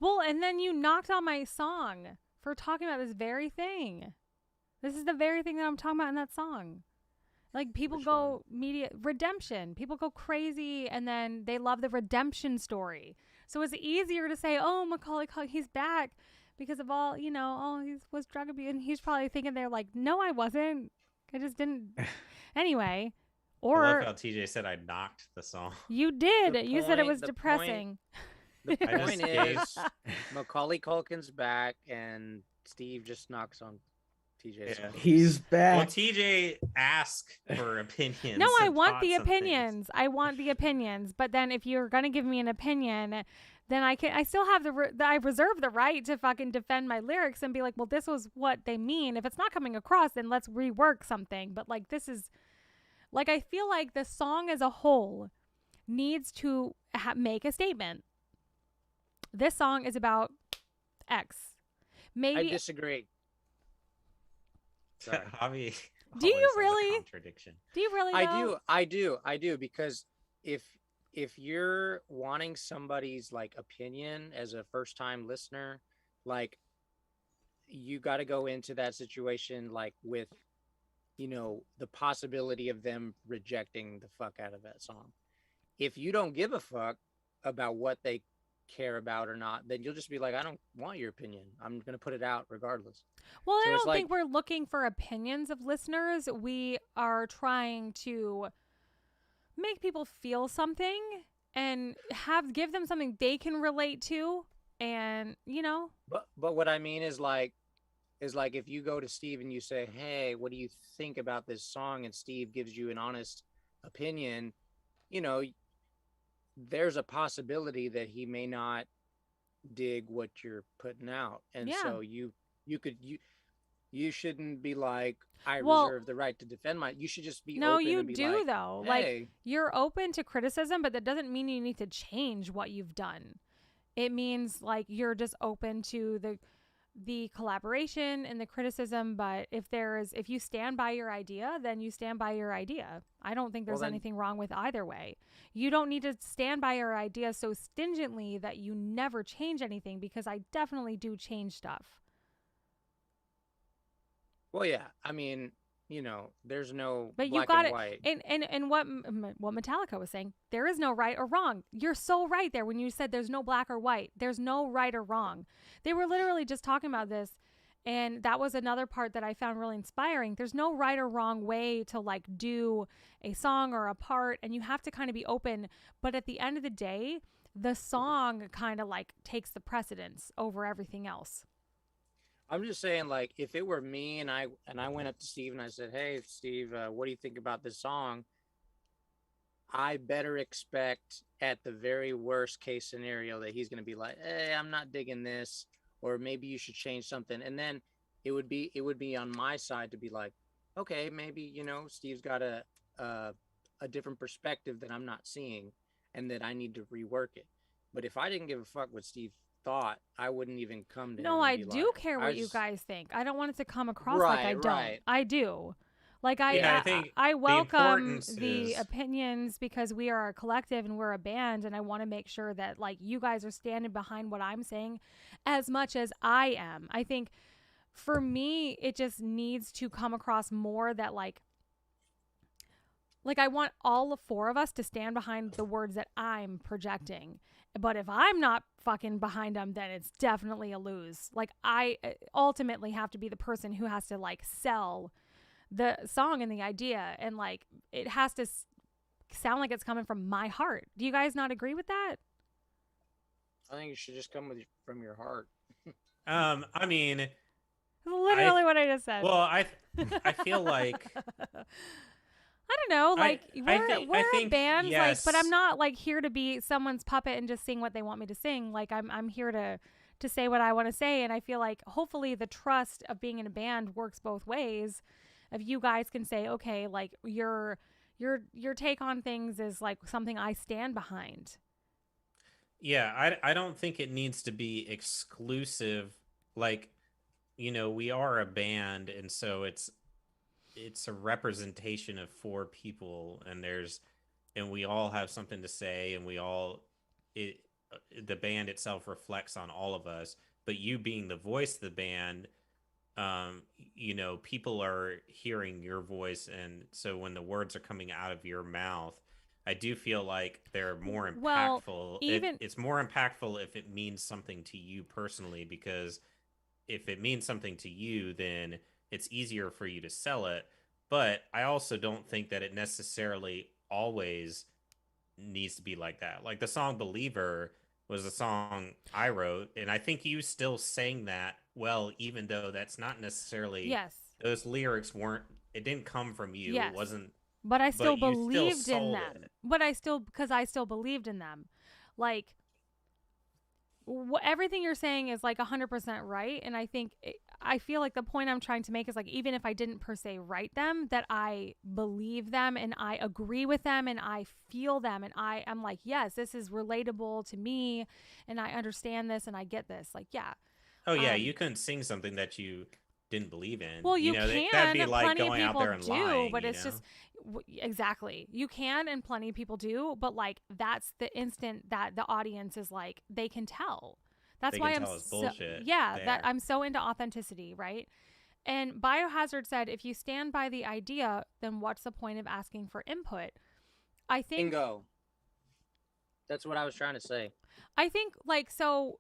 Well, and then you knocked on my song for talking about this very thing. This is the very thing that I'm talking about in that song. Like people Which go redemption. People go crazy and then they love the redemption story. So it's easier to say, oh, Macaulay Culkin, he's back because of all, you know, oh, he was drug abuse. And he's probably thinking they're like, no, I wasn't. I just didn't. Anyway. Or I love how TJ said I knocked the song. You did. You said it was the depressing. The I just point is, Macaulay Culkin's back, and Steve just knocks on TJ's. Yeah. He's back. Well, TJ asked for opinions. No, I and want the thoughts on things. opinions. I want the opinions. But then if you're going to give me an opinion, then I still have I reserve the right to fucking defend my lyrics and be like, well, this was what they mean. If it's not coming across, then let's rework something. But like, this is like, I feel like the song as a whole needs to make a statement. This song is about X. Maybe I disagree. Sorry. Javi Do you always has a really? contradiction. Do you really know? I do because if you're wanting somebody's like opinion as a first time listener, like you got to go into that situation like with, you know, the possibility of them rejecting the fuck out of that song. If you don't give a fuck about what they care about or not, then you'll just be like, I don't want your opinion. I'm going to put it out regardless. Well, So I it's don't think we're looking for opinions of listeners. We are trying to make people feel something and give them something they can relate to. And, you know. But what I mean is like if you go to Steve and you say, hey, what do you think about this song? And Steve gives you an honest opinion, you know, there's a possibility that he may not dig what you're putting out. And so you shouldn't be like, I reserve the right to defend you should just be no, open you and be do like, though. hey. Like you're open to criticism, but that doesn't mean you need to change what you've done. It means like you're just open to the collaboration and the criticism, but if you stand by your idea, then you stand by your idea. I don't think there's anything wrong with either way. You don't need to stand by your idea so stingently that you never change anything, because I definitely do change stuff. Well, yeah, I mean, you know, there's no But black you got and it. white. And what Metallica was saying, there is no right or wrong. You're so right there when you said there's no black or white. There's no right or wrong. They were literally just talking about this, and that was another part that I found really inspiring. There's no right or wrong way to like do a song or a part, and you have to kind of be open. But at the end of the day, the song kind of like takes the precedence over everything else. I'm just saying, like, if it were me and I went up to Steve and I said, hey, Steve, what do you think about this song? I better expect at the very worst case scenario that he's going to be like, hey, I'm not digging this, or maybe you should change something. And then it would be on my side to be like, okay, maybe, you know, Steve's got a different perspective that I'm not seeing and that I need to rework it. But if I didn't give a fuck what Steve thought, I wouldn't even come to him. No, and I be do like, care I what you just- guys think. I don't want it to come across like I Right, don't. right. I do. Like Yeah, I think I the welcome importance the is opinions because we are a collective and we're a band, and I want to make sure that like you guys are standing behind what I'm saying as much as I am. I think for me it just needs to come across more that like I want all four of us to stand behind the words that I'm projecting. But if I'm not fucking behind them, then it's definitely a lose. Like I ultimately have to be the person who has to like sell the song and the idea, and like it has to sound like it's coming from my heart. Do you guys not agree with that? I think it should just come from your heart. I mean, Literally what I just said. well, I feel like I don't know, like I we're a think, band, yes. like, but I'm not like here to be someone's puppet and just sing what they want me to sing. Like I'm here to say what I want to say, and I feel like hopefully the trust of being in a band works both ways. If you guys can say, okay, like your take on things is like something I stand behind. Yeah, I don't think it needs to be exclusive. Like, we are a band, and so it's a representation of four people, and we all have something to say, and the band itself reflects on all of us. But you being the voice of the band, people are hearing your voice, and so when the words are coming out of your mouth, I do feel like they're more impactful. Well, it's more impactful if it means something to you personally, because if it means something to you, then it's easier for you to sell it. But I also don't think that it necessarily always needs to be like that. Like the song Believer was a song I wrote, and I think you still sang that well, even though that's not necessarily, yes, those lyrics it didn't come from you. yes. It wasn't, but I still but you still believed in sold them. it. But because I still believed in them. Like everything you're saying is like 100% right, and I feel like the point I'm trying to make is like even if I didn't per se write them, that I believe them and I agree with them and I feel them, and I'm like, yes, this is relatable to me and I understand this and I get this. Like, yeah. Oh yeah, you couldn't sing something that you didn't believe in. Well, you can. That'd be like Plenty going of out people there and do, lying. but it's just exactly, you can, and plenty of people do. But like that's the instant that the audience is like they can tell. That's They why can I'm tell it's so bullshit that there. I'm so into authenticity, right? And Biohazard said, if you stand by the idea, then what's the point of asking for input? I think. Bingo. That's what I was trying to say. I think like so.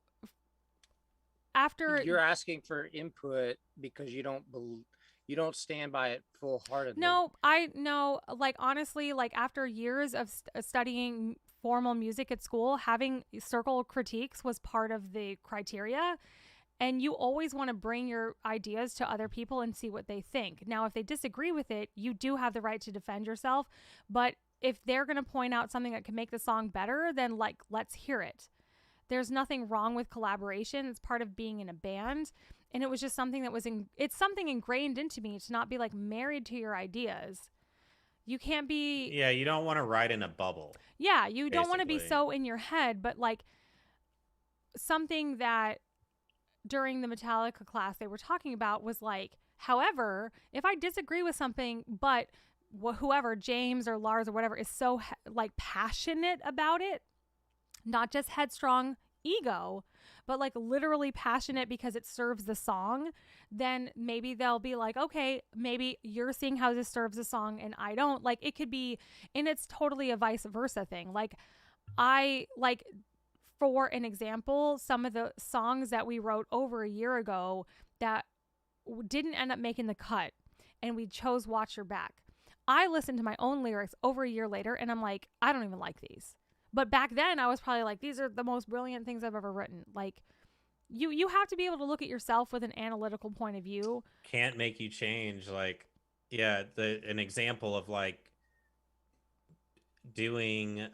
After You're asking for input because you don't stand by it full-heartedly. No, I know. Like honestly, like after years of studying formal music at school, having circle critiques was part of the criteria. And you always want to bring your ideas to other people and see what they think. Now, if they disagree with it, you do have the right to defend yourself. But if they're going to point out something that can make the song better, then like let's hear it. There's nothing wrong with collaboration. It's part of being in a band. And it was just something that it's something ingrained into me to not be like married to your ideas. You can't be. Yeah, you don't want to ride in a bubble. Yeah, you don't want to be basically. so in your head, but like something that during the Metallica class they were talking about was like, however, if I disagree with something, but whoever, James or Lars or whatever, is so like passionate about it, not just headstrong ego, but like literally passionate because it serves the song, then maybe they'll be like, okay, maybe you're seeing how this serves the song and I don't. Like it could be, and it's totally a vice versa thing. Like I like, for an example, some of the songs that we wrote over a year ago that didn't end up making the cut and we chose Watch Your Back. I listened to my own lyrics over a year later and I'm like, I don't even like these. But back then I was probably like, these are the most brilliant things I've ever written. Like you have to be able to look at yourself with an analytical point of view. Can't make you change. Like, yeah, an example of like doing,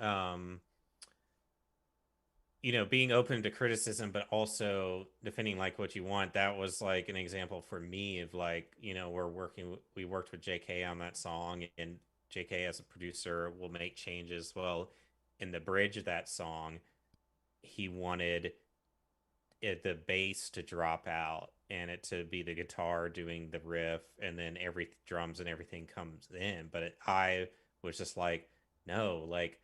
being open to criticism, but also defending like what you want. That was like an example for me of like, we worked with JK on that song, and JK as a producer will make changes. Well, in the bridge of that song, he wanted the bass to drop out and it to be the guitar doing the riff, and then every drums and everything comes in. But I was just like, no, like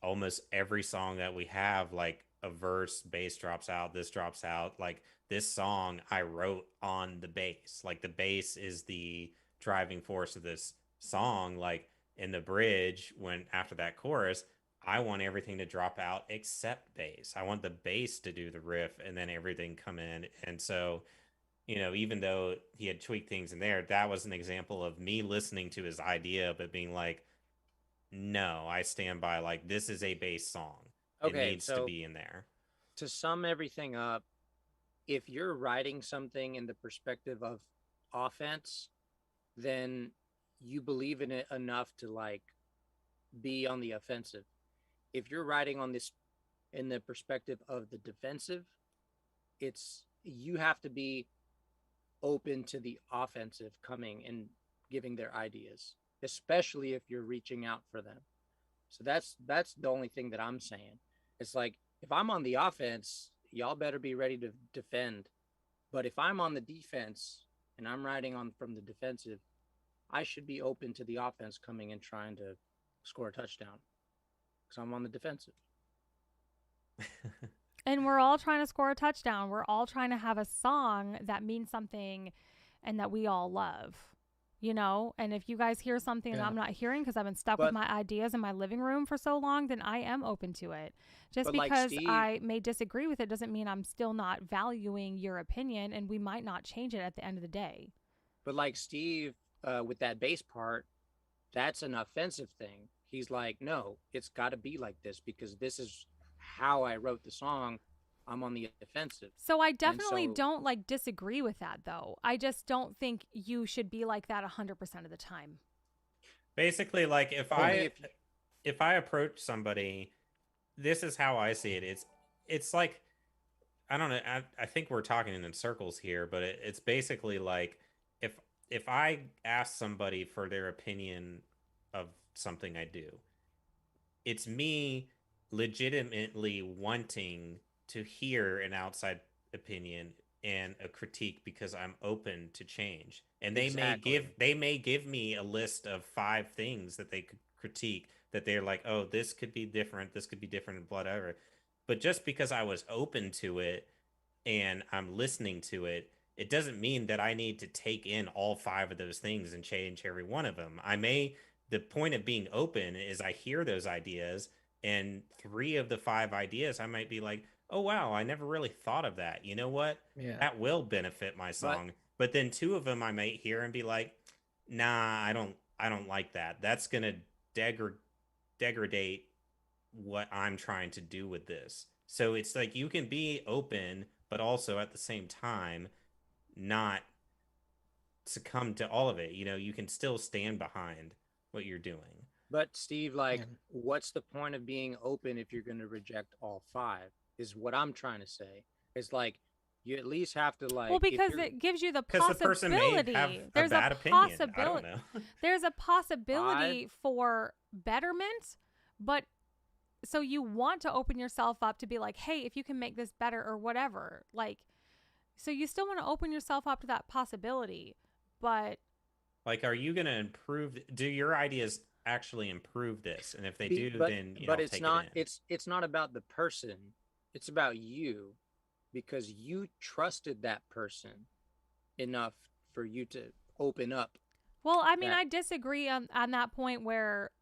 almost every song that we have, like a verse, bass drops out, this drops out. Like this song I wrote on the bass. Like the bass is the driving force of this song. Like in the bridge, when after that chorus, I want everything to drop out except bass. I want the bass to do the riff and then everything come in. And so, even though he had tweaked things in there, that was an example of me listening to his idea, but being like, no, I stand by, like, this is a bass song. It needs to be in there. To sum everything up, if you're writing something in the perspective of offense, then you believe in it enough to like be on the offensive. If you're writing on this in the perspective of the defensive, you have to be open to the offensive coming and giving their ideas, especially if you're reaching out for them. So that's the only thing that I'm saying. It's like, if I'm on the offense, y'all better be ready to defend. But if I'm on the defense and I'm riding on from the defensive, I should be open to the offense coming and trying to score a touchdown because I'm on the defensive. And we're all trying to score a touchdown. We're all trying to have a song that means something and that we all love, And if you guys hear something that I'm not hearing because I've been stuck with my ideas in my living room for so long, then I am open to it. Just because I may disagree with it doesn't mean I'm still not valuing your opinion, and we might not change it at the end of the day. But like Steve, with that bass part, that's an offensive thing. He's like, no, it's got to be like this because this is how I wrote the song. I'm on the offensive. So I definitely don't like disagree with that, though. I just don't think you should be like that 100% of the time. Basically, like if I approach somebody, this is how I see it. It's like, I don't know. I think we're talking in circles here, but it's basically like if I ask somebody for their opinion of something I do, it's me legitimately wanting to hear an outside opinion and a critique because I'm open to change. And they may give me a list of 5 things that they could critique that they're like, oh, this could be different, whatever. But just because I was open to it and I'm listening to it, it doesn't mean that I need to take in all 5 of those things and change every one of them. The point of being open is I hear those ideas, and 3 of the 5 ideas I might be like, oh wow, I never really thought of that. You know what? Yeah. That will benefit my song. But then 2 of them I might hear and be like, nah, I don't like that. That's gonna degrade what I'm trying to do with this. So it's like you can be open, but also at the same time not succumb to all of it. You can still stand behind what you're doing. But Steve, what's the point of being open if you're going to reject all 5? Is what I'm trying to say. It's like you at least have to like. Well, because it gives you the possibility. The person may have there's a bad opinion. I don't know. There's a possibility for betterment, but so you want to open yourself up to be like, hey, if you can make this better or whatever, like, so you still want to open yourself up to that possibility, but like, are you going to improve? Do your ideas actually improve this? And if they do, then it's not. It's not about the person. It's about you, because you trusted that person enough for you to open up. Well, I mean, I disagree on that point where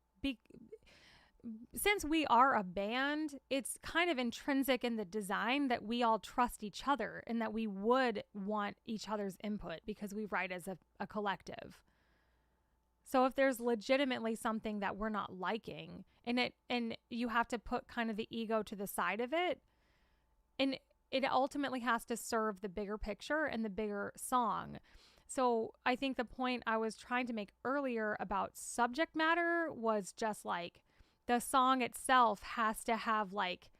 since we are a band, it's kind of intrinsic in the design that we all trust each other and that we would want each other's input because we write as a collective. So if there's legitimately something that we're not liking and you have to put kind of the ego to the side of it, and it ultimately has to serve the bigger picture and the bigger song. So I think the point I was trying to make earlier about subject matter was just like the song itself has to have like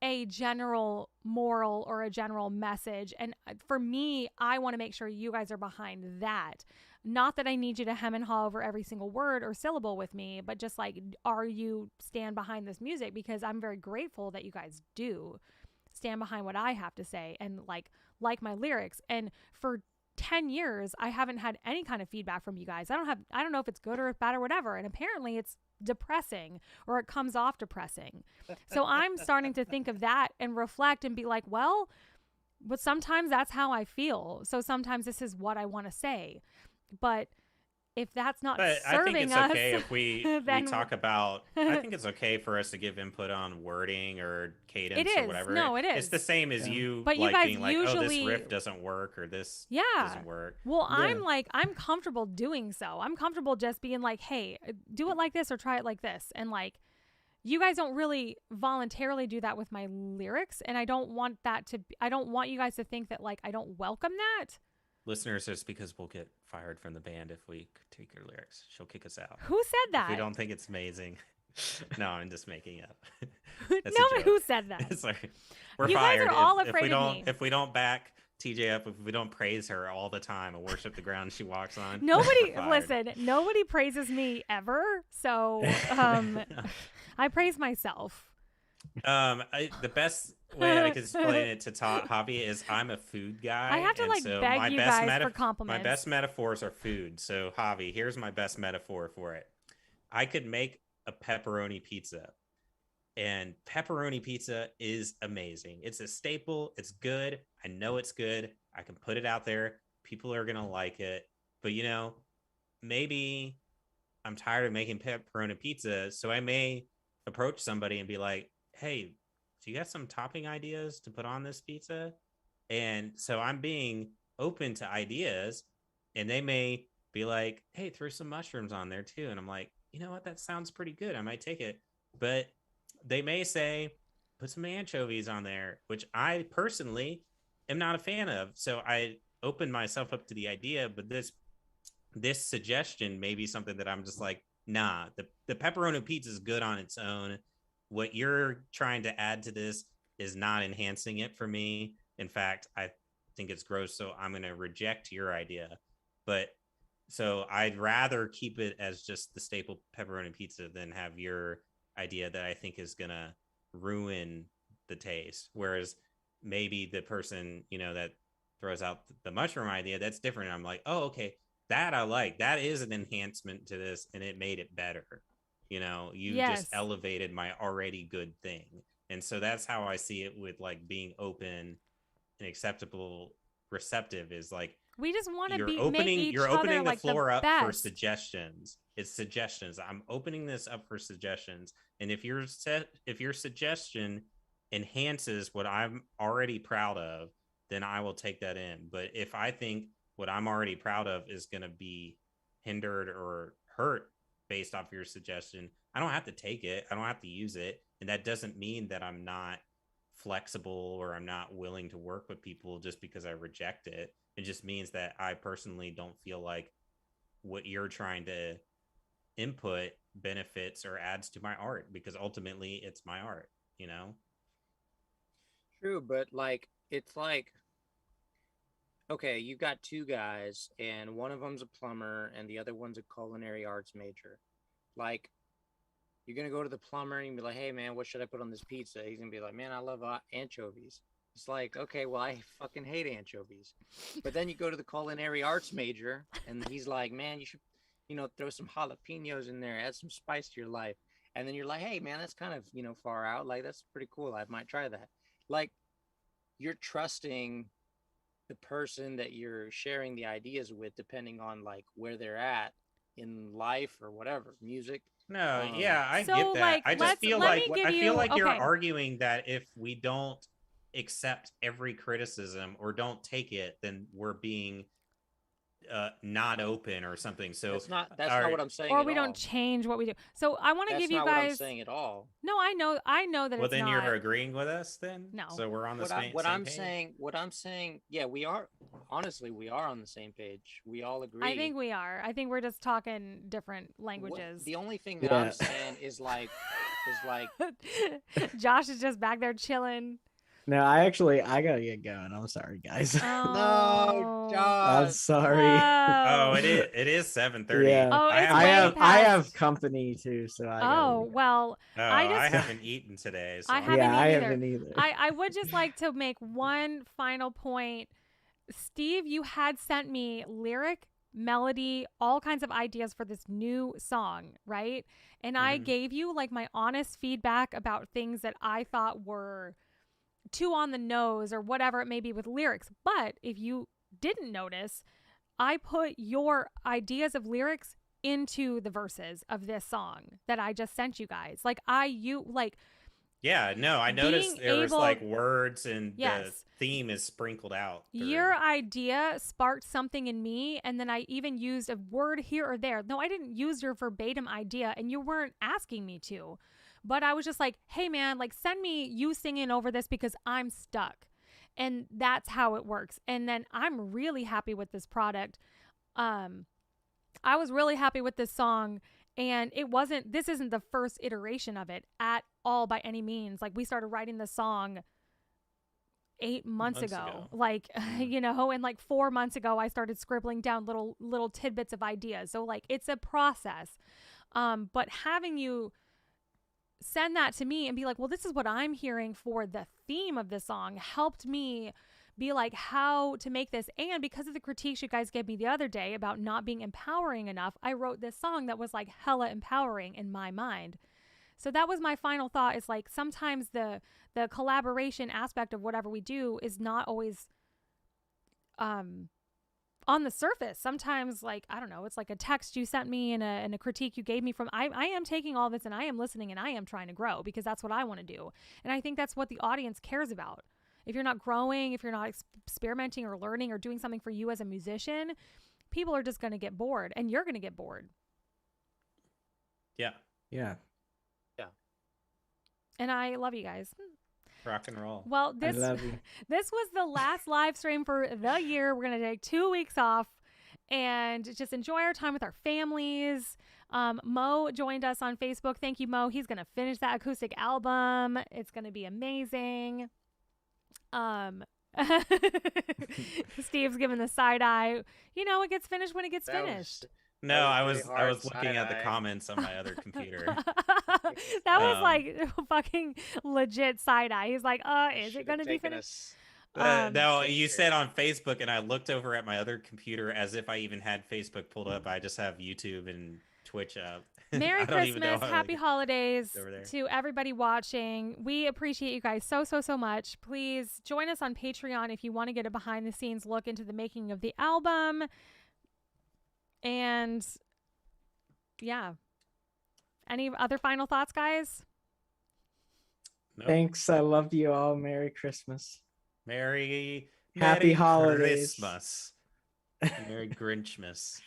a general moral or a general message. And for me, I want to make sure you guys are behind that. Not that I need you to hem and haw over every single word or syllable with me, but just like, are you stand behind this music? Because I'm very grateful that you guys do. stand behind what I have to say and like my lyrics. And for 10 years, I haven't had any kind of feedback from you guys. I don't know if it's good or bad or whatever. And apparently it's depressing, or it comes off depressing. So I'm starting to think of that and reflect and be like, well, but sometimes that's how I feel. So sometimes this is what I want to say. But if that's not But I serving think it's us, okay if we then talk about. I think it's okay for us to give input on wording or cadence It or is. whatever. No, it It's is. the same as you, But you like guys being like, oh, this usually- riff doesn't work or this yeah. doesn't work. Well, Yeah. I'm comfortable doing so. I'm comfortable just being like, hey, do it like this or try it like this. And like, you guys don't really voluntarily do that with my lyrics. And I don't want you guys to think that like, I don't welcome that. Listeners, it's because we'll get fired from the band if we critique your lyrics. She'll kick us out. Who said that? If we don't think it's amazing. No, I'm just making it up. No, That's a joke. who said that? Sorry. We're You guys fired are all if afraid we of don't me. if we don't back TJ up, if we don't praise her all the time and worship the ground she walks on. Nobody, we're fired. listen, nobody praises me ever. So I praise myself. The best way I can explain it to Javi is I'm a food guy. I have to and like so beg my you best guys for compliments. My best metaphors are food. So Javi, here's my best metaphor for it. I could make a pepperoni pizza. And pepperoni pizza is amazing. It's a staple. It's good. I know it's good. I can put it out there. People are going to like it. But, you know, maybe I'm tired of making pepperoni pizza. So I may approach somebody and be like, hey, do you got some topping ideas to put on this pizza? And so I'm being open to ideas. And they may be like, hey, throw some mushrooms on there too. And I'm like, you know what? That sounds pretty good. I might take it. But they may say, put some anchovies on there, which I personally am not a fan of. So I opened myself up to the idea, but this suggestion may be something that I'm just like, nah, the pepperoni pizza is good on its own. What you're trying to add to this is not enhancing it for me. In fact, I think it's gross, so I'm going to reject your idea. But so I'd rather keep it as just the staple pepperoni pizza than have your idea that I think is going to ruin the taste. Whereas maybe the person, you know, that throws out the mushroom idea, that's different. I'm like, oh, okay, that I like. That is an enhancement to this, and it made it better. You know, you just elevated my already good thing. And so that's how I see it with like being open and acceptable, receptive is like, we just want to you're make each you're other opening like the floor the up best. for suggestions. It's suggestions. I'm opening this up for suggestions. And if your suggestion enhances what I'm already proud of, then I will take that in. But if I think what I'm already proud of is going to be hindered or hurt based off your suggestion, I don't have to take it. I don't have to use it. And that doesn't mean that I'm not flexible or I'm not willing to work with people just because I reject it. It just means that I personally don't feel like what you're trying to input benefits or adds to my art, because ultimately it's my art, you know? True, but like, it's like, okay, you got two guys and one of them's a plumber and the other one's a culinary arts major. Like, you're going to go to the plumber and be like, hey man, what should I put on this pizza? He's going to be like, man, I love anchovies. It's like, okay, well, I fucking hate anchovies. But then you go to the culinary arts major and he's like, man, you should, you know, throw some jalapenos in there, add some spice to your life. And then you're like, hey man, that's kind of, you know, far out. Like, that's pretty cool. I might try that. Like, you're trusting the person that you're sharing the ideas with, depending on like where they're at in life or whatever, music. No, yeah, I So, get that. like, I just feel let me like give feel like you're okay. arguing that if we don't accept every criticism or don't take it, then we're being not open or something. So that's not what I'm saying. Or at we all. don't change what we do. So I want to give you That's not what I'm guys. saying at all. No, I know that well, it's then not. you're agreeing with us then? No. So we're on the same What I'm page? saying, yeah, we are. Honestly, we are on the same page. We all agree. I think we are. I think we're just talking different languages. The only thing that I'm saying is like, Josh is just back there chilling. No, I gotta get going. I'm sorry, guys. Oh. No, I'm John. sorry. Oh, Oh. it is 7:30. Yeah. Oh, I it's have way I have past. company too, so I gotta Oh, get well, Oh, I I just haven't eaten today, so I I'm- haven't Yeah, I eaten either. haven't either. I would just like to make one final point. Steve, you had sent me lyric, melody, all kinds of ideas for this new song, right? And I Mhm. gave you like my honest feedback about things that I thought were too on the nose or whatever it may be with lyrics. But if you didn't notice, I put your ideas of lyrics into the verses of this song that I just sent you guys. Like Yeah, no, I noticed being there was able- like words and the Yes. theme is sprinkled out. Your through. idea sparked something in me, and then I even used a word here or there. No, I didn't use your verbatim idea, and you weren't asking me to. But I was just like, hey, man, like, send me you singing over this because I'm stuck. And that's how it works. And then I'm really happy with this product. I was really happy with this song. And this isn't the first iteration of it at all by any means. Like, we started writing the song 8 months ago. Like, you know, and like 4 months ago I started scribbling down little tidbits of ideas. So like it's a process. But having you send that to me and be like, well, this is what I'm hearing for the theme of this song helped me be like how to make this. And because of the critiques you guys gave me the other day about not being empowering enough, I wrote this song that was like hella empowering in my mind. So that was my final thought, is like sometimes the collaboration aspect of whatever we do is not always on the surface. Sometimes, like, I don't know, it's like a text you sent me and a critique you gave me from, I am taking all this and I am listening and I am trying to grow because that's what I want to do. And I think that's what the audience cares about. If you're not growing, if you're not experimenting or learning or doing something for you as a musician, people are just going to get bored and you're going to get bored. Yeah. Yeah. And I love you guys. Rock and roll. Well, I love you. this was the last live stream for the year. We're going to take 2 weeks off and just enjoy our time with our families. Mo joined us on Facebook. Thank you, Mo. He's going to finish that acoustic album. It's going to be amazing. Steve's giving the side eye. You know, it gets finished when it gets finished. No, That was I pretty hard was looking at the side-eye. comments on my other computer. That was Um, like fucking legit side eye. He's like, is it Should've going to be taken finished? us- No, Take you care. said on Facebook, and I looked over at my other computer as if I even had Facebook pulled up. I just have YouTube and Twitch up. Merry I don't even know Christmas, how happy to- holidays over there. to everybody watching. We appreciate you guys so much. Please join us on Patreon if you want to get a behind the scenes look into the making of the album. And yeah. Any other final thoughts, guys? Nope. Thanks. I love you all. Merry Christmas. Merry Happy holidays. Christmas. Merry Grinchmas.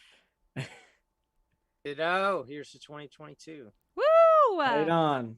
Ditto. Here's to 2022. Woo! Right on.